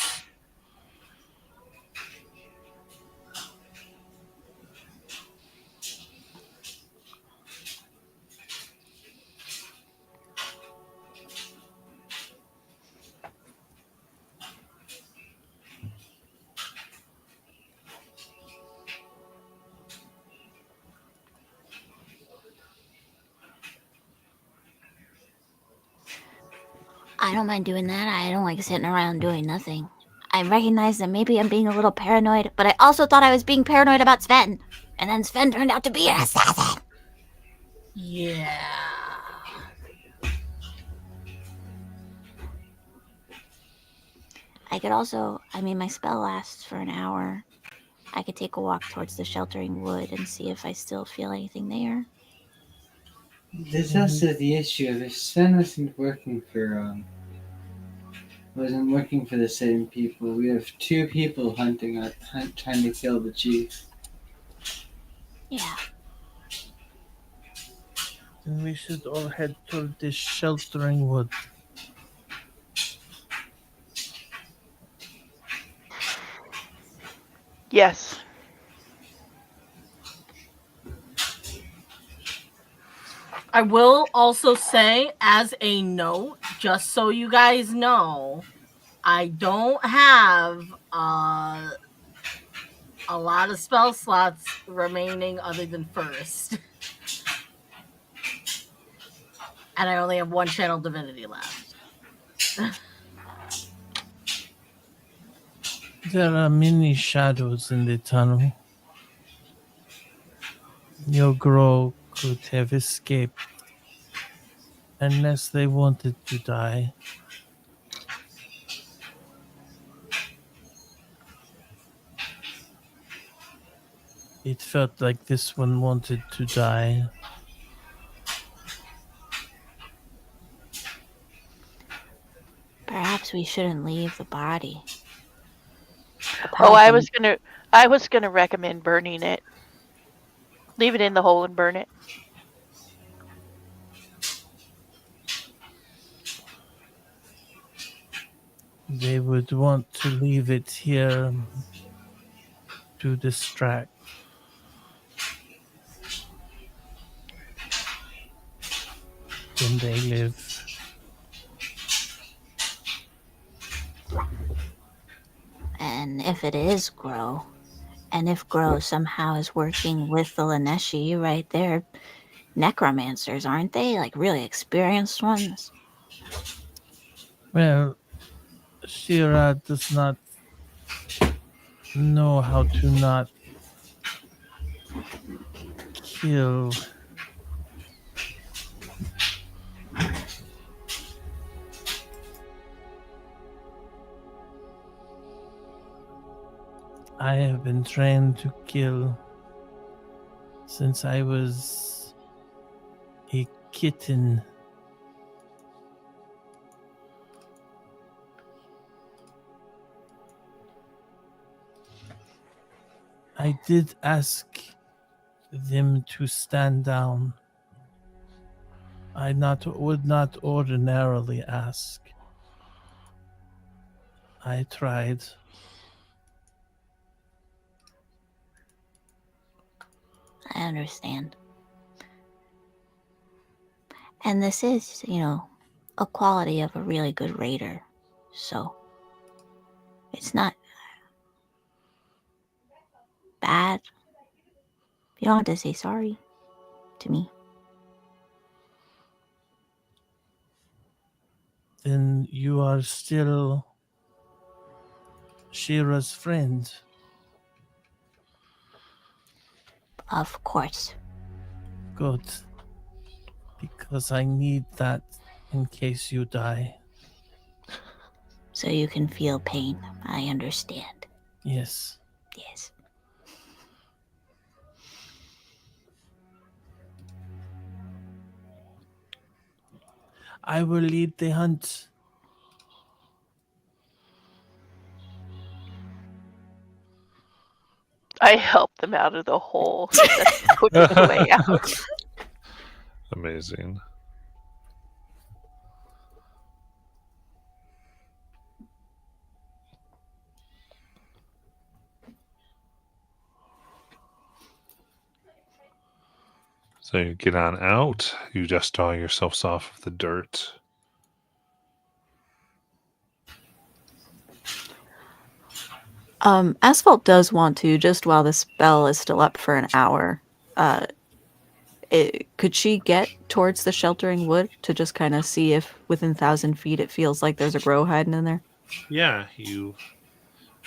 I don't mind doing that. I don't like sitting around doing nothing. I recognize that maybe I'm being a little paranoid, but I also thought I was being paranoid about Sven. And then Sven turned out to be an assassin. Yeah. I could also, my spell lasts for an hour. I could take a walk towards the sheltering wood and see if I still feel anything there. There's also the issue of if Sven wasn't working for the same people. We have two people trying to kill the chief. Yeah. Then we should all head toward this sheltering wood. Yes. I will also say, as a note, just so you guys know, I don't have a lot of spell slots remaining other than first. And I only have one channel divinity left. There are many shadows in the tunnel. Your Grow could have escaped unless they wanted to die. It felt like this one wanted to die. Perhaps we shouldn't leave the body. Oh, I was gonna recommend burning it. Leave it in the hole and burn it. They would want to leave it here to distract. When they live. And if it is Grow, and if Grow somehow is working with the Laneshi, right, they're necromancers, aren't they? Like really experienced ones. Well, Shira does not know how to not kill. I have been trained to kill since I was a kitten. I did ask them to stand down. I would not ordinarily ask. I tried. I understand. And this is, a quality of a really good raider. So, it's not bad. You don't have to say sorry to me. Then you are still Shira's friend. Of course. Good. Because I need that in case you die. So you can feel pain. I understand. Yes. Yes. I will lead the hunt. I helped them out of the hole. That's the quickest way out. Amazing. So you get on out, you just draw yourselves off of the dirt. Asphalt does want to, just while the spell is still up for an hour, Could she get towards the sheltering wood to just kind of see if within 1,000 feet it feels like there's a grow hiding in there? Yeah, you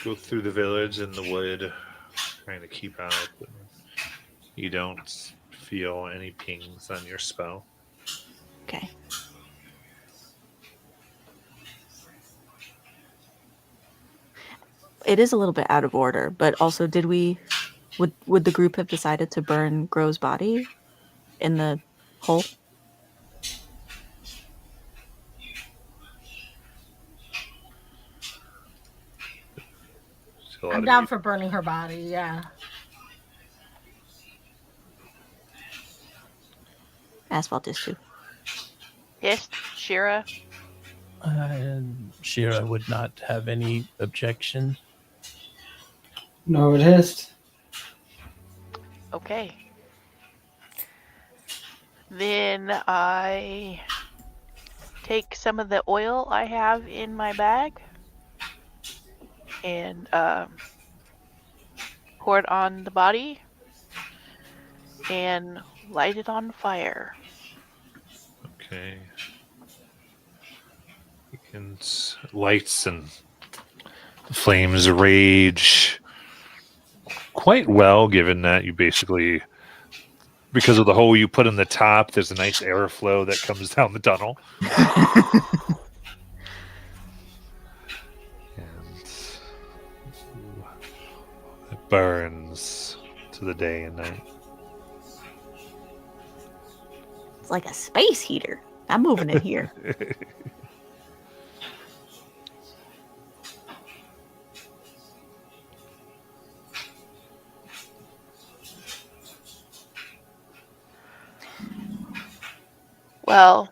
go through the village and the wood, trying to keep out. But you don't feel any pings on your spell. Okay. It is a little bit out of order, but also would the group have decided to burn Grow's body in the hole? Still I'm ought down to for burning her body. Yeah. Asphalt is too. Yes, Shira. Shira would not have any objection. No, it is. Okay. Then I take some of the oil I have in my bag and pour it on the body and light it on fire. Okay. And lights and the flames rage quite well, given that you basically, because of the hole you put in the top, there's a nice airflow that comes down the tunnel. And it burns to the day and night. It's like a space heater. I'm moving it here. Well,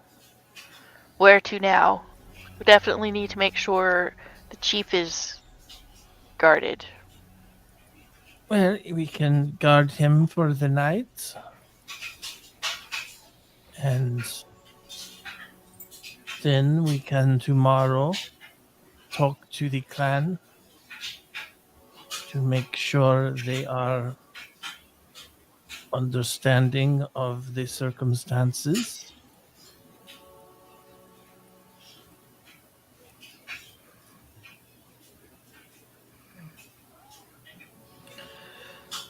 where to now? We definitely need to make sure the chief is guarded. Well, we can guard him for the night. And then we can tomorrow talk to the clan to make sure they are understanding of the circumstances.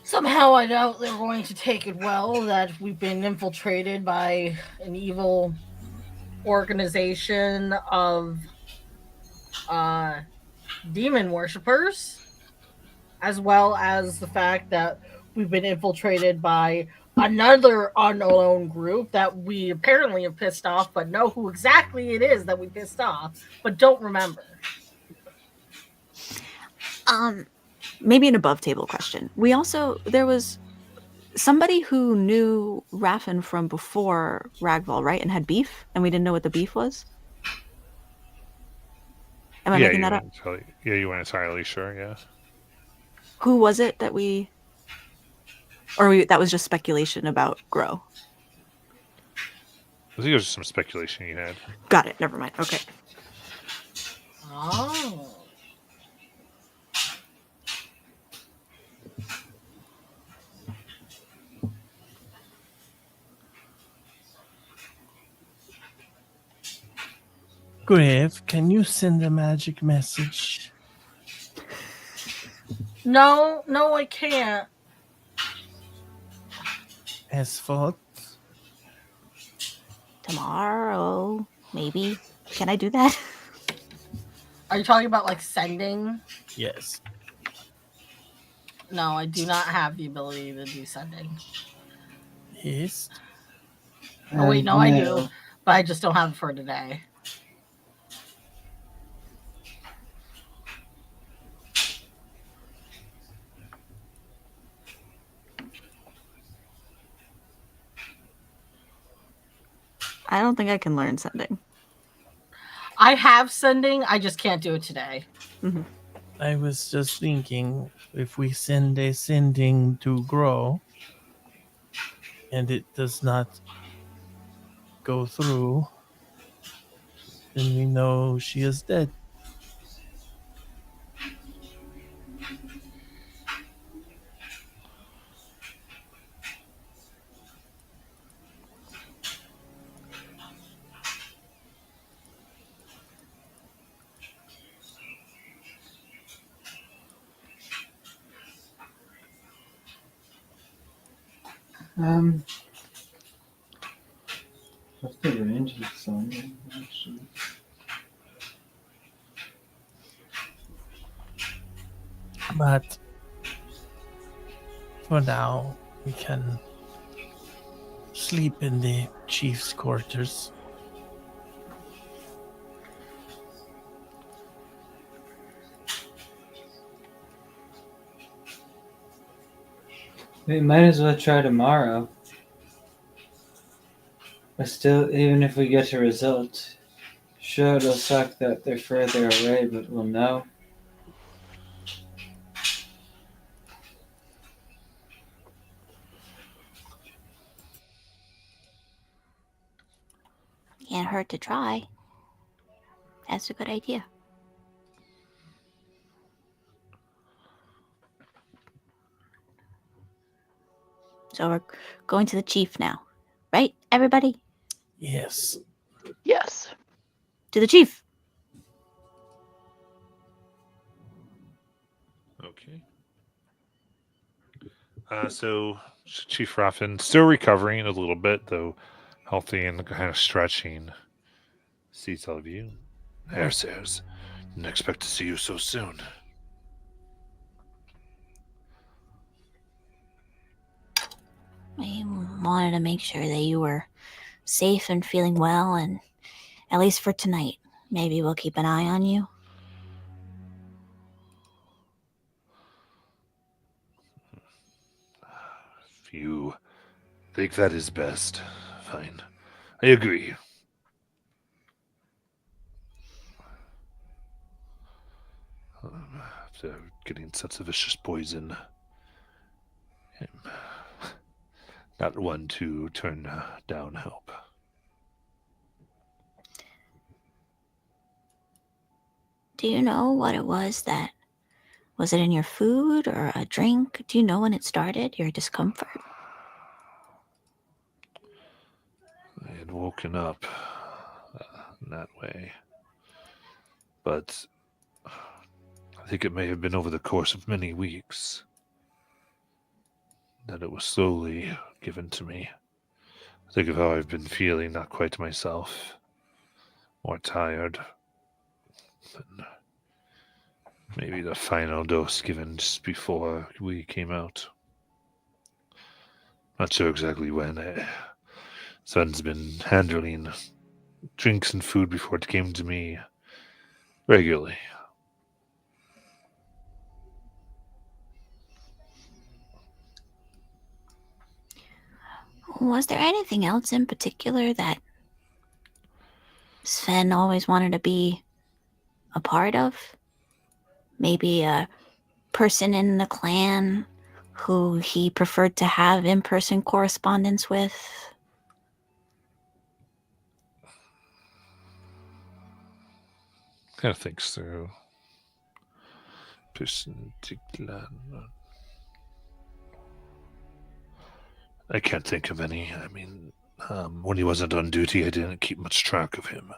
Somehow I doubt they're going to take it well that we've been infiltrated by an evil organization of demon worshippers, as well as the fact that we've been infiltrated by another unknown group that we apparently have pissed off, but know who exactly it is that we pissed off, but don't remember. Maybe an above table question. There was somebody who knew Raffin from before Ragval, right? And had beef, and we didn't know what the beef was? Am I making that up? You weren't entirely sure, yeah. Who was it that that was just speculation about Grow? I think it was just some speculation you had. Got it. Never mind. Okay. Oh. Grave, can you send a magic message? No, I can't. Asphalt? Tomorrow, maybe. Can I do that? Are you talking about like sending? Yes. No, I do not have the ability to do sending. Yes. Oh wait, no, I do, but I just don't have it for today. I don't think I can learn sending. I have sending, I just can't do it today. Mm-hmm. I was just thinking, if we send a sending to Grow, and it does not go through, then we know she is dead. What's the range of the sun? Actually? But for now, we can sleep in the chief's quarters. We might as well try tomorrow. But still, even if we get a result, sure it'll suck that they're further away, but we'll know. Can't hurt to try. That's a good idea. So we're going to the chief now, right, everybody? Yes. Yes. To the chief. Okay. So Chief Raffin still recovering a little bit, though healthy and kind of stretching. Sees all of you. There, sirs. Didn't expect to see you so soon. We wanted to make sure that you were safe and feeling well, and at least for tonight, maybe we'll keep an eye on you. If you think that is best, fine. I agree. After getting such a vicious poison, I'm not one to turn down help. Do you know what it was that... Was it in your food or a drink? Do you know when it started, your discomfort? I had woken up in that way. But I think it may have been over the course of many weeks that it was slowly given to me. Think of how I've been feeling, not quite myself, more tired. And maybe the final dose given just before we came out. Not sure exactly when. Son's been handling drinks and food before it came to me regularly. Was there anything else in particular that Sven always wanted to be a part of? Maybe a person in the clan who he preferred to have in-person correspondence with? Kind of thinks through. Person to clan. I can't think of any. I mean, when he wasn't on duty, I didn't keep much track of him.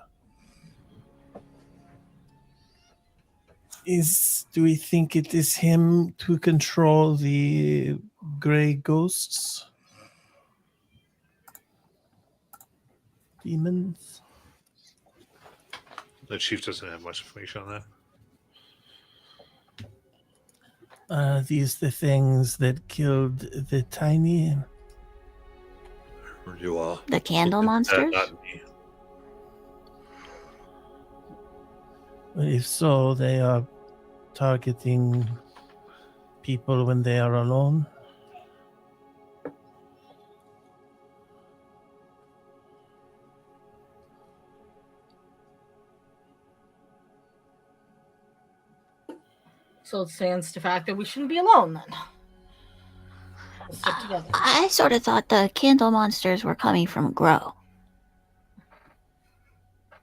Do we think it is him to control the gray ghosts? Demons? The chief doesn't have much information on that. Are these the things that killed the tiny? You are. The candle monsters? Not me. If so, they are targeting people when they are alone. So it stands to fact that we shouldn't be alone then. We'll stick together. I sort of thought the candle monsters were coming from Grow.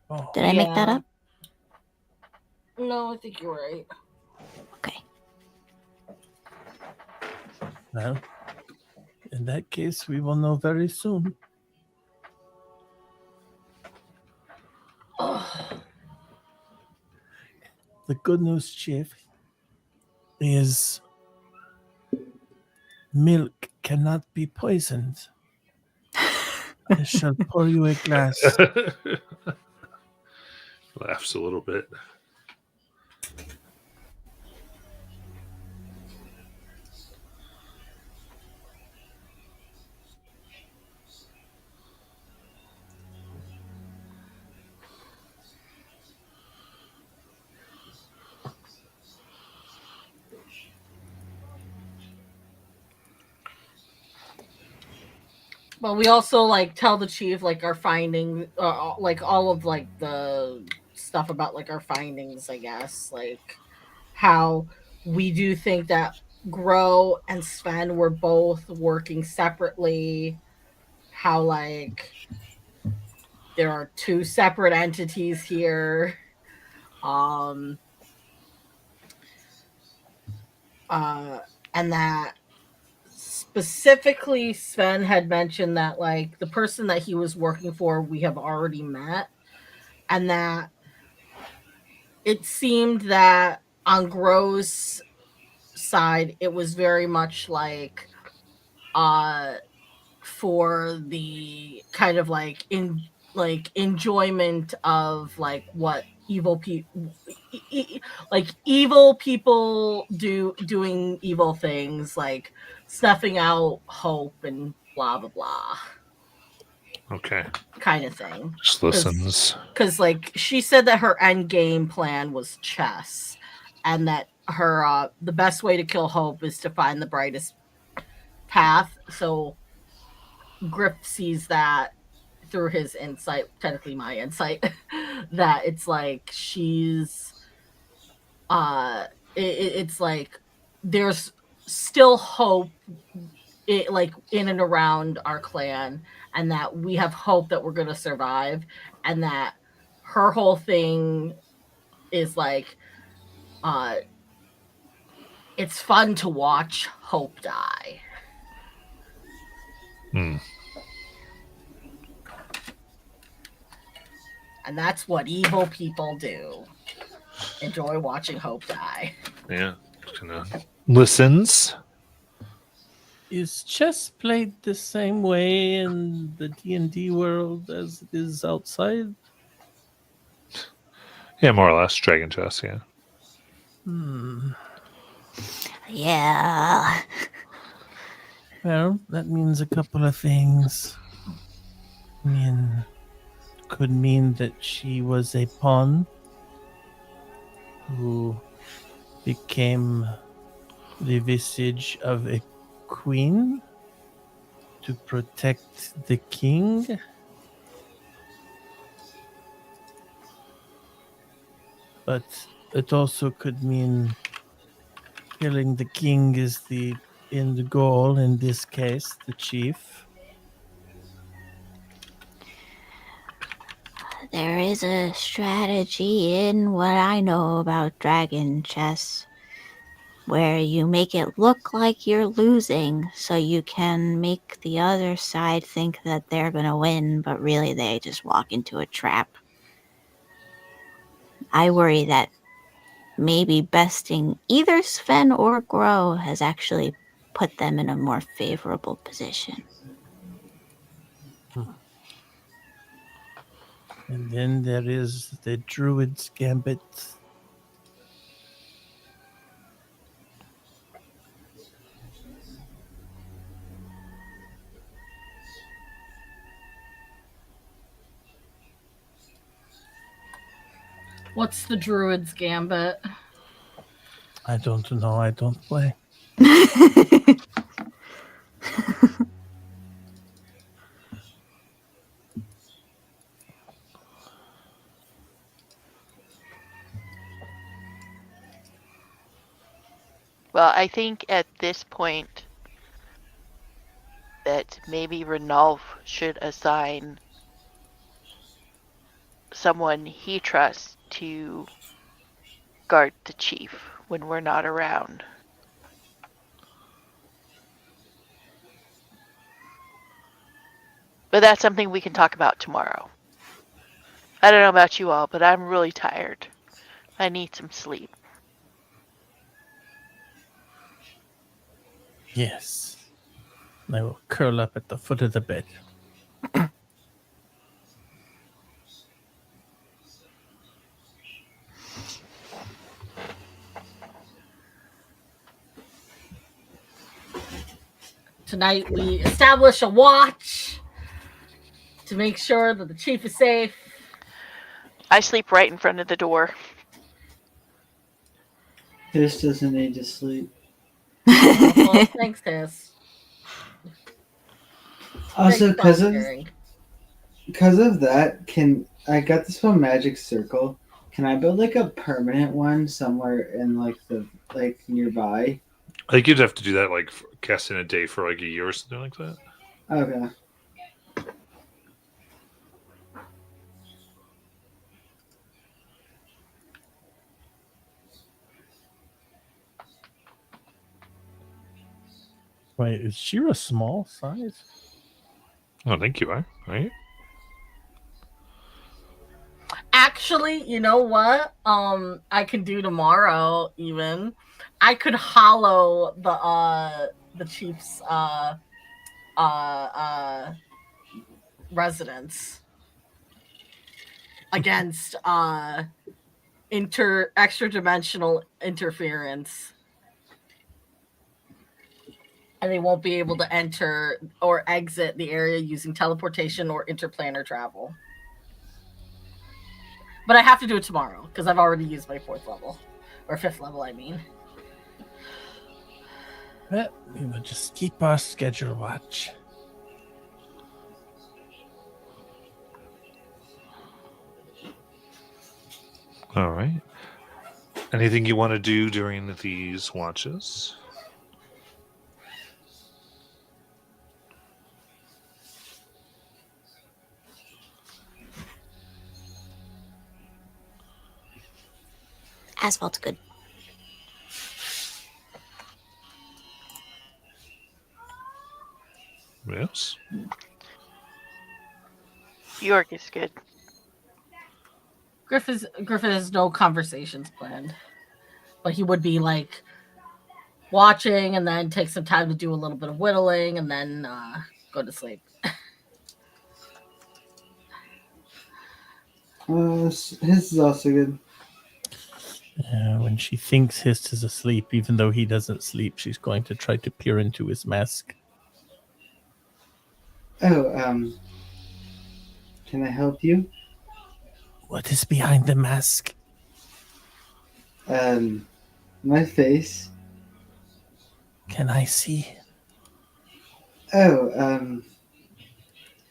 Oh, Did I make that Yeah. up? No, I think you're right. Okay. well, in that case, we will know very soon. Ugh. The good news, Chief, is milk cannot be poisoned. I shall pour you a glass. Laughs a little bit. But we also like tell the chief like our findings, like all of like the stuff about like our findings, I guess, like how we do think that Grow and Sven were both working separately, how like there are two separate entities here, and that specifically Sven had mentioned that like the person that he was working for we have already met, and that it seemed that on Grow's side it was very much like for the kind of like enjoyment of like what evil people like evil people doing evil things, like snuffing out hope and blah blah blah Okay. kind of thing. Just listens. Because like she said that her end game plan was chess, and that her the best way to kill hope is to find the brightest path. So Griff sees that through his insight, technically my insight, that it's like she's it's like there's still hope like in and around our clan, and that we have hope that we're going to survive, and that her whole thing is like it's fun to watch hope die. And that's what evil people do. Enjoy watching hope die. Yeah. Kind of listens. Is chess played the same way in the D&D world as it is outside? Yeah, more or less. Dragon chess, yeah. Yeah. Well, that means a couple of things. Could mean that she was a pawn who became the visage of a queen to protect the king. But it also could mean killing the king is the end goal, in this case, the chief. There is a strategy in what I know about dragon chess where you make it look like you're losing so you can make the other side think that they're going to win, but really they just walk into a trap. I worry that maybe besting either Sven or Grow has actually put them in a more favorable position. And then there is the Druid's Gambit. What's the Druid's Gambit? I don't know, I don't play. Well, I think at this point that maybe Renalf should assign someone he trusts to guard the chief when we're not around. But that's something we can talk about tomorrow. I don't know about you all, but I'm really tired. I need some sleep. Yes. I will curl up at the foot of the bed. Tonight we establish a watch to make sure that the chief is safe. I sleep right in front of the door. This doesn't need to sleep. Well, thanks, Tess. Also, Thanks for because volunteering. of that, I got this one magic circle? Can I build like a permanent one somewhere in like the nearby? I think you'd have to do that like cast in a day for like a year or something like that. Okay. Wait, is Shira small size? I think you are, right? Actually, you know what? I can do tomorrow. Even I could hollow the chief's residence against extra dimensional interference. And they won't be able to enter or exit the area using teleportation or interplanar travel. But I have to do it tomorrow because I've already used my 4th level. Or 5th level, I mean. Well, we will just keep our schedule watch. All right. Anything you want to do during these watches? Asphalt's good. Yes. York is good. Griffith has no conversations planned. But he would be like watching and then take some time to do a little bit of whittling and then go to sleep. His is also good. When she thinks Hist is asleep, even though he doesn't sleep, she's going to try to peer into his mask. Oh, can I help you? What is behind the mask? My face. Can I see? Oh,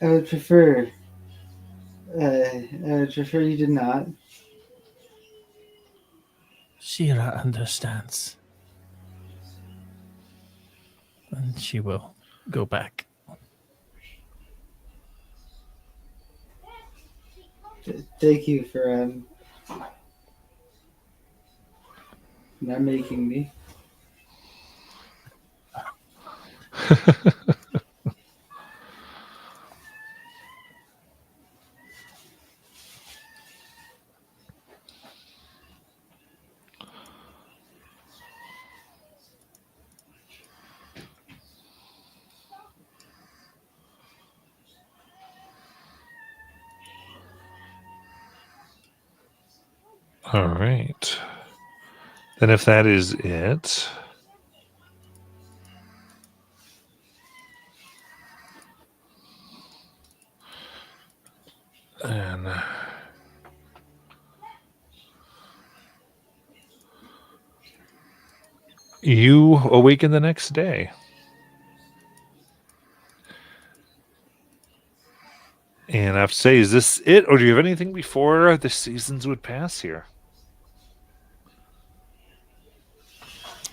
I would prefer. I would prefer you did not. Shira understands. And she will go back. Thank you for not making me. All right. Then if that is it, and you awaken the next day. And I have to say, is this it, or do you have anything before the seasons would pass here?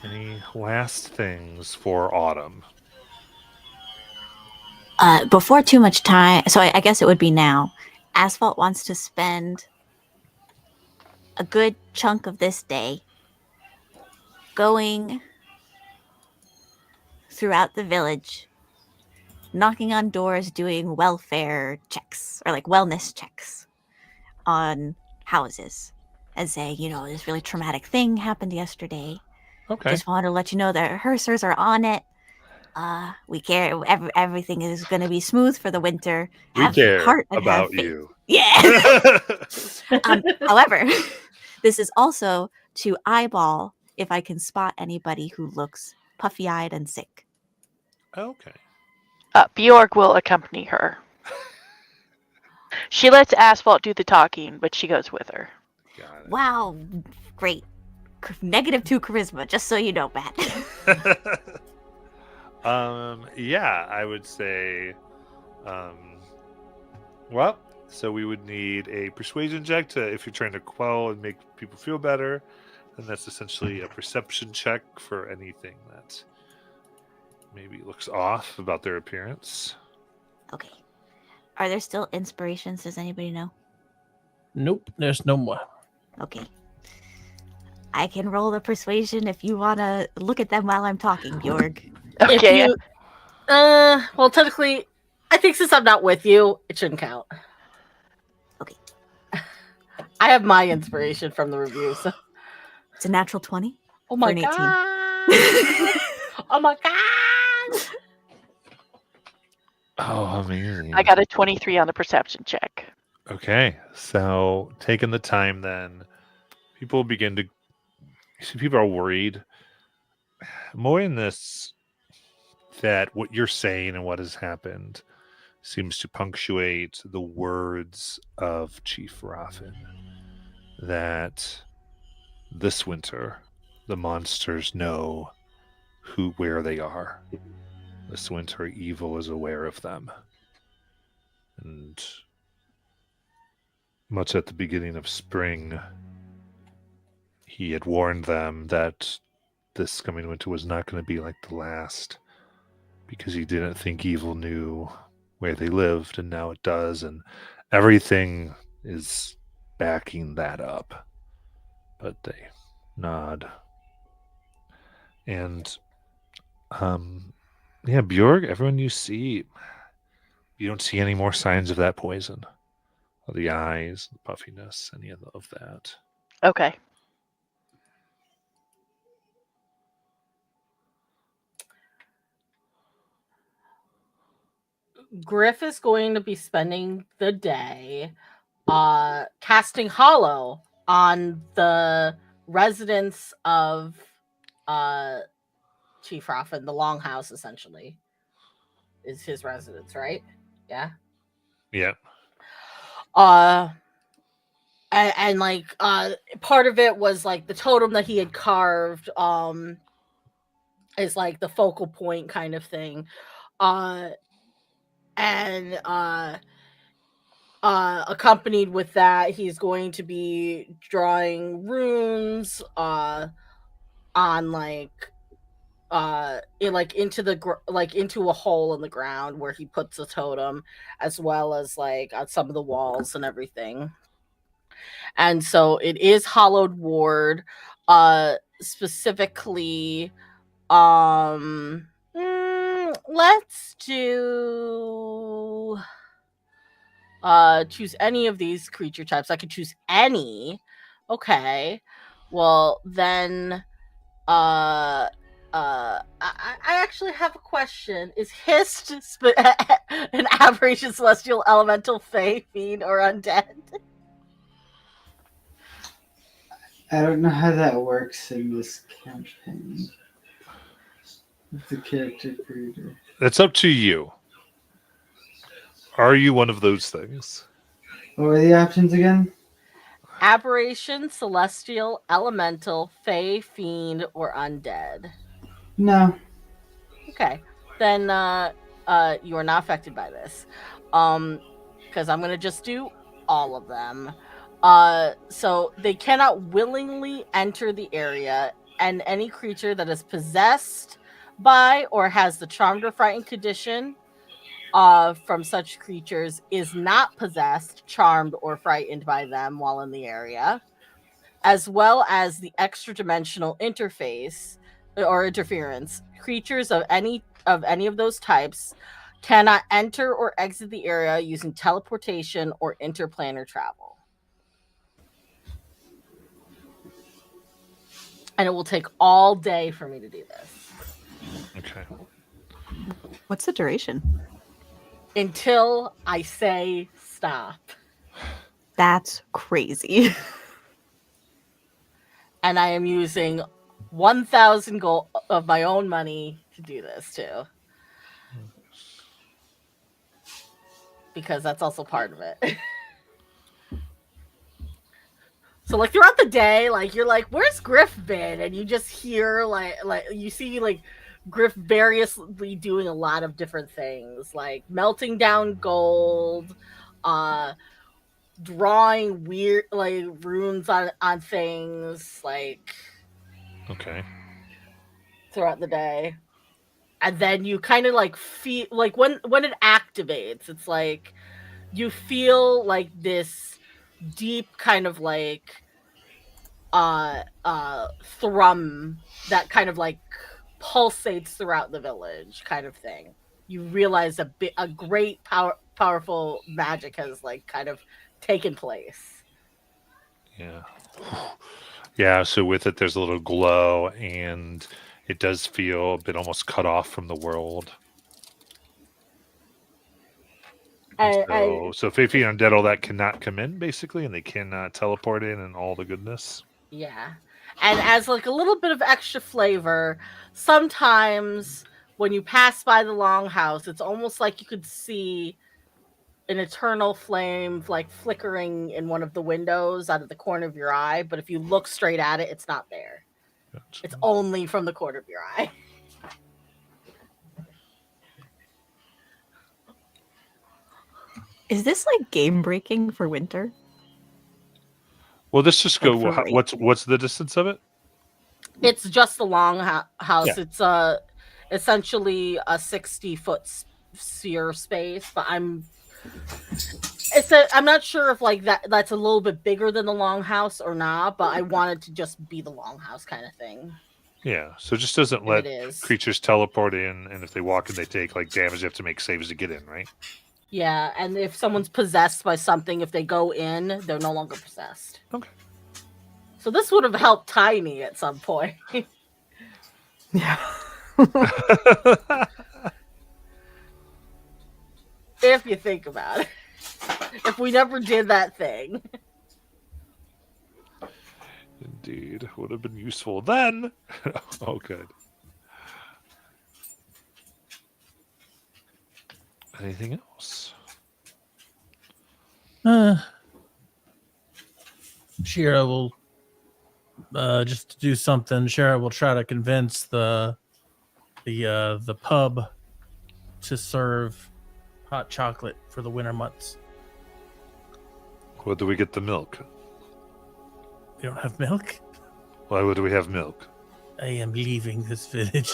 Any last things for autumn? Before too much time, so I guess it would be now. Asphalt wants to spend a good chunk of this day going throughout the village, knocking on doors, doing welfare checks or like wellness checks on houses and saying, this really traumatic thing happened yesterday. Okay. Just wanted to let you know that Hersers are on it. We care. Everything is going to be smooth for the winter. We Have care heart and about have faith. you. Yeah. However, this is also to eyeball if I can spot anybody who looks puffy-eyed and sick. Okay. Bjorg will accompany her. She lets Asphalt do the talking, but she goes with her. Got Wow, great. -2 charisma, just so you know, Matt. it. Yeah, I would say, well, so we would need a persuasion check to, if you're trying to quell and make people feel better, and that's essentially a perception check for anything that maybe looks off about their appearance. Okay. Are there still inspirations? Does anybody know? Nope, there's no more. Okay. I can roll the persuasion if you want to look at them while I'm talking, Bjorg. Okay. If you, well, technically, I think since I'm not with you, it shouldn't count. Okay. I have my inspiration from the review, so. It's a natural 20. Oh my For an 18. god! Oh my god! Oh, amazing. I got a 23 on the perception check. Okay, so taking the time then, people begin to see people are worried more in this, that what you're saying and what has happened seems to punctuate the words of Chief Raffin, that this winter the monsters know where they are. This winter evil is aware of them. And much at the beginning of spring, he had warned them that this coming winter was not going to be like the last, because he didn't think evil knew where they lived, and now it does, and everything is backing that up. But they nod. And yeah, Bjorg, everyone you see, you don't see any more signs of that poison. The eyes, the puffiness, any of that. Okay. Griff is going to be spending the day casting Hollow on the residents of Chief Raffin. The Longhouse, essentially, is his residence, right? Yeah. Yeah. And like part of it was like the totem that he had carved is like the focal point kind of thing. And accompanied with that, he's going to be drawing runes on into a hole in the ground where he puts a totem, as well as like on some of the walls and everything. And so it is Hollowed Ward, specifically. Let's do choose any of these creature types. I could choose any. Okay. Well, then I actually have a question. Is Hist an aberration, celestial, elemental, fey, fiend, or undead? I don't know how that works in this campaign. It's a character creator. It's up to you. Are you one of those things? What were the options again? Aberration, celestial, elemental, fey, fiend, or undead. No. Okay. Then you are not affected by this. Because I'm gonna just do all of them. So they cannot willingly enter the area, and any creature that is possessed by or has the charmed or frightened condition from such creatures is not possessed, charmed, or frightened by them while in the area, as well as the extra dimensional interface or interference. Creatures of any of those types cannot enter or exit the area using teleportation or interplanar travel. And it will take all day for me to do this. Okay. What's the duration? Until I say stop. That's crazy. And I am using 1,000 gold of my own money to do this too. Because that's also part of it. So like throughout the day, like you're like, where's Griff been? And you just hear like you see like Griff variously doing a lot of different things, like melting down gold, drawing weird like runes on things, like Okay. throughout the day. And then you kind of like feel like when it activates, it's like you feel like this deep kind of like thrum that kind of like pulsates throughout the village, kind of thing. You realize a great powerful magic has like kind of taken place. Yeah. Yeah, so with it there's a little glow and it does feel a bit almost cut off from the world. So Fifi Undead, all that cannot come in basically, and they cannot teleport in and all the goodness. Yeah. And as like a little bit of extra flavor, sometimes when you pass by the longhouse, it's almost like you could see an eternal flame like flickering in one of the windows out of the corner of your eye. But if you look straight at it, it's not there. Gotcha. It's only from the corner of your eye. Is this like game breaking for winter? Well, let's just go. Like for What's the distance of it? It's just the long house. Yeah. It's essentially a 60-foot sphere space, but I'm not sure if like that's a little bit bigger than the longhouse or not, but I wanted to just be the longhouse kind of thing. Yeah, so it just doesn't If let it is. creatures teleport in, and if they walk in, they take like damage. They have to make saves to get in, right? Yeah, and if someone's possessed by something, if they go in, they're no longer possessed. Okay. So this would have helped Tiny at some point. Yeah. If you think about it. If we never did that thing. Indeed, would have been useful then. Oh, good. Anything else? Shira will just to do something. Shira will try to convince the pub to serve hot chocolate for the winter months. Where do we get the milk? We don't have milk. Why would we have milk? I am leaving this village.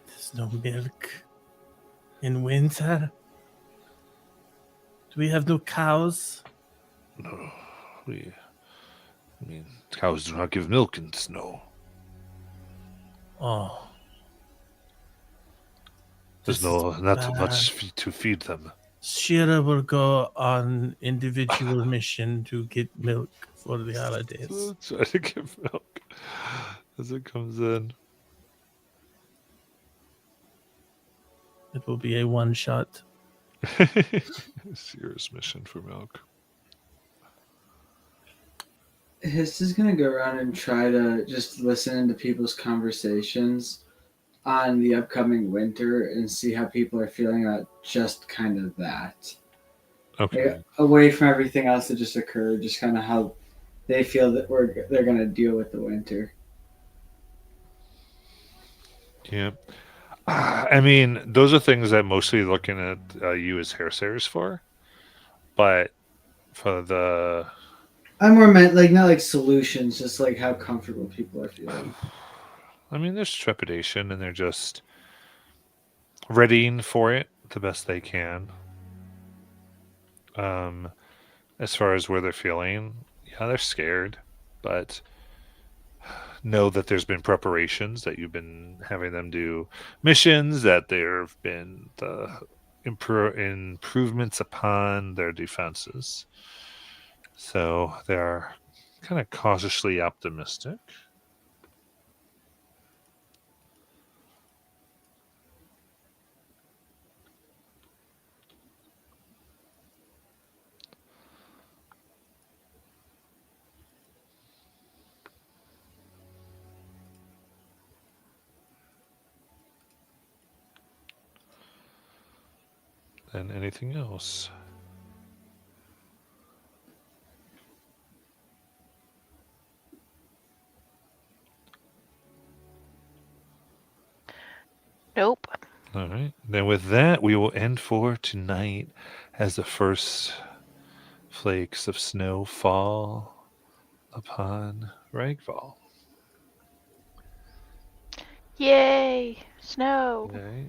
There's no milk in winter. Do we have no cows? No, cows do not give milk in snow. Oh. There's not much to feed them. Shira will go on individual mission to get milk for the holidays. Try to give milk as it comes in. It will be a one shot. Serious mission for milk. Hist is gonna go around and try to just listen to people's conversations on the upcoming winter and see how people are feeling about just kind of that. Okay. Like, away from everything else that just occurred, just kind of how they feel that they're gonna deal with the winter. Yeah. I mean, those are things that mostly looking at you as hair sayers for. But for the... I more meant like not like solutions, just like how comfortable people are feeling. I mean, there's trepidation, and they're just readying for it the best they can. As far as where they're feeling, yeah, they're scared, but know that there's been preparations, that you've been having them do missions, that there have been the improvements upon their defenses. So they're kind of cautiously optimistic. And anything else? Nope. All right. Then with that, we will end for tonight as the first flakes of snow fall upon Ragval. Yay! Snow. Okay.